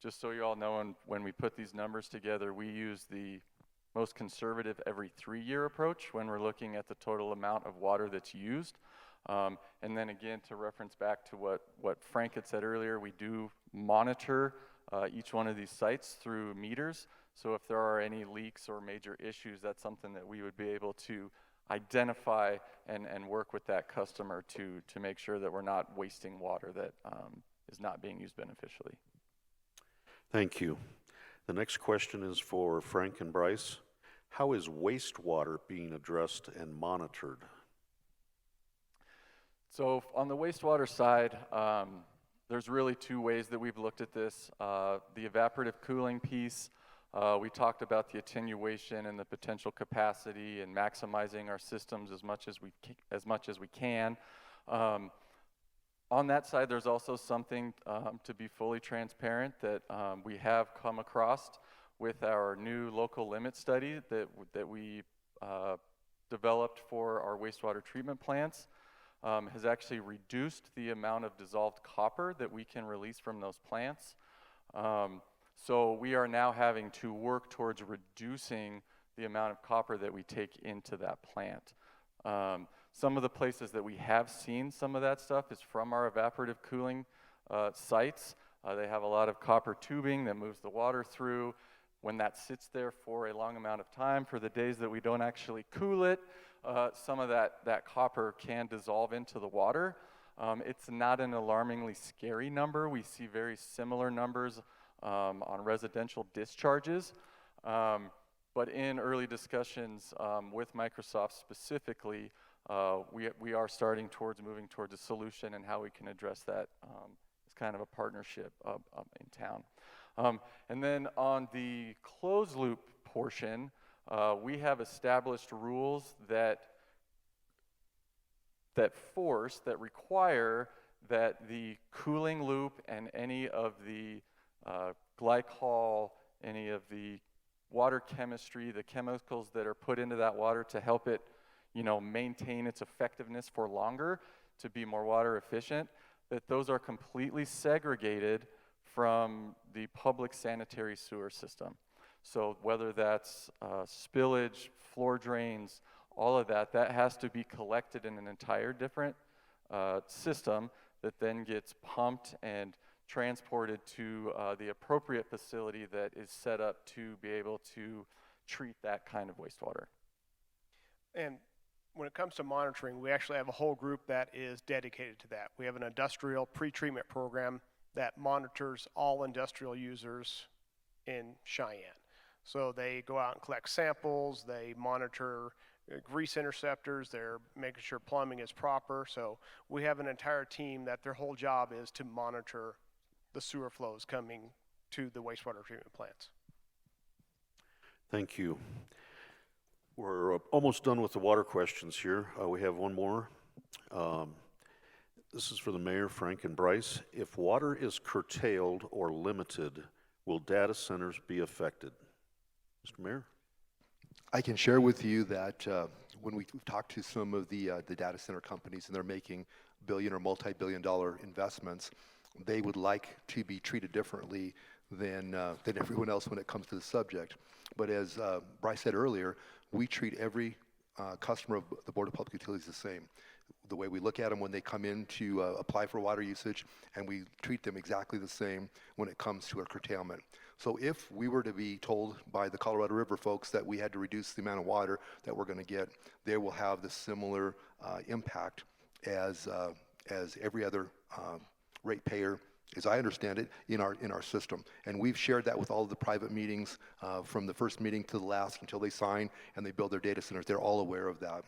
Just so you all know, and when we put these numbers together, we use the most conservative every 3-year approach when we're looking at the total amount of water that's used. And then again, to reference back to what Frank had said earlier, we do monitor each one of these sites through meters. So if there are any leaks or major issues, that's something that we would be able to identify and work with that customer to make sure that we're not wasting water that is not being used beneficially. Thank you. The next question is for Frank and Bryce. How is wastewater being addressed and monitored? So on the wastewater side, There's really two ways that we've looked at this. The evaporative cooling piece, we talked about the attenuation and the potential capacity and maximizing our systems as much as we can. On that side, there's also something to be fully transparent that we have come across with our new local limit study that we developed for our wastewater treatment plants. Has actually reduced the amount of dissolved copper that we can release from those plants. So we are now having to work towards reducing the amount of copper that we take into that plant. Some of the places that we have seen some of that stuff is from our evaporative cooling sites. They have a lot of copper tubing that moves the water through. When that sits there for a long amount of time, for the days that we don't actually cool it, some of that copper can dissolve into the water. It's not an alarmingly scary number. We see very similar numbers on residential discharges. But in early discussions with Microsoft specifically, we are starting towards moving towards a solution and how we can address that as kind of a partnership in town. And then on the closed loop portion, we have established rules that require that the cooling loop and any of the glycol, any of the water chemistry, the chemicals that are put into that water to help it, maintain its effectiveness for longer, to be more water efficient, that those are completely segregated from the public sanitary sewer system. So whether that's spillage, floor drains, all of that has to be collected in an entire different system that then gets pumped and transported to the appropriate facility that is set up to be able to treat that kind of wastewater. And when it comes to monitoring, we actually have a whole group that is dedicated to that. We have an industrial pre-treatment program that monitors all industrial users in Cheyenne. So they go out and collect samples, they monitor grease interceptors, they're making sure plumbing is proper. So we have an entire team that their whole job is to monitor the sewer flows coming to the wastewater treatment plants. Thank you. We're almost done with the water questions here. We have one more. This is for the mayor, Frank and Bryce. If water is curtailed or limited, will data centers be affected? Mr. Mayor? I can share with you that when we've talked to some of the data center companies and they're making billion or multi-billion-dollar investments, they would like to be treated differently than everyone else when it comes to the subject. But as Bryce said earlier, we treat every customer of the Board of Public Utilities the same. The way we look at them when they come in to apply for water usage, and we treat them exactly the same when it comes to a curtailment. So if we were to be told by the Colorado River folks that we had to reduce the amount of water that we're going to get, they will have the similar impact as every other ratepayer, as I understand it, in our system. And we've shared that with all of the private meetings from the first meeting to the last until they sign and they build their data centers. They're all aware of that.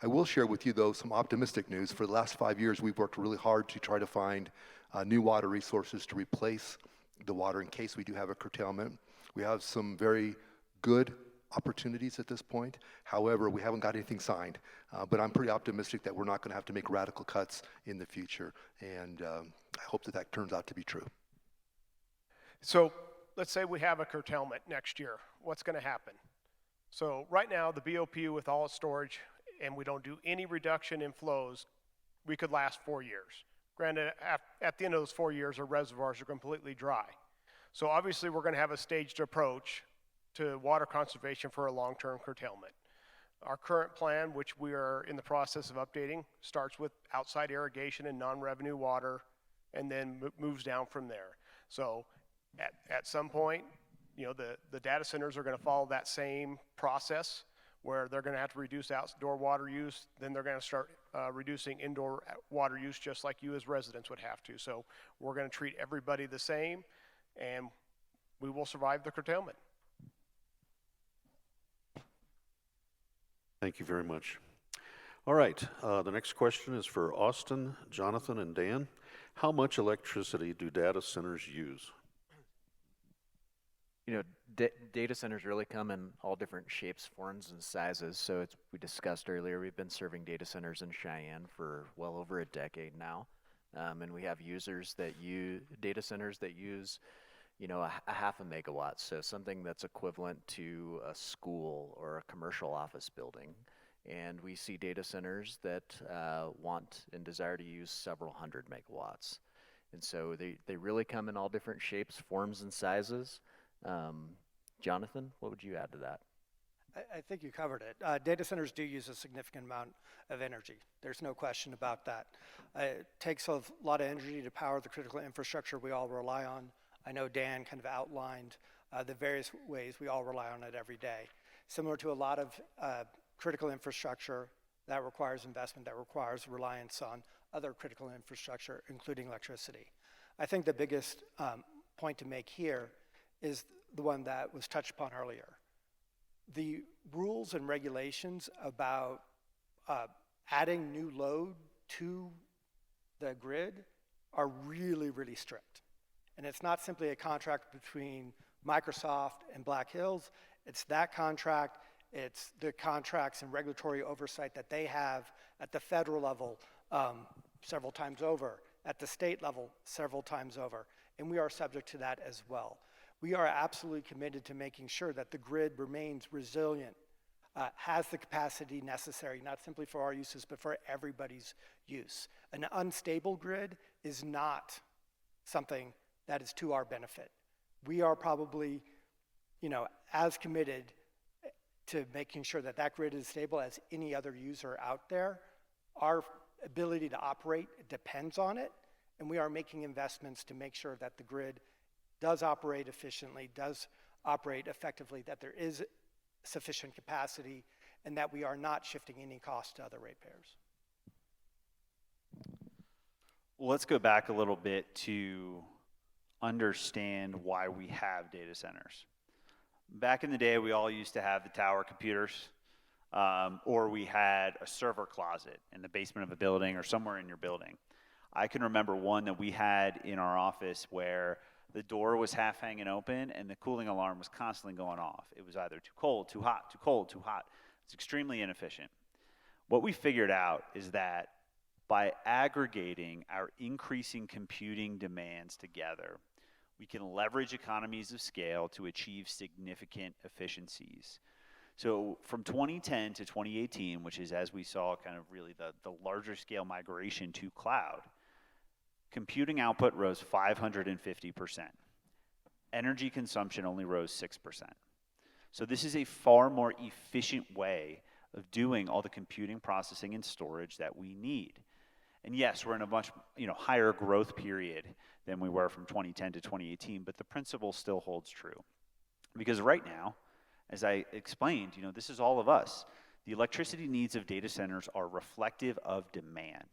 I will share with you, though, some optimistic news. For the last 5 years, we've worked really hard to try to find new water resources to replace the water in case we do have a curtailment. We have some very good opportunities at this point. However, we haven't got anything signed. But I'm pretty optimistic that we're not going to have to make radical cuts in the future. And I hope that that turns out to be true. So let's say we have a curtailment next year. What's going to happen? So right now, the BOPU with all its storage, and we don't do any reduction in flows, we could last 4 years. Granted, at the end of those 4 years, our reservoirs are completely dry. So obviously, we're going to have a staged approach to water conservation for a long-term curtailment. Our current plan, which we are in the process of updating, starts with outside irrigation and non-revenue water, and then moves down from there. So at some point, the data centers are going to follow that same process, where they're going to have to reduce outdoor water use, then they're going to start reducing indoor water use just like you as residents would have to. So we're going to treat everybody the same, and we will survive the curtailment. Thank you very much. All right, the next question is for Austin, Jonathan, and Dan. How much electricity do data centers use? You know, data centers really come in all different shapes, forms, and sizes. So we discussed earlier, we've been serving data centers in Cheyenne for well over a decade now. And we have data centers that use, a half a megawatt. So something that's equivalent to a school or a commercial office building. And we see data centers that want and desire to use several hundred megawatts. And so they really come in all different shapes, forms, and sizes. Jonathan, what would you add to that? I think you covered it. Data centers do use a significant amount of energy. There's no question about that. It takes a lot of energy to power the critical infrastructure we all rely on. I know Dan kind of outlined the various ways we all rely on it every day. Similar to a lot of critical infrastructure that requires investment, that requires reliance on other critical infrastructure, including electricity. I think the biggest point to make here is the one that was touched upon earlier. The rules and regulations about adding new load to the grid are really, really strict. And it's not simply a contract between Microsoft and Black Hills. It's that contract, it's the contracts and regulatory oversight that they have at the federal level several times over, at the state level several times over. And we are subject to that as well. We are absolutely committed to making sure that the grid remains resilient, has the capacity necessary, not simply for our uses, but for everybody's use. An unstable grid is not something that is to our benefit. We are probably, as committed to making sure that that grid is stable as any other user out there. Our ability to operate depends on it, and we are making investments to make sure that the grid does operate efficiently, does operate effectively, that there is sufficient capacity, and that we are not shifting any cost to other ratepayers. Well, let's go back a little bit to understand why we have data centers. Back in the day, we all used to have the tower computers, or we had a server closet in the basement of a building or somewhere in your building. I can remember one that we had in our office where the door was half hanging open and the cooling alarm was constantly going off. It was either too cold, too hot, too cold, too hot. It's extremely inefficient. What we figured out is that by aggregating our increasing computing demands together, we can leverage economies of scale to achieve significant efficiencies. So from 2010 to 2018, which is, as we saw, kind of really the larger scale migration to cloud, computing output rose 550%. Energy consumption only rose 6%. So this is a far more efficient way of doing all the computing, processing, and storage that we need. And yes, we're in a much higher growth period than we were from 2010 to 2018, but the principle still holds true. Because right now, as I explained, this is all of us. The electricity needs of data centers are reflective of demand.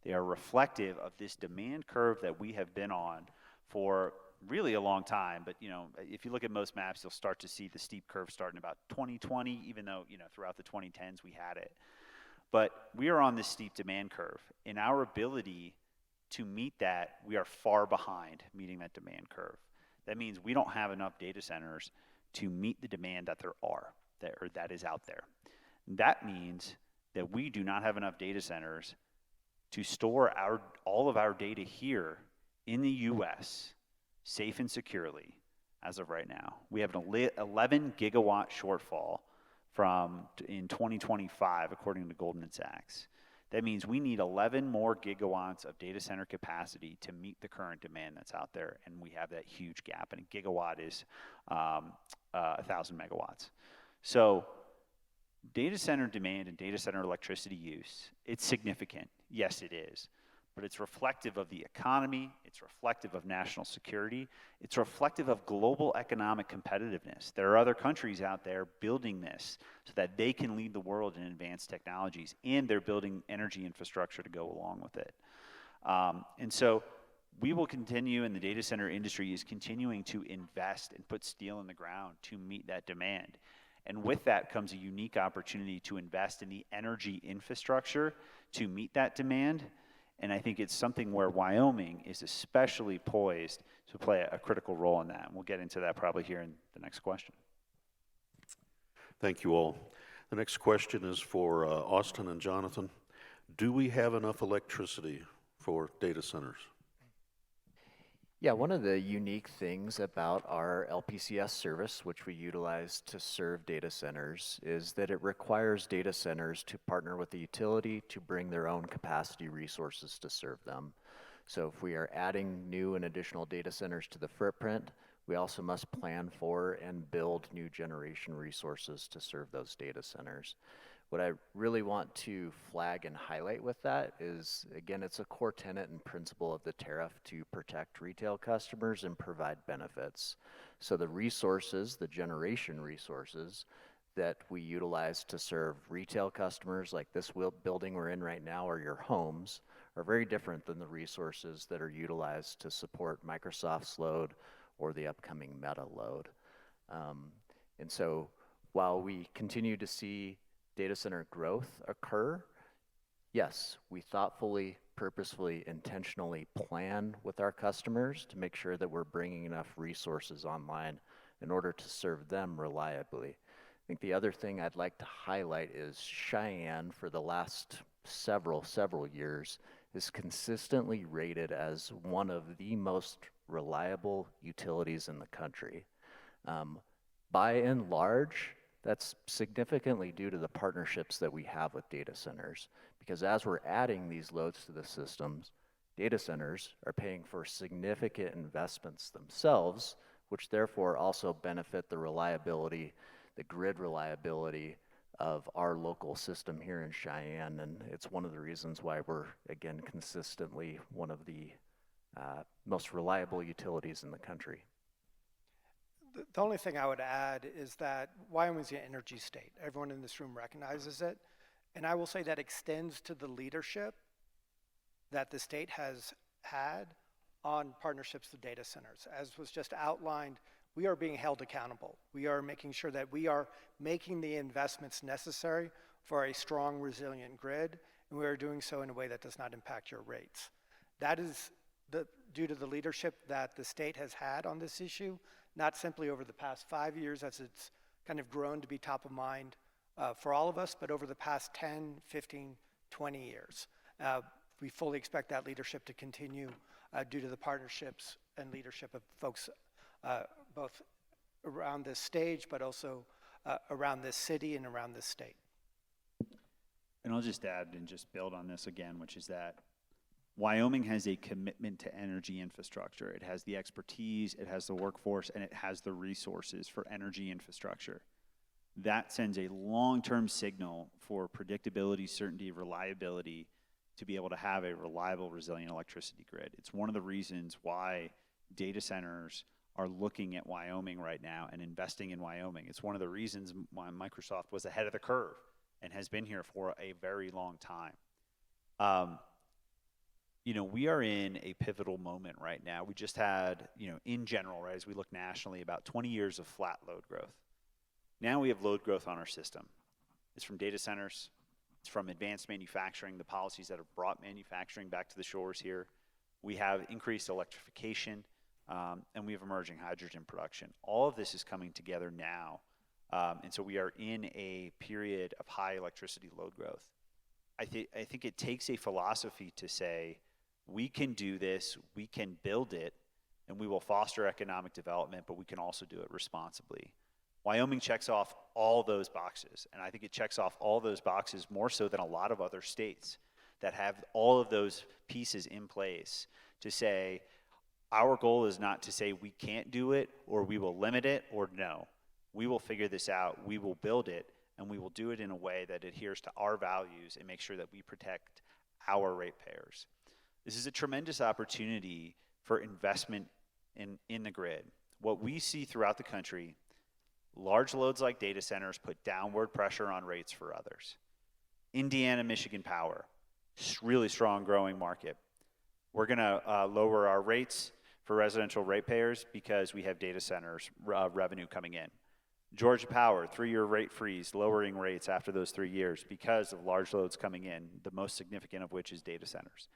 They are reflective of this demand curve that we have been on for really a long time. But if you look at most maps, you'll start to see the steep curve starting about 2020, even though throughout the 2010s we had it. But we are on this steep demand curve. In our ability to meet that, we are far behind meeting that demand curve. That means we don't have enough data centers to meet the demand that that is out there. That means that we do not have enough data centers to store all of our data here in the US safe and securely as of right now. We have an 11 gigawatt shortfall in 2025, according to Goldman Sachs. That means we need 11 more gigawatts of data center capacity to meet the current demand that's out there, and we have that huge gap, and a gigawatt is 1,000 megawatts. So data center demand and data center electricity use, it's significant. Yes, it is. But it's reflective of the economy, it's reflective of national security, it's reflective of global economic competitiveness. There are other countries out there building this so that they can lead the world in advanced technologies, and they're building energy infrastructure to go along with it. And so we will continue, and the data center industry is continuing to invest and put steel in the ground to meet that demand. And with that comes a unique opportunity to invest in the energy infrastructure to meet that demand. And I think it's something where Wyoming is especially poised to play a critical role in that. And we'll get into that probably here in the next question. Thank you all. The next question is for Austin and Jonathan. Do we have enough electricity for data centers? Yeah, one of the unique things about our LPCS service, which we utilize to serve data centers, is that it requires data centers to partner with the utility to bring their own capacity resources to serve them. So if we are adding new and additional data centers to the footprint, we also must plan for and build new generation resources to serve those data centers. What I really want to flag and highlight with that is, again, it's a core tenet and principle of the tariff to protect retail customers and provide benefits. So the resources, the generation resources that we utilize to serve retail customers like this building we're in right now or your homes are very different than the resources that are utilized to support Microsoft's load or the upcoming Meta load. And so while we continue to see data center growth occur, yes, we thoughtfully, purposefully, intentionally plan with our customers to make sure that we're bringing enough resources online in order to serve them reliably. I think the other thing I'd like to highlight is Cheyenne, for the last several years, is consistently rated as one of the most reliable utilities in the country. By and large, that's significantly due to the partnerships that we have with data centers, because as we're adding these loads to the systems, data centers are paying for significant investments themselves, which therefore also benefit the reliability, the grid reliability of our local system here in Cheyenne. And it's one of the reasons why we're, again, consistently one of the most reliable utilities in the country. The only thing I would add is that Wyoming's an energy state. Everyone in this room recognizes it. And I will say that extends to the leadership that the state has had on partnerships with data centers. As was just outlined, we are being held accountable. We are making sure that we are making the investments necessary for a strong, resilient grid, and we are doing so in a way that does not impact your rates. That is due to the leadership that the state has had on this issue, not simply over the past 5 years as it's kind of grown to be top of mind for all of us, but over the past 10, 15, 20 years. We fully expect that leadership to continue due to the partnerships and leadership of folks both around this stage, but also around this city and around this state. And I'll just add and just build on this again, which is that Wyoming has a commitment to energy infrastructure. It has the expertise, it has the workforce, and it has the resources for energy infrastructure. That sends a long-term signal for predictability, certainty, reliability to be able to have a reliable, resilient electricity grid. It's one of the reasons why data centers are looking at Wyoming right now and investing in Wyoming. It's one of the reasons why Microsoft was ahead of the curve and has been here for a very long time. We are in a pivotal moment right now. We just had, in general, right, as we look nationally, about 20 years of flat load growth. Now we have load growth on our system. It's from data centers. It's from advanced manufacturing, the policies that have brought manufacturing back to the shores here. We have increased electrification, and we have emerging hydrogen production. All of this is coming together now, and so we are in a period of high electricity load growth. I think it takes a philosophy to say, we can do this, we can build it, and we will foster economic development, but we can also do it responsibly. Wyoming checks off all those boxes, and I think it checks off all those boxes more so than a lot of other states that have all of those pieces in place to say, our goal is not to say we can't do it, or we will limit it, or no. We will figure this out, we will build it, and we will do it in a way that adheres to our values and make sure that we protect our ratepayers. This is a tremendous opportunity for investment in the grid. What we see throughout the country, large loads like data centers put downward pressure on rates for others. Indiana, Michigan Power, really strong growing market. We're gonna lower our rates for residential ratepayers because we have data centers revenue coming in. Georgia Power, 3-year rate freeze, lowering rates after those 3 years because of large loads coming in, the most significant of which is data centers.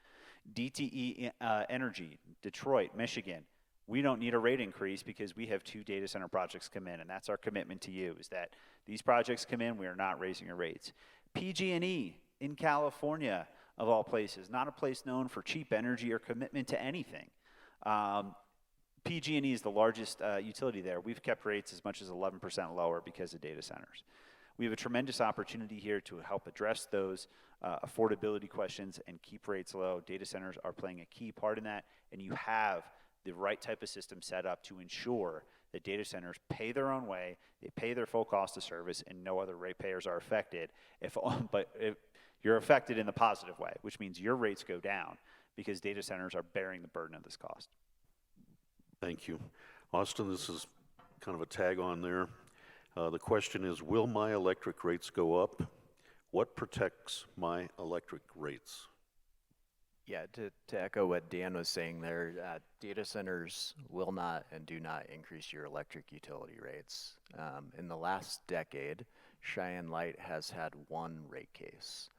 DTE Energy, Detroit, Michigan. We don't need a rate increase because we have 2 data center projects come in, and that's our commitment to you, is that these projects come in, we are not raising your rates. PG&E in California, of all places, not a place known for cheap energy or commitment to anything. PG&E is the largest utility there. We've kept rates as much as 11% lower because of data centers. We have a tremendous opportunity here to help address those affordability questions and keep rates low. Data centers are playing a key part in that, and you have the right type of system set up to ensure that data centers pay their own way, they pay their full cost of service, and no other ratepayers are affected. But if you're affected in the positive way, which means your rates go down because data centers are bearing the burden of this cost. Thank you. Austin, this is kind of a tag on there. The question is, will my electric rates go up? What protects my electric rates? Yeah, to echo what Dan was saying there, data centers will not and do not increase your electric utility rates. In the last decade, Cheyenne Light has had 1 rate case.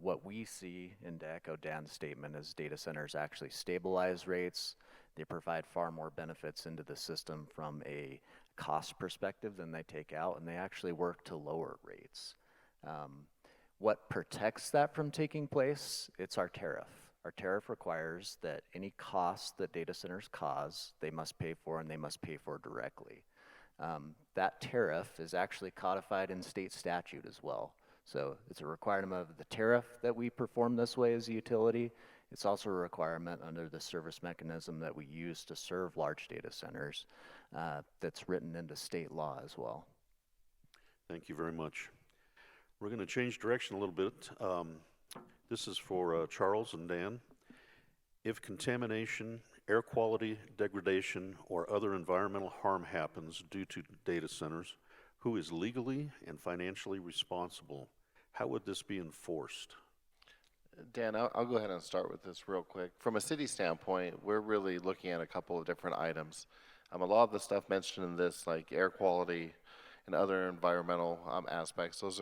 What we see, and to echo Dan's statement, is data centers actually stabilize rates. They provide far more benefits into the system from a cost perspective than they take out, and they actually work to lower rates. What protects that from taking place? It's our tariff. Our tariff requires that any costs that data centers cause, they must pay for, and they must pay for directly. That tariff is actually codified in state statute as well. So it's a requirement of the tariff that we perform this way as a utility. It's also a requirement under the service mechanism that we use to serve large data centers that's written into state law as well. Thank you very much. We're going to change direction a little bit. This is for Charles and Dan. If contamination, air quality degradation, or other environmental harm happens due to data centers, who is legally and financially responsible? How would this be enforced? Dan, I'll go ahead and start with this real quick. From a city standpoint, we're really looking at a couple of different items. A lot of the stuff mentioned in this, like air quality and other environmental aspects, those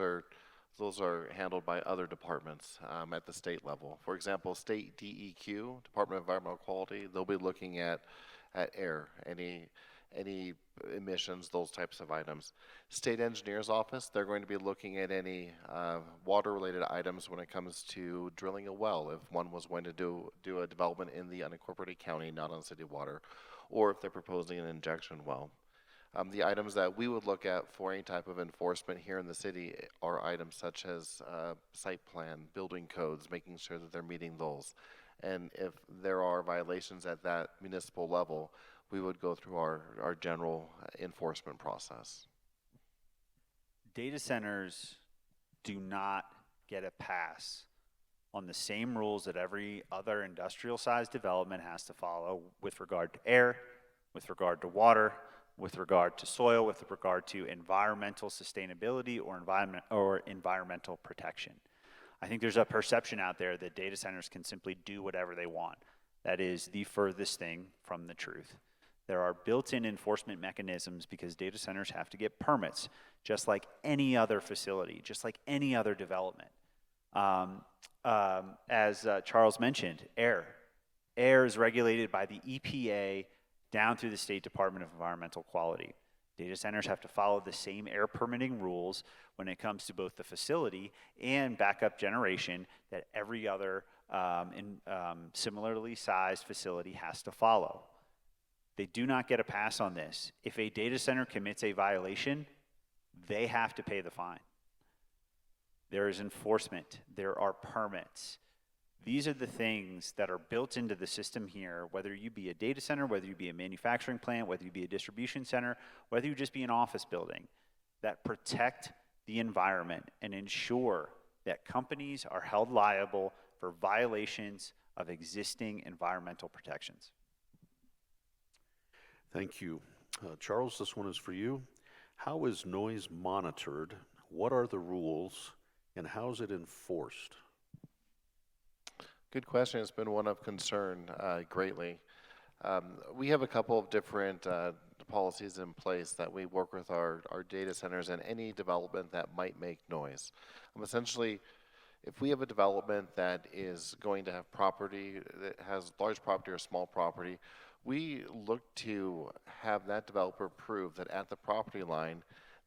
are handled by other departments at the state level. For example, state DEQ, Department of Environmental Quality, they'll be looking at air, any emissions, those types of items. State Engineer's Office, they're going to be looking at any water-related items when it comes to drilling a well, if one was going to do a development in the unincorporated county, not on city water, or if they're proposing an injection well. The items that we would look at for any type of enforcement here in the city are items such as site plan, building codes, making sure that they're meeting those. And if there are violations at that municipal level, we would go through our general enforcement process. Data centers do not get a pass on the same rules that every other industrial-sized development has to follow with regard to air, with regard to water, with regard to soil, with regard to environmental sustainability or environmental protection. I think there's a perception out there that data centers can simply do whatever they want. That is the furthest thing from the truth. There are built-in enforcement mechanisms because data centers have to get permits, just like any other facility, just like any other development. As Charles mentioned, air. Air is regulated by the EPA down through the State Department of Environmental Quality. Data centers have to follow the same air permitting rules when it comes to both the facility and backup generation that every other similarly sized facility has to follow. They do not get a pass on this. If a data center commits a violation, they have to pay the fine. There is enforcement. There are permits. These are the things that are built into the system here, whether you be a data center, whether you be a manufacturing plant, whether you be a distribution center, whether you just be an office building, that protect the environment and ensure that companies are held liable for violations of existing environmental protections. Thank you. Charles, this one is for you. How is noise monitored? What are the rules, and how is it enforced? Good question. It's been one of concern greatly. We have a couple of different policies in place that we work with our data centers and any development that might make noise. Essentially, If we have a development that is going to have property that has large property or small property, we look to have that developer prove that at the property line,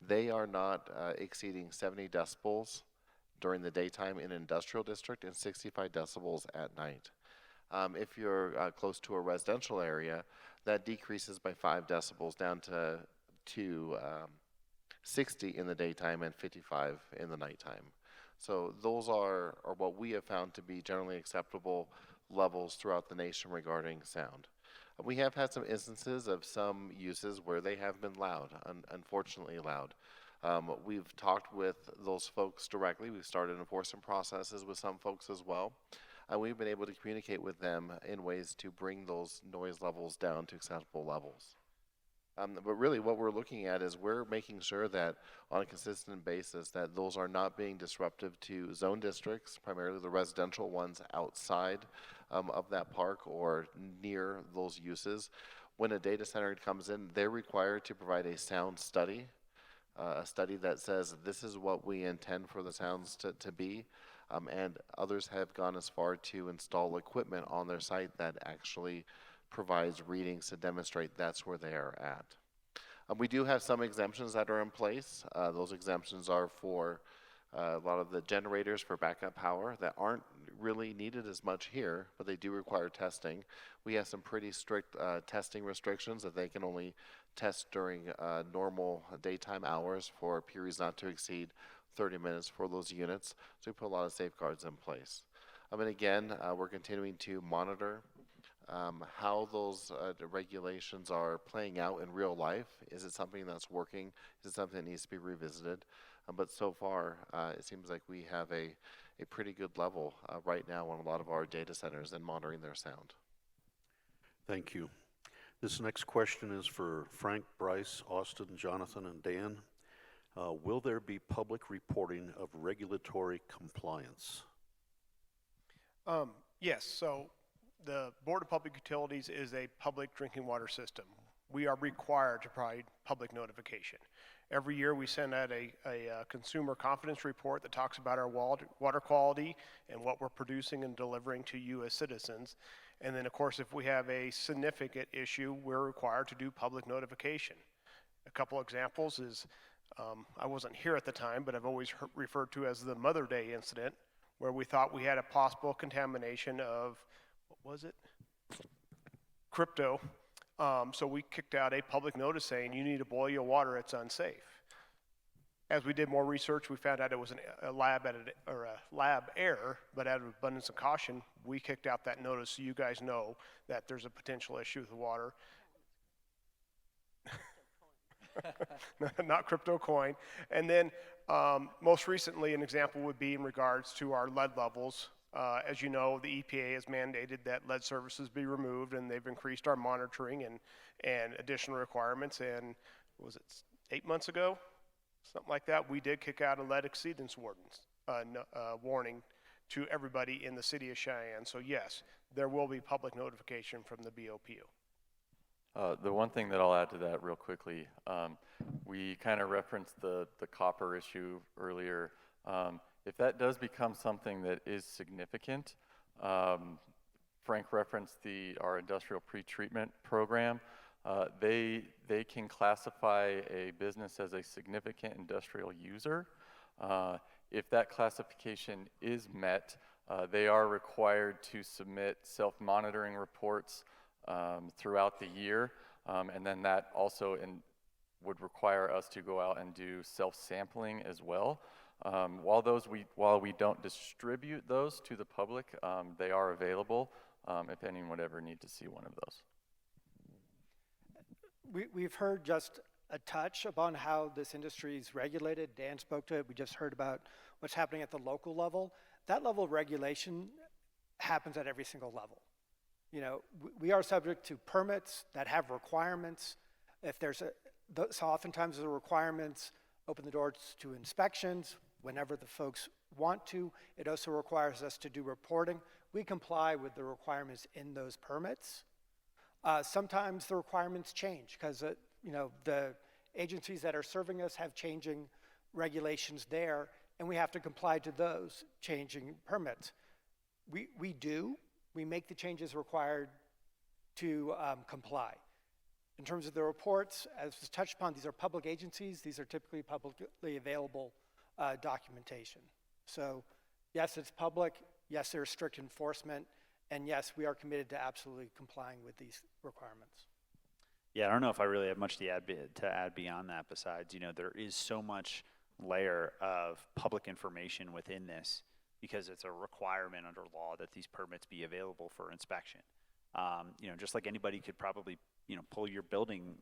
they are not exceeding 70 decibels during the daytime in an industrial district and 65 decibels at night. If you're close to a residential area, that decreases by 5 decibels down to 60 in the daytime and 55 in the nighttime. So those are what we have found to be generally acceptable levels throughout the nation regarding sound. We have had some instances of some uses where they have been loud, unfortunately loud. We've talked with those folks directly. We've started enforcement processes with some folks as well. And we've been able to communicate with them in ways to bring those noise levels down to acceptable levels. But really what we're looking at is we're making sure that on a consistent basis that those are not being disruptive to zone districts, primarily the residential ones outside of that park or near those uses. When a data center comes in, they're required to provide a sound study, a study that says this is what we intend for the sounds to be. And others have gone as far to install equipment on their site that actually provides readings to demonstrate that's where they are at. We do have some exemptions that are in place. Those exemptions are for a lot of the generators for backup power that aren't really needed as much here, but they do require testing. We have some pretty strict testing restrictions that they can only test during normal daytime hours for periods not to exceed 30 minutes for those units. So we put a lot of safeguards in place. And again, we're continuing to monitor how those regulations are playing out in real life. Is it something that's working? Is it something that needs to be revisited? But so far, it seems like we have a pretty good level right now on a lot of our data centers and monitoring their sound. Thank you. This next question is for Frank, Bryce, Austin, Jonathan, and Dan. Will there be public reporting of regulatory compliance? Yes, so the Board of Public Utilities is a public drinking water system. We are required to provide public notification. Every year we send out a consumer confidence report that talks about our water quality and what we're producing and delivering to you as citizens. And then of course if we have a significant issue, we're required to do public notification. A couple examples is, I wasn't here at the time, but I've always referred to as the Mother Day incident, where we thought we had a possible contamination of, what was it? Crypto. So we kicked out a public notice saying you need to boil your water, it's unsafe. As we did more research, we found out it was a lab error, but out of abundance of caution, we kicked out that notice so you guys know that there's a potential issue with the water. Not crypto coin. And then most recently, an example would be in regards to our lead levels. As you know, the EPA has mandated that lead services be removed, and they've increased our monitoring and additional requirements. And was it 8 months ago? Something like that. We did kick out a lead exceedance warning to everybody in the city of Cheyenne. So yes, there will be public notification from the BOPU. The one thing that I'll add to that real quickly, we kind of referenced the copper issue earlier. If that does become something that is significant, Frank referenced our industrial pretreatment program. They can classify a business as a significant industrial user. If that classification is met, they are required to submit self-monitoring reports throughout the year, and then that also would require us to go out and do self-sampling as well. While we don't distribute those to the public, they are available if anyone would ever need to see one of those. We've heard just a touch upon how this industry is regulated. Dan spoke to it. We just heard about what's happening at the local level. That level of regulation happens at every single level. You know, we are subject to permits that have requirements. If there's so oftentimes the requirements open the doors to inspections whenever the folks want to. It also requires us to do reporting. We comply with the requirements in those permits. Sometimes the requirements change because you know, the agencies that are serving us have changing regulations there, and we have to comply to those changing permits. We make the changes required to comply. In terms of the reports, as was touched upon, these are public agencies. These are typically publicly available documentation. So yes, it's public. Yes, there's strict enforcement. And yes, we are committed to absolutely complying with these requirements. Yeah, I don't know if I really have much to add beyond that, besides, there is so much layer of public information within this, because it's a requirement under law that these permits be available for inspection. Just like anybody could probably, pull your building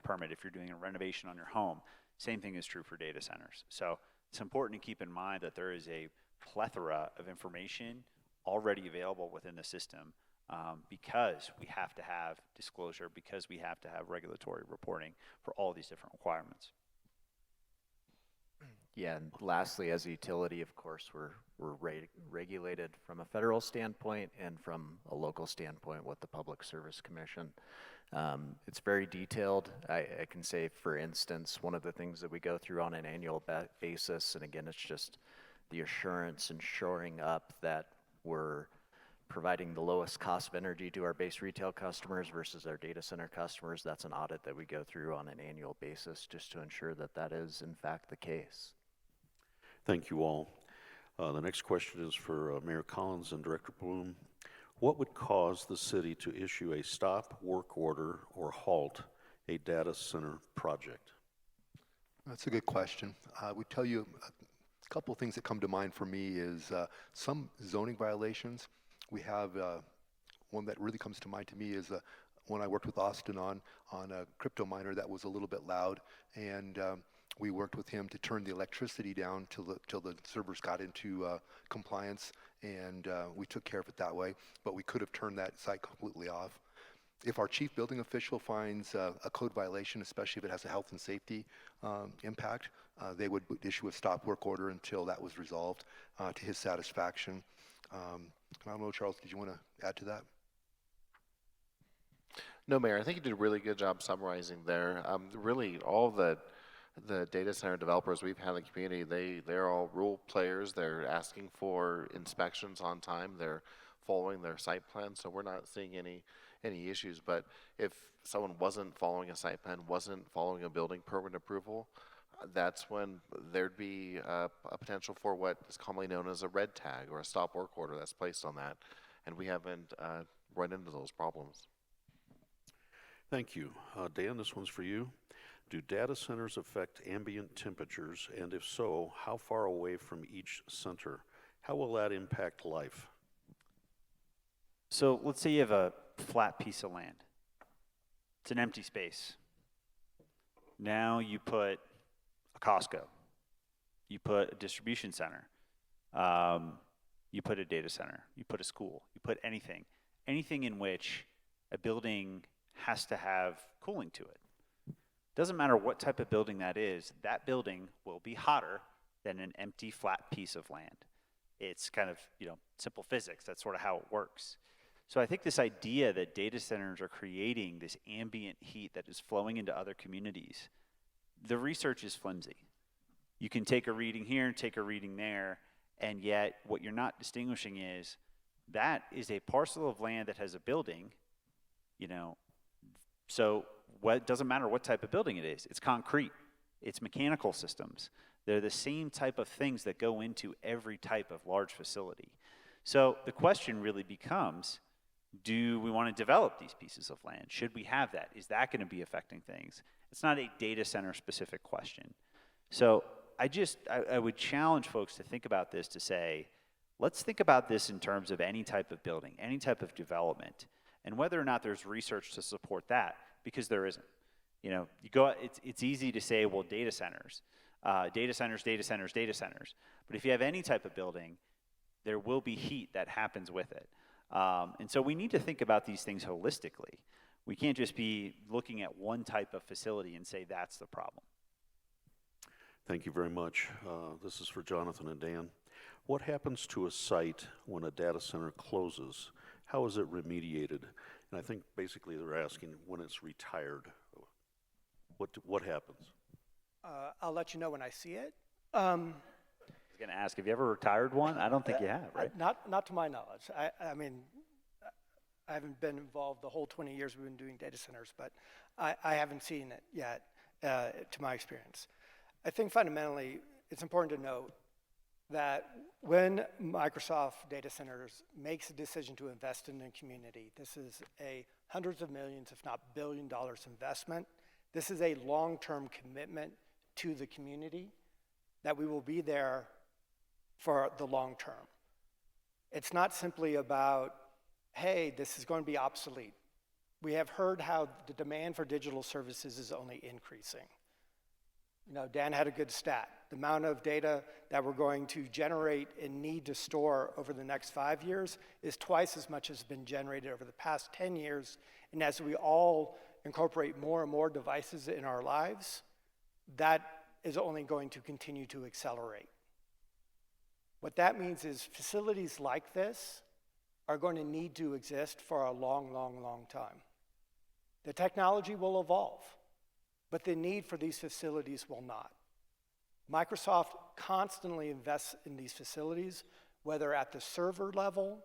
permit if you're doing a renovation on your home. Same thing is true for data centers. So it's important to keep in mind that there is a plethora of information already available within the system, because we have to have disclosure, because we have to have regulatory reporting for all these different requirements. Yeah, and lastly, as a utility, of course, we're regulated from a federal standpoint and from a local standpoint with the Public Service Commission. It's very detailed. I can say, for instance, one of the things that we go through on an annual basis, and again, it's just the assurance and shoring up that we're providing the lowest cost of energy to our base retail customers versus our data center customers. That's an audit that we go through on an annual basis just to ensure that that is in fact the case. Thank you all. The next question is for Mayor Collins and Director Bloom. What would cause the city to issue a stop work order or halt a data center project? That's a good question. I would tell you a couple of things that come to mind for me is some zoning violations. We have one that really comes to mind to me is one I worked with Austin on a crypto miner that was a little bit loud, and we worked with him to turn the electricity down till the servers got into compliance, and we took care of it that way, but we could have turned that site completely off. If our chief building official finds a code violation, especially if it has a health and safety impact, they would issue a stop work order until that was resolved to his satisfaction. I don't know, Charles, did you want to add to that? No, Mayor, I think you did a really good job summarizing there. Really, all the data center developers we've had in the community, they're all rule players. They're asking for inspections on time. They're following their site plan, so we're not seeing any issues. But if someone wasn't following a site plan, wasn't following a building permit approval, that's when there'd be a potential for what is commonly known as a red tag or a stop work order that's placed on that, and we haven't run into those problems. Thank you. Dan, this one's for you. Do data centers affect ambient temperatures, and if so, how far away from each center? How will that impact life? So let's say you have a flat piece of land. It's an empty space. Now you put a Costco. You put a distribution center. You put a data center. You put a school. You put anything. Anything in which a building has to have cooling to it. Doesn't matter what type of building that is, that building will be hotter than an empty flat piece of land. It's kind of, simple physics. That's sort of how it works. So I think this idea that data centers are creating this ambient heat that is flowing into other communities, the research is flimsy. You can take a reading here and take a reading there, and yet what you're not distinguishing is that is a parcel of land that has a building, so it doesn't matter what type of building it is. It's concrete. It's mechanical systems. They're the same type of things that go into every type of large facility. So the question really becomes, do we want to develop these pieces of land? Should we have that? Is that going to be affecting things? It's not a data center specific question. So I would challenge folks to think about this, to say, let's think about this in terms of any type of building, any type of development, and whether or not there's research to support that, because there isn't. It's easy to say, well, data centers. But if you have any type of building, there will be heat that happens with it. And so we need to think about these things holistically. We can't just be looking at one type of facility and say that's the problem. Thank you very much. This is for Jonathan and Dan. What happens to a site when a data center closes? How is it remediated? And I think basically they're asking when it's retired, what happens? I'll let you know when I see it. was going to ask, have you ever retired one? I don't think you have, right? Not to my knowledge. I mean, I haven't been involved the whole 20 years we've been doing data centers, but I haven't seen it yet, to my experience. I think fundamentally, it's important to note that when Microsoft Data Centers makes a decision to invest in a community, this is a hundreds of millions, if not $1 billion investment. This is a long-term commitment to the community that we will be there for the long term. It's not simply about, hey, this is going to be obsolete. We have heard how the demand for digital services is only increasing. You know, Dan had a good stat. The amount of data that we're going to generate and need to store over the next 5 years is twice as much as has been generated over the past 10 years. And as we all incorporate more and more devices in our lives, that is only going to continue to accelerate. What that means is facilities like this are going to need to exist for a long, long, long time. The technology will evolve, but the need for these facilities will not. Microsoft constantly invests in these facilities, whether at the server level,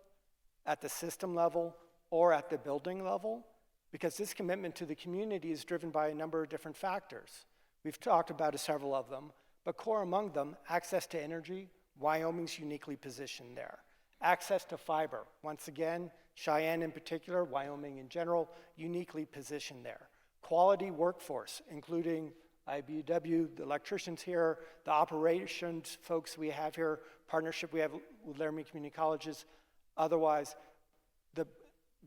at the system level, or at the building level, because this commitment to the community is driven by a number of different factors. We've talked about several of them, but core among them, access to energy. Wyoming's uniquely positioned there. Access to fiber. Once again, Cheyenne in particular, Wyoming in general, uniquely positioned there. Quality workforce, including IBEW, the electricians here, the operations folks we have here, partnership we have with Laramie Community Colleges. Otherwise,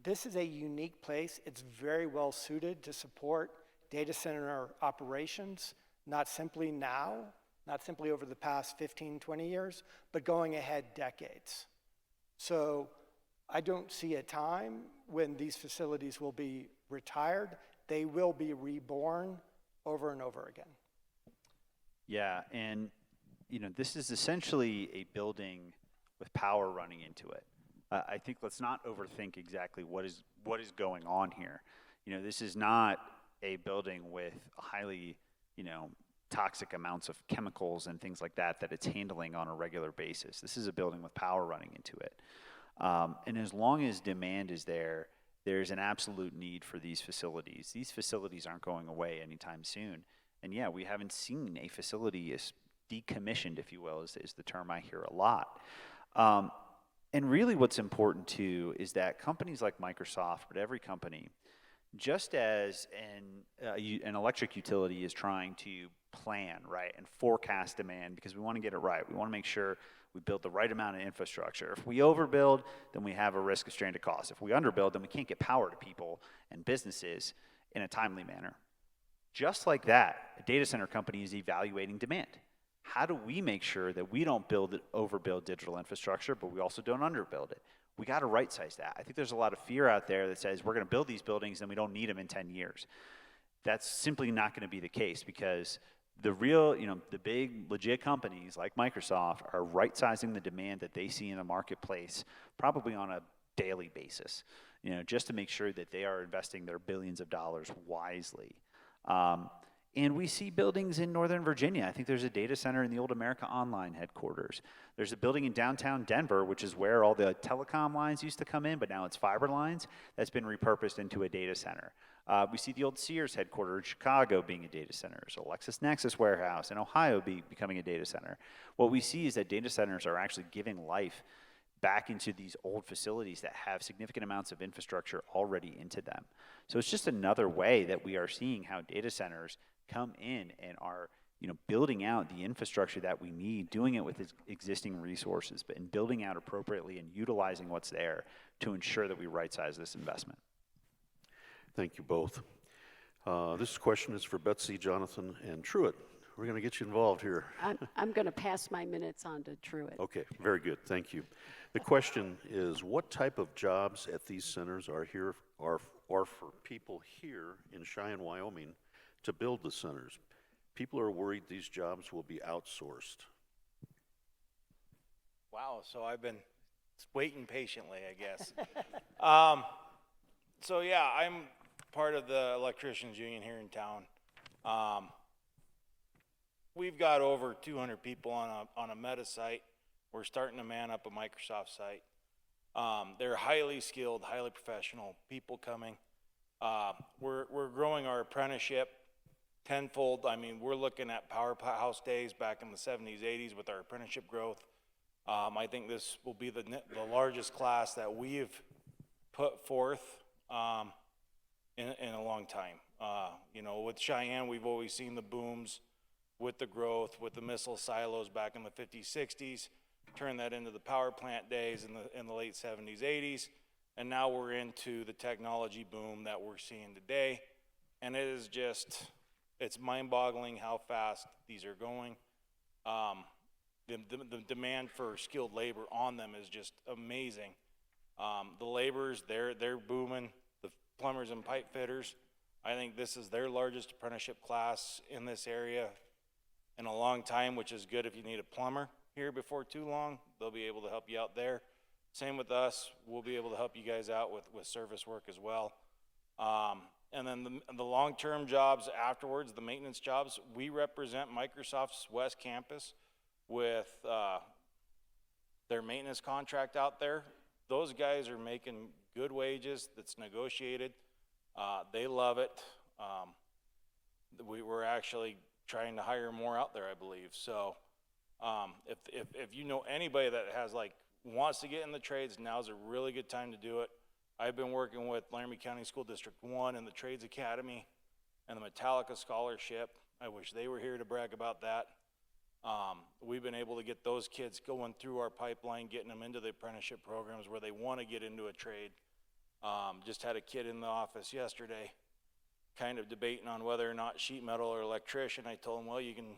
this is a unique place. It's very well suited to support data center operations, not simply now, not simply over the past 15, 20 years, but going ahead decades. So I don't see a time when these facilities will be retired. They will be reborn over and over again. Yeah, and you know, this is essentially a building with power running into it. I think let's not overthink exactly what is going on here. You know, this is not a building with highly, you know, toxic amounts of chemicals and things like that it's handling on a regular basis. This is a building with power running into it. And as long as demand is there, there's an absolute need for these facilities. These facilities aren't going away anytime soon. And yeah, we haven't seen a facility as decommissioned, if you will, is the term I hear a lot. And really what's important too is that companies like Microsoft, but every company, just as an electric utility is trying to plan, right, and forecast demand because we want to get it right. We want to make sure we build the right amount of infrastructure. If we overbuild, then we have a risk of stranded costs. If we underbuild, then we can't get power to people and businesses in a timely manner. Just like that, a data center company is evaluating demand. How do we make sure that we don't overbuild digital infrastructure, but we also don't underbuild it? We got to right-size that. I think there's a lot of fear out there that says we're going to build these buildings and we don't need them in 10 years. That's simply not going to be the case because the real, you know, the big legit companies like Microsoft are right-sizing the demand that they see in the marketplace probably on a daily basis, you know, just to make sure that they are investing their billions of dollars wisely. And we see buildings in Northern Virginia. I think there's a data center in the old America Online headquarters. There's a building in downtown Denver, which is where all the telecom lines used to come in, but now it's fiber lines. That's been repurposed into a data center. We see the old Sears headquarters in Chicago being a data center. There's a LexisNexis warehouse in Ohio becoming a data center. What we see is that data centers are actually giving life back into these old facilities that have significant amounts of infrastructure already into them. So it's just another way that we are seeing how data centers come in and are, you know, building out the infrastructure that we need, doing it with existing resources, but in building out appropriately and utilizing what's there to ensure that we right-size this investment. Thank you both. This question is for Betsey, Jonathan, and Truett. We're going to get you involved here. I'm going to pass my minutes on to Truett. Okay, very good. Thank you. The question is, what type of jobs at these centers are for people here in Cheyenne, Wyoming, to build the centers? People are worried these jobs will be outsourced. Wow, so I've been waiting patiently, I guess. So yeah, I'm part of the electricians union here in town. we've got over 200 people on a Meta site. We're starting to man up a Microsoft site. They're highly skilled, highly professional people coming. We're growing our apprenticeship tenfold. I mean, we're looking at powerhouse days back in the 70s, 80s with our apprenticeship growth. I think this will be the largest class that we've put forth in a long time. You know, with Cheyenne, we've always seen the booms with the growth, with the missile silos back in the 50s, 60s, turn that into the power plant days in the late 70s, 80s, and now we're into the technology boom that we're seeing today. And it is just, it's mind-boggling how fast these are going. The demand for skilled labor on them is just amazing. The laborers, they're booming. The plumbers and pipe fitters, I think this is their largest apprenticeship class in this area in a long time, which is good if you need a plumber here before too long. They'll be able to help you out there. Same with us. We'll be able to help you guys out with service work as well. And then the long-term jobs afterwards, the maintenance jobs, we represent Microsoft's West Campus with their maintenance contract out there. Those guys are making good wages that's negotiated. They love it. We're actually trying to hire more out there, I believe. So if you know anybody that has wants to get in the trades, now's a really good time to do it. I've been working with Laramie County School District 1 and the Trades Academy and the Metallica Scholarship. I wish they were here to brag about that. We've been able to get those kids going through our pipeline, getting them into the apprenticeship programs where they want to get into a trade. Just had a kid in the office yesterday kind of debating on whether or not sheet metal or electrician. I told him, well, you can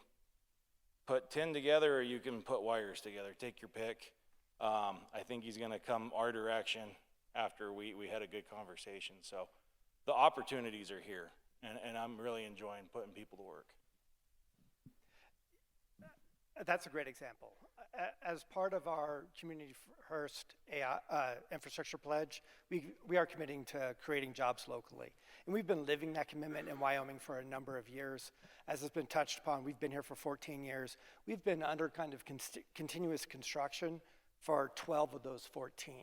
put tin together or you can put wires together. Take your pick. I think he's going to come our direction after we had a good conversation. So the opportunities are here, and I'm really enjoying putting people to work. That's a great example. As part of our Community First infrastructure pledge, we are committing to creating jobs locally. And we've been living that commitment in Wyoming for a number of years. As has been touched upon, we've been here for 14 years. We've been under kind of continuous construction for 12 of those 14.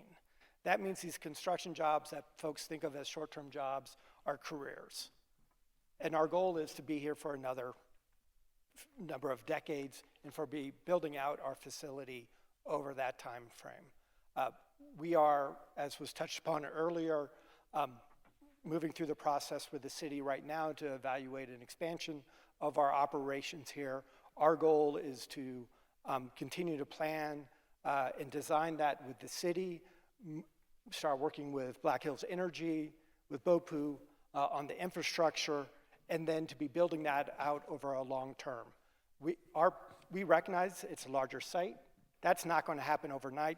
That means these construction jobs that folks think of as short-term jobs are careers. And our goal is to be here for another number of decades and for building out our facility over that time frame. We are, as was touched upon earlier, moving through the process with the city right now to evaluate an expansion of our operations here. Our goal is to continue to plan and design that with the city, start working with Black Hills Energy, with BOPU on the infrastructure, and then to be building that out over a long term. We recognize it's a larger site. That's not going to happen overnight.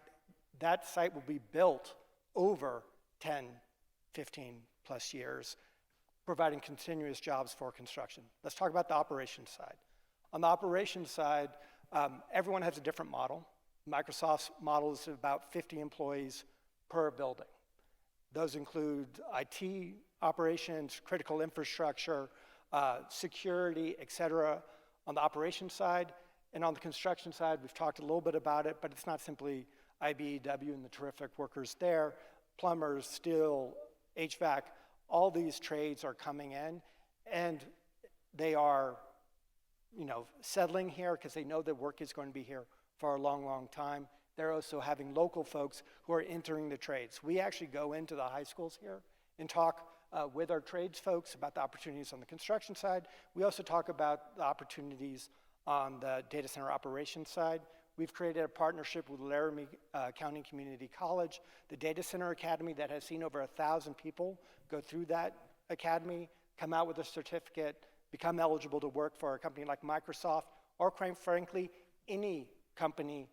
That site will be built over 10, 15 plus years, providing continuous jobs for construction. Let's talk about the operations side. On the operations side, everyone has a different model. Microsoft's model is about 50 employees per building. Those include IT operations, critical infrastructure, security, et cetera, on the operations side. And on the construction side, we've talked a little bit about it, but it's not simply IBEW and the terrific workers there. Plumbers, steel, HVAC, all these trades are coming in, and they are, settling here because they know that work is going to be here for a long, long time. They're also having local folks who are entering the trades. We actually go into the high schools here and talk with our trades folks about the opportunities on the construction side. We also talk about the opportunities on the data center operations side. We've created a partnership with Laramie County Community College, the Data Center Academy that has seen over 1,000 people go through that academy, come out with a certificate, become eligible to work for a company like Microsoft, or quite frankly, any company,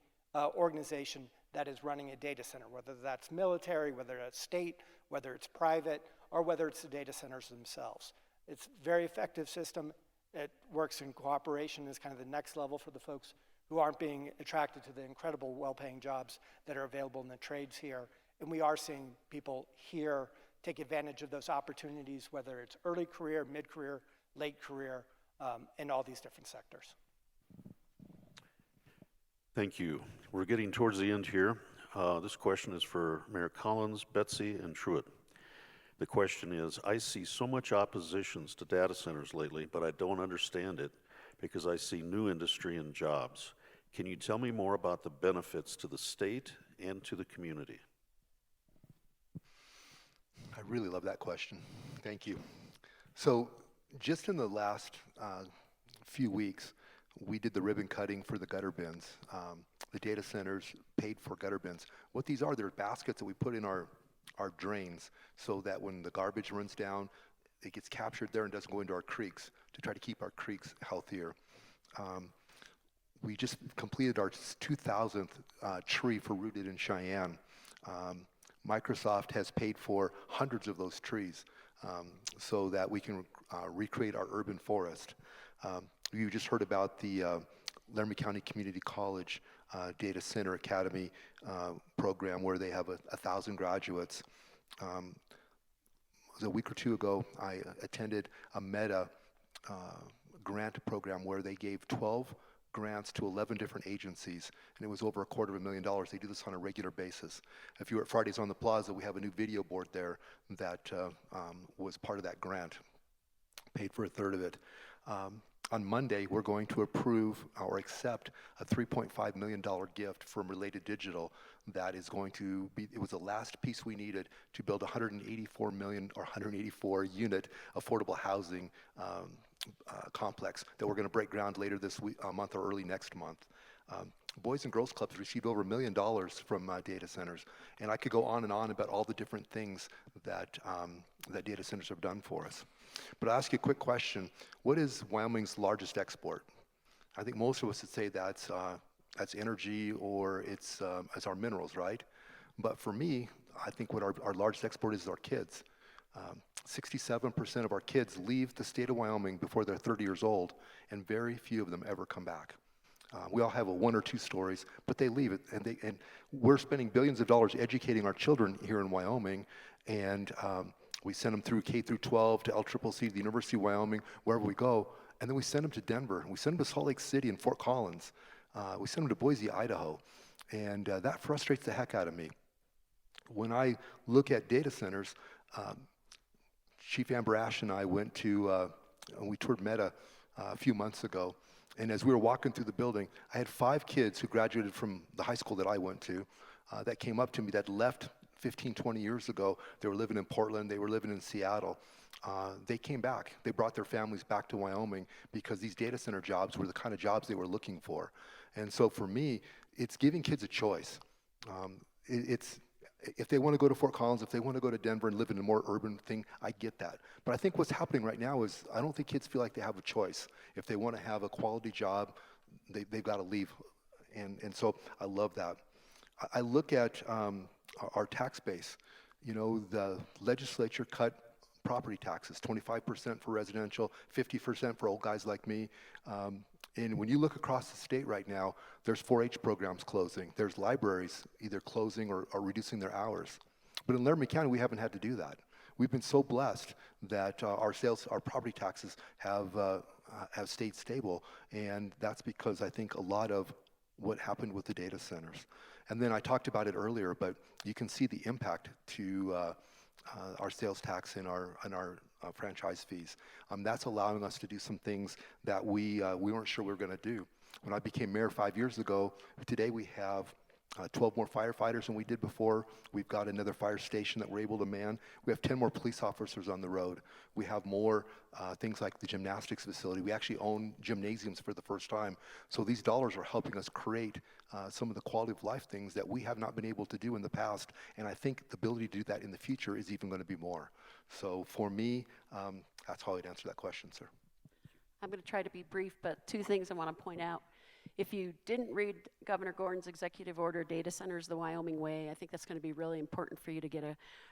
organization that is running a data center, whether that's military, whether it's state, whether it's private, or whether it's the data centers themselves. It's a very effective system. It works in cooperation as kind of the next level for the folks who aren't being attracted to the incredible well-paying jobs that are available in the trades here. And we are seeing people here take advantage of those opportunities, whether it's early career, mid-career, late career, in all these different sectors. Thank you. We're getting towards the end here. This question is for Mayor Collins, Betsey, and Truett. The question is, I see so much oppositions to data centers lately, but I don't understand it because I see new industry and jobs. Can you tell me more about the benefits to the state and to the community? I really love that question. Thank you. So just in the last few weeks, we did the ribbon cutting for the gutter bins. The data centers paid for gutter bins. What these are, they're baskets that we put in our drains so that when the garbage runs down, it gets captured there and doesn't go into our creeks to try to keep our creeks healthier. We just completed our 2,000th tree for Rooted in Cheyenne. Microsoft has paid for hundreds of those trees so that we can recreate our urban forest. You just heard about the Laramie County Community College Data Center Academy program where they have 1,000 graduates. A week or two ago, I attended a Meta grant program where they gave 12 grants to 11 different agencies, and it was over $250,000. They do this on a regular basis. If you were at Fridays on the Plaza, we have a new video board there that was part of that grant, paid for a third of it. On Monday, we're going to approve or accept a $3.5 million gift from Related Digital that is going to be, it was the last piece we needed to build 184 million or 184 unit affordable housing complex that we're going to break ground later this month or early next month. Boys and Girls Clubs received over $1 million from data centers, and I could go on and on about all the different things that, that data centers have done for us. But I'll ask you a quick question. What is Wyoming's largest export? I think most of us would say that's energy or it's our minerals, right? But for me, I think what our largest export is our kids. 67% of our kids leave the state of Wyoming before they're 30 years old, and very few of them ever come back. We all have one or two stories, but they leave it, and we're spending billions of dollars educating our children here in Wyoming, and we send them through K through 12 to LCCC, the University of Wyoming, wherever we go, and then we send them to Denver, and we send them to Salt Lake City and Fort Collins. We send them to Boise, Idaho, and that frustrates the heck out of me. When I look at data centers, Chief Amber Ash and I went to, we toured Meta a few months ago, and as we were walking through the building, I had 5 kids who graduated from the high school that I went to that came up to me that left 15, 20 years ago. They were living in Portland, they were living in Seattle. They came back. They brought their families back to Wyoming because these data center jobs were the kind of jobs they were looking for. And so for me, it's giving kids a choice. If they want to go to Fort Collins, if they want to go to Denver and live in a more urban thing, I get that. But I think what's happening right now is I don't think kids feel like they have a choice. If they want to have a quality job, they've got to leave. And so I love that. I look at our tax base. You know, the legislature cut property taxes, 25% for residential, 50% for old guys like me. And when you look across the state right now, there's 4-H programs closing. There's libraries either closing or reducing their hours. But in Laramie County, we haven't had to do that. We've been so blessed that our property taxes have stayed stable. And that's because I think a lot of what happened with the data centers. And then I talked about it earlier, but you can see the impact to our sales tax and our franchise fees. That's allowing us to do some things that we weren't sure we were going to do. When I became mayor 5 years ago, today we have 12 more firefighters than we did before. We've got another fire station that we're able to man. We have 10 more police officers on the road. We have more things like the gymnastics facility. We actually own gymnasiums for the first time. So these dollars are helping us create some of the quality of life things that we have not been able to do in the past. And I think the ability to do that in the future is even going to be more. So for me, that's how I'd answer that question, sir. I'm going to try to be brief, but 2 things I want to point out. If you didn't read Governor Gordon's executive order, Data Centers the Wyoming Way, I think that's going to be really important for you to get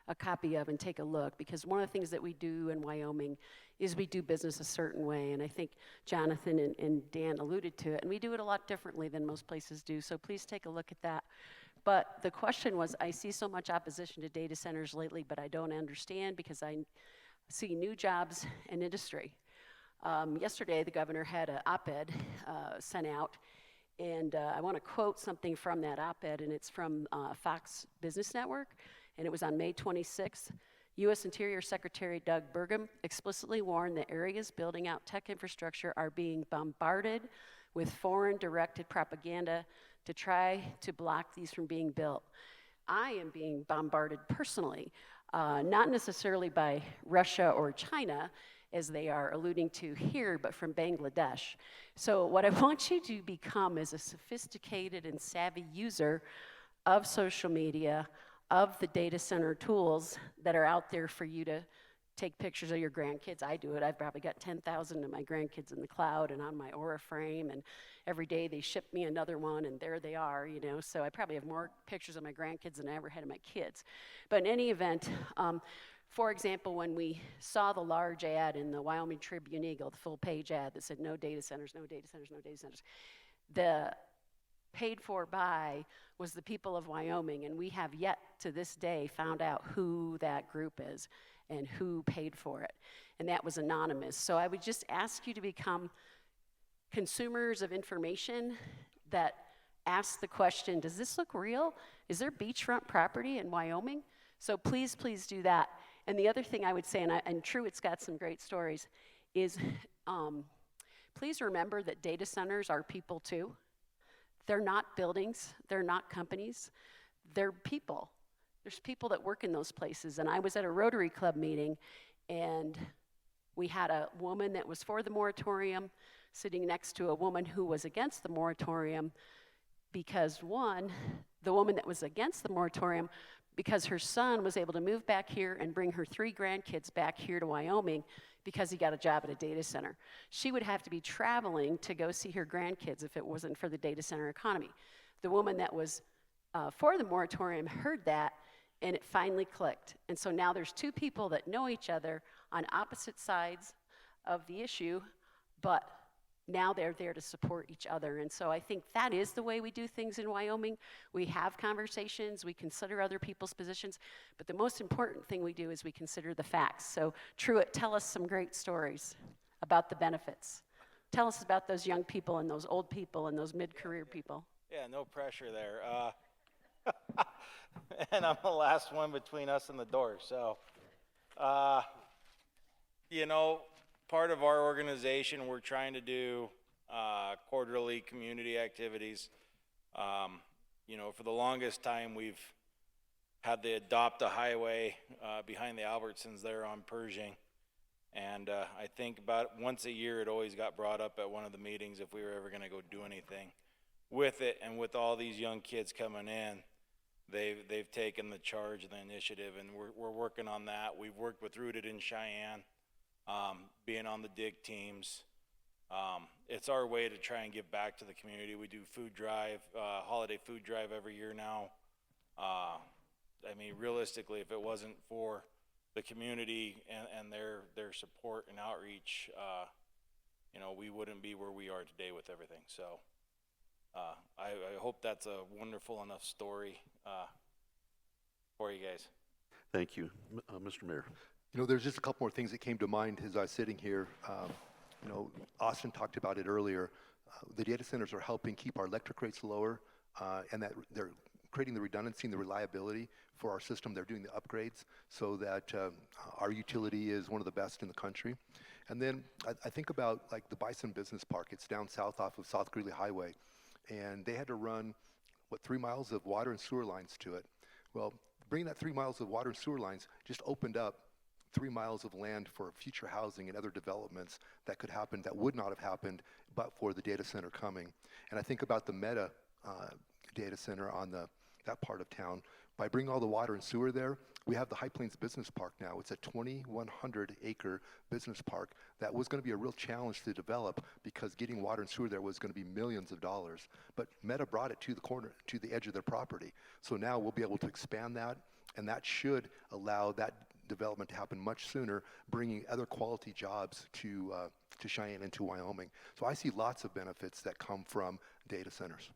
a copy of and take a look, because one of the things that we do in Wyoming is we do business a certain way, and I think Jonathan and Dan alluded to it, and we do it a lot differently than most places do, so please take a look at that. But the question was, I see so much opposition to data centers lately, but I don't understand because I see new jobs and industry. Yesterday, the governor had an op-ed sent out, And I want to quote something from that op-ed, and it's from Fox Business Network, and it was on May 26th. U.S. Interior Secretary Doug Burgum explicitly warned that areas building out tech infrastructure are being bombarded with foreign-directed propaganda to try to block these from being built. I am being bombarded personally, not necessarily by Russia or China, as they are alluding to here, but from Bangladesh. So what I want you to become is a sophisticated and savvy user of social media, of the data center tools that are out there for you to take pictures of your grandkids. I do it. I've probably got 10,000 of my grandkids in the cloud and on my Aura frame, and every day they ship me another one, and there they are, you know. So I probably have more pictures of my grandkids than I ever had of my kids. But in any event, for example, when we saw the large ad in the Wyoming Tribune-Eagle, the full-page ad that said no data centers, no data centers, no data centers, the paid for by was the people of Wyoming, and we have yet to this day found out who that group is and who paid for it, and that was anonymous. So I would just ask you to become consumers of information that ask the question, does this look real? Is there beachfront property in Wyoming? So please, please do that. And the other thing I would say, and Truett's got some great stories, is please remember that data centers are people too. They're not buildings, they're not companies, they're people. There's people that work in those places. And I was at a Rotary Club meeting, and we had a woman that was for the moratorium sitting next to a woman who was against the moratorium because, one, the woman that was against the moratorium, because her son was able to move back here and bring her 3 grandkids back here to Wyoming because he got a job at a data center. She would have to be traveling to go see her grandkids if it wasn't for the data center economy. The woman that was for the moratorium heard that, and it finally clicked. And so now there's 2 people that know each other on opposite sides of the issue, but now they're there to support each other. And so I think that is the way we do things in Wyoming. We have conversations, we consider other people's positions, but the most important thing we do is we consider the facts. So Truett, tell us some great stories about the benefits. Tell us about those young people and those old people and those mid-career people. Yeah, no pressure there. And I'm the last one between us and the door. So, you know, part of our organization, we're trying to do quarterly community activities. You know, for the longest time, we've had to adopt a highway behind the Albertsons there on Pershing. And I think about once a year, it always got brought up at one of the meetings if we were ever going to go do anything with it. And with all these young kids coming in, they've taken the charge and the initiative, and we're working on that. We've worked with Rooted in Cheyenne, being on the dig teams. It's our way to try and give back to the community. We do food drive, holiday food drive every year now. I mean, realistically, if it wasn't for the community and their support and outreach, you know, we wouldn't be where we are today with everything. So I hope that's a wonderful enough story for you guys. Thank you. Mr. Mayor. You know, there's just a couple more things that came to mind as I was sitting here. You know, Austin talked about it earlier. The data centers are helping keep our electric rates lower, and that they're creating the redundancy and the reliability for our system. They're doing the upgrades so that our utility is one of the best in the country. And then I think about like the Bison Business Park. It's down south off of South Greeley Highway, and they had to run, 3 miles of water and sewer lines to it. Well, bringing that 3 miles of water and sewer lines just opened up 3 miles of land for future housing and other developments that could happen that would not have happened but for the data center coming. And I think about the Meta data center on that part of town. By bringing all the water and sewer there, we have the High Plains Business Park now. It's a 2,100-acre business park that was going to be a real challenge to develop because getting water and sewer there was going to be millions of dollars. But Meta brought it to the corner, to the edge of their property. So now we'll be able to expand that, and that should allow that development to happen much sooner, bringing other quality jobs to Cheyenne and to Wyoming. So I see lots of benefits that come from data centers.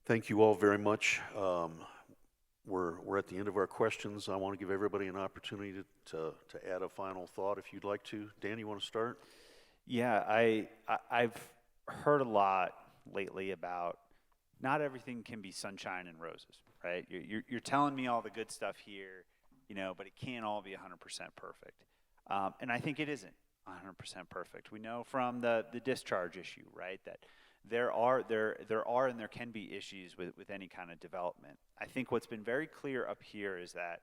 Thank you all very much. We're at the end of our questions. I want to give everybody an opportunity to add a final thought if you'd like to. Dan, you want to start? Yeah, I've heard a lot lately about not everything can be sunshine and roses, right? You're telling me all the good stuff here, you know, but it can't all be 100% perfect. And I think it isn't 100% perfect. We know from the discharge issue, right, that there are and there can be issues with any kind of development. I think what's been very clear up here is that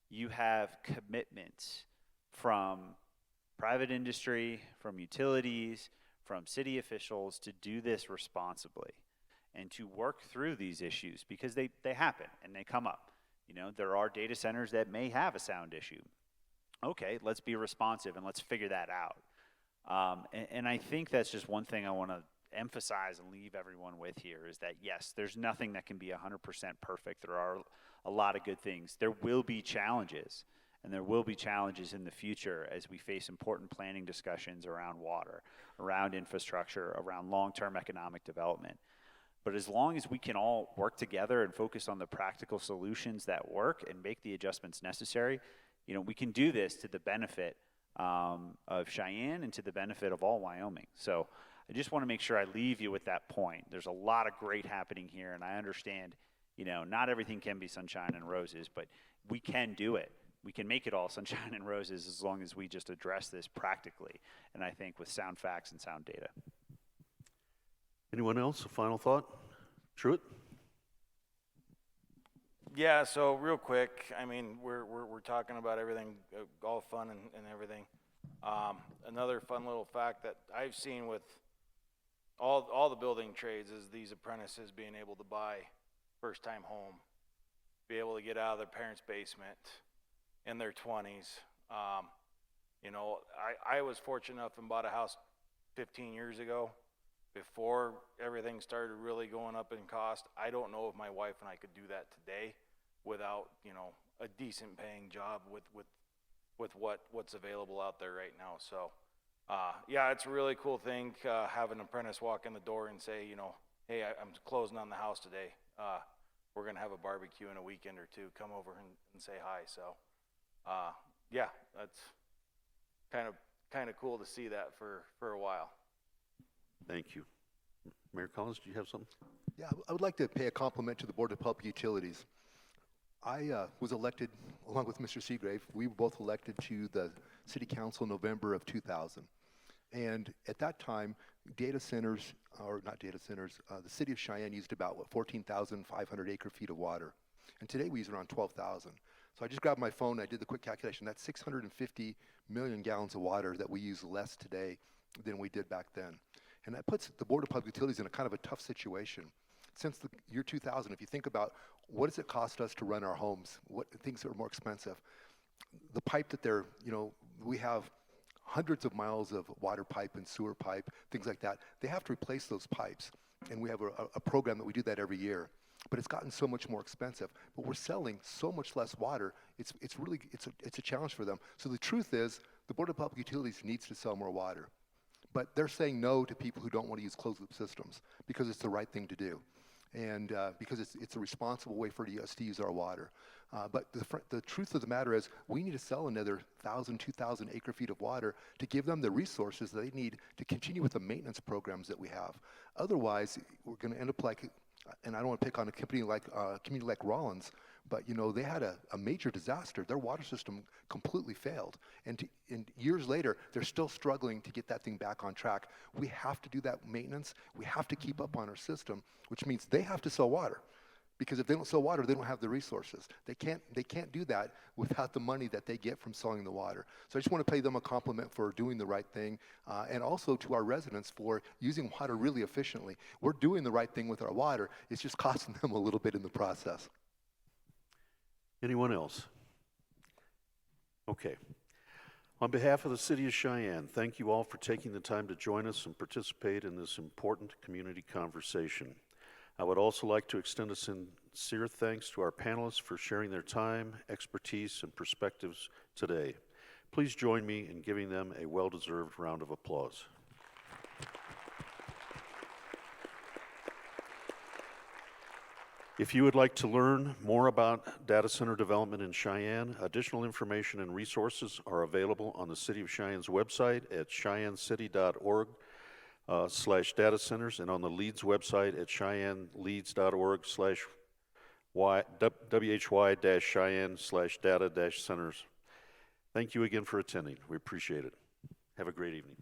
you have commitments from private industry, from utilities, from city officials to do this responsibly and to work through these issues because they happen and they come up. You know, there are data centers that may have a sound issue. Okay, let's be responsive and let's figure that out. And I think that's just one thing I want to emphasize and leave everyone with here is that yes, there's nothing that can be 100% perfect. There are a lot of good things. There will be challenges, and there will be challenges in the future as we face important planning discussions around water, around infrastructure, around long-term economic development. But as long as we can all work together and focus on the practical solutions that work and make the adjustments necessary, you know, we can do this to the benefit of Cheyenne and to the benefit of all Wyoming. So I just want to make sure I leave you with that point. There's a lot of great happening here, and I understand, you know, not everything can be sunshine and roses, but we can do it. We can make it all sunshine and roses as long as we just address this practically, and I think with sound facts and sound data. Anyone else? A final thought? Truett? Yeah, so real quick, I mean, we're talking about everything, all fun and everything. Another fun little fact that I've seen with all the building trades is these apprentices being able to buy first-time home, be able to get out of their parents' basement in their 20s. You know, I was fortunate enough and bought a house 15 years ago before everything started really going up in cost. I don't know if my wife and I could do that today without, you know, a decent paying job with what's available out there right now. So yeah, it's a really cool thing, have an apprentice walk in the door and say, you know, hey, I'm closing on the house today. We're gonna have a barbecue in a weekend or two. Come over and say hi. So yeah, that's kind of cool to see that for a while. Thank you. Mayor Collins, do you have something? Yeah, I would like to pay a compliment to the Board of Public Utilities. I was elected, along with Mr. Seagrave, we were both elected to the City Council in November of 2000. And at that time, data centers, or not data centers, the City of Cheyenne used about, 14,500 acre feet of water. And today we use around 12,000. So I just grabbed my phone, I did the quick calculation. That's 650 million gallons of water that we use less today than we did back then. And that puts the Board of Public Utilities in a kind of a tough situation. Since the year 2000, if you think about what does it cost us to run our homes, what things are more expensive, the pipe that they're, you know, we have hundreds of miles of water pipe and sewer pipe, things like that. They have to replace those pipes. And we have a program that we do that every year. But it's gotten so much more expensive. But we're selling so much less water, it's a challenge for them. So the truth is, the Board of Public Utilities needs to sell more water. But they're saying no to people who don't want to use closed-loop systems because it's the right thing to do, and because it's a responsible way for us to use our water. But the truth of the matter is we need to sell another 1,000, 2,000 acre feet of water to give them the resources that they need to continue with the maintenance programs that we have. Otherwise, we're going to end up like, and I don't want to pick on a community like Rollins, but you know, they had a major disaster. Their water system completely failed. And years later, they're still struggling to get that thing back on track. We have to do that maintenance. We have to keep up on our system, which means they have to sell water. Because if they don't sell water, they don't have the resources. They can't do that without the money that they get from selling the water. So I just want to pay them a compliment for doing the right thing, and also to our residents for using water really efficiently. We're doing the right thing with our water. It's just costing them a little bit in the process. Anyone else? Okay. On behalf of the City of Cheyenne, thank you all for taking the time to join us and participate in this important community conversation. I would also like to extend a sincere thanks to our panelists for sharing their time, expertise, and perspectives today. Please join me in giving them a well-deserved round of applause. If you would like to learn more about data center development in Cheyenne, additional information and resources are available on the City of Cheyenne's website at cheyenncity.org. /data centers, and on the Leeds website at CheyenneLeeds.org/why-Cheyenne/data-centers. Thank you again for attending. We appreciate it. Have a great evening.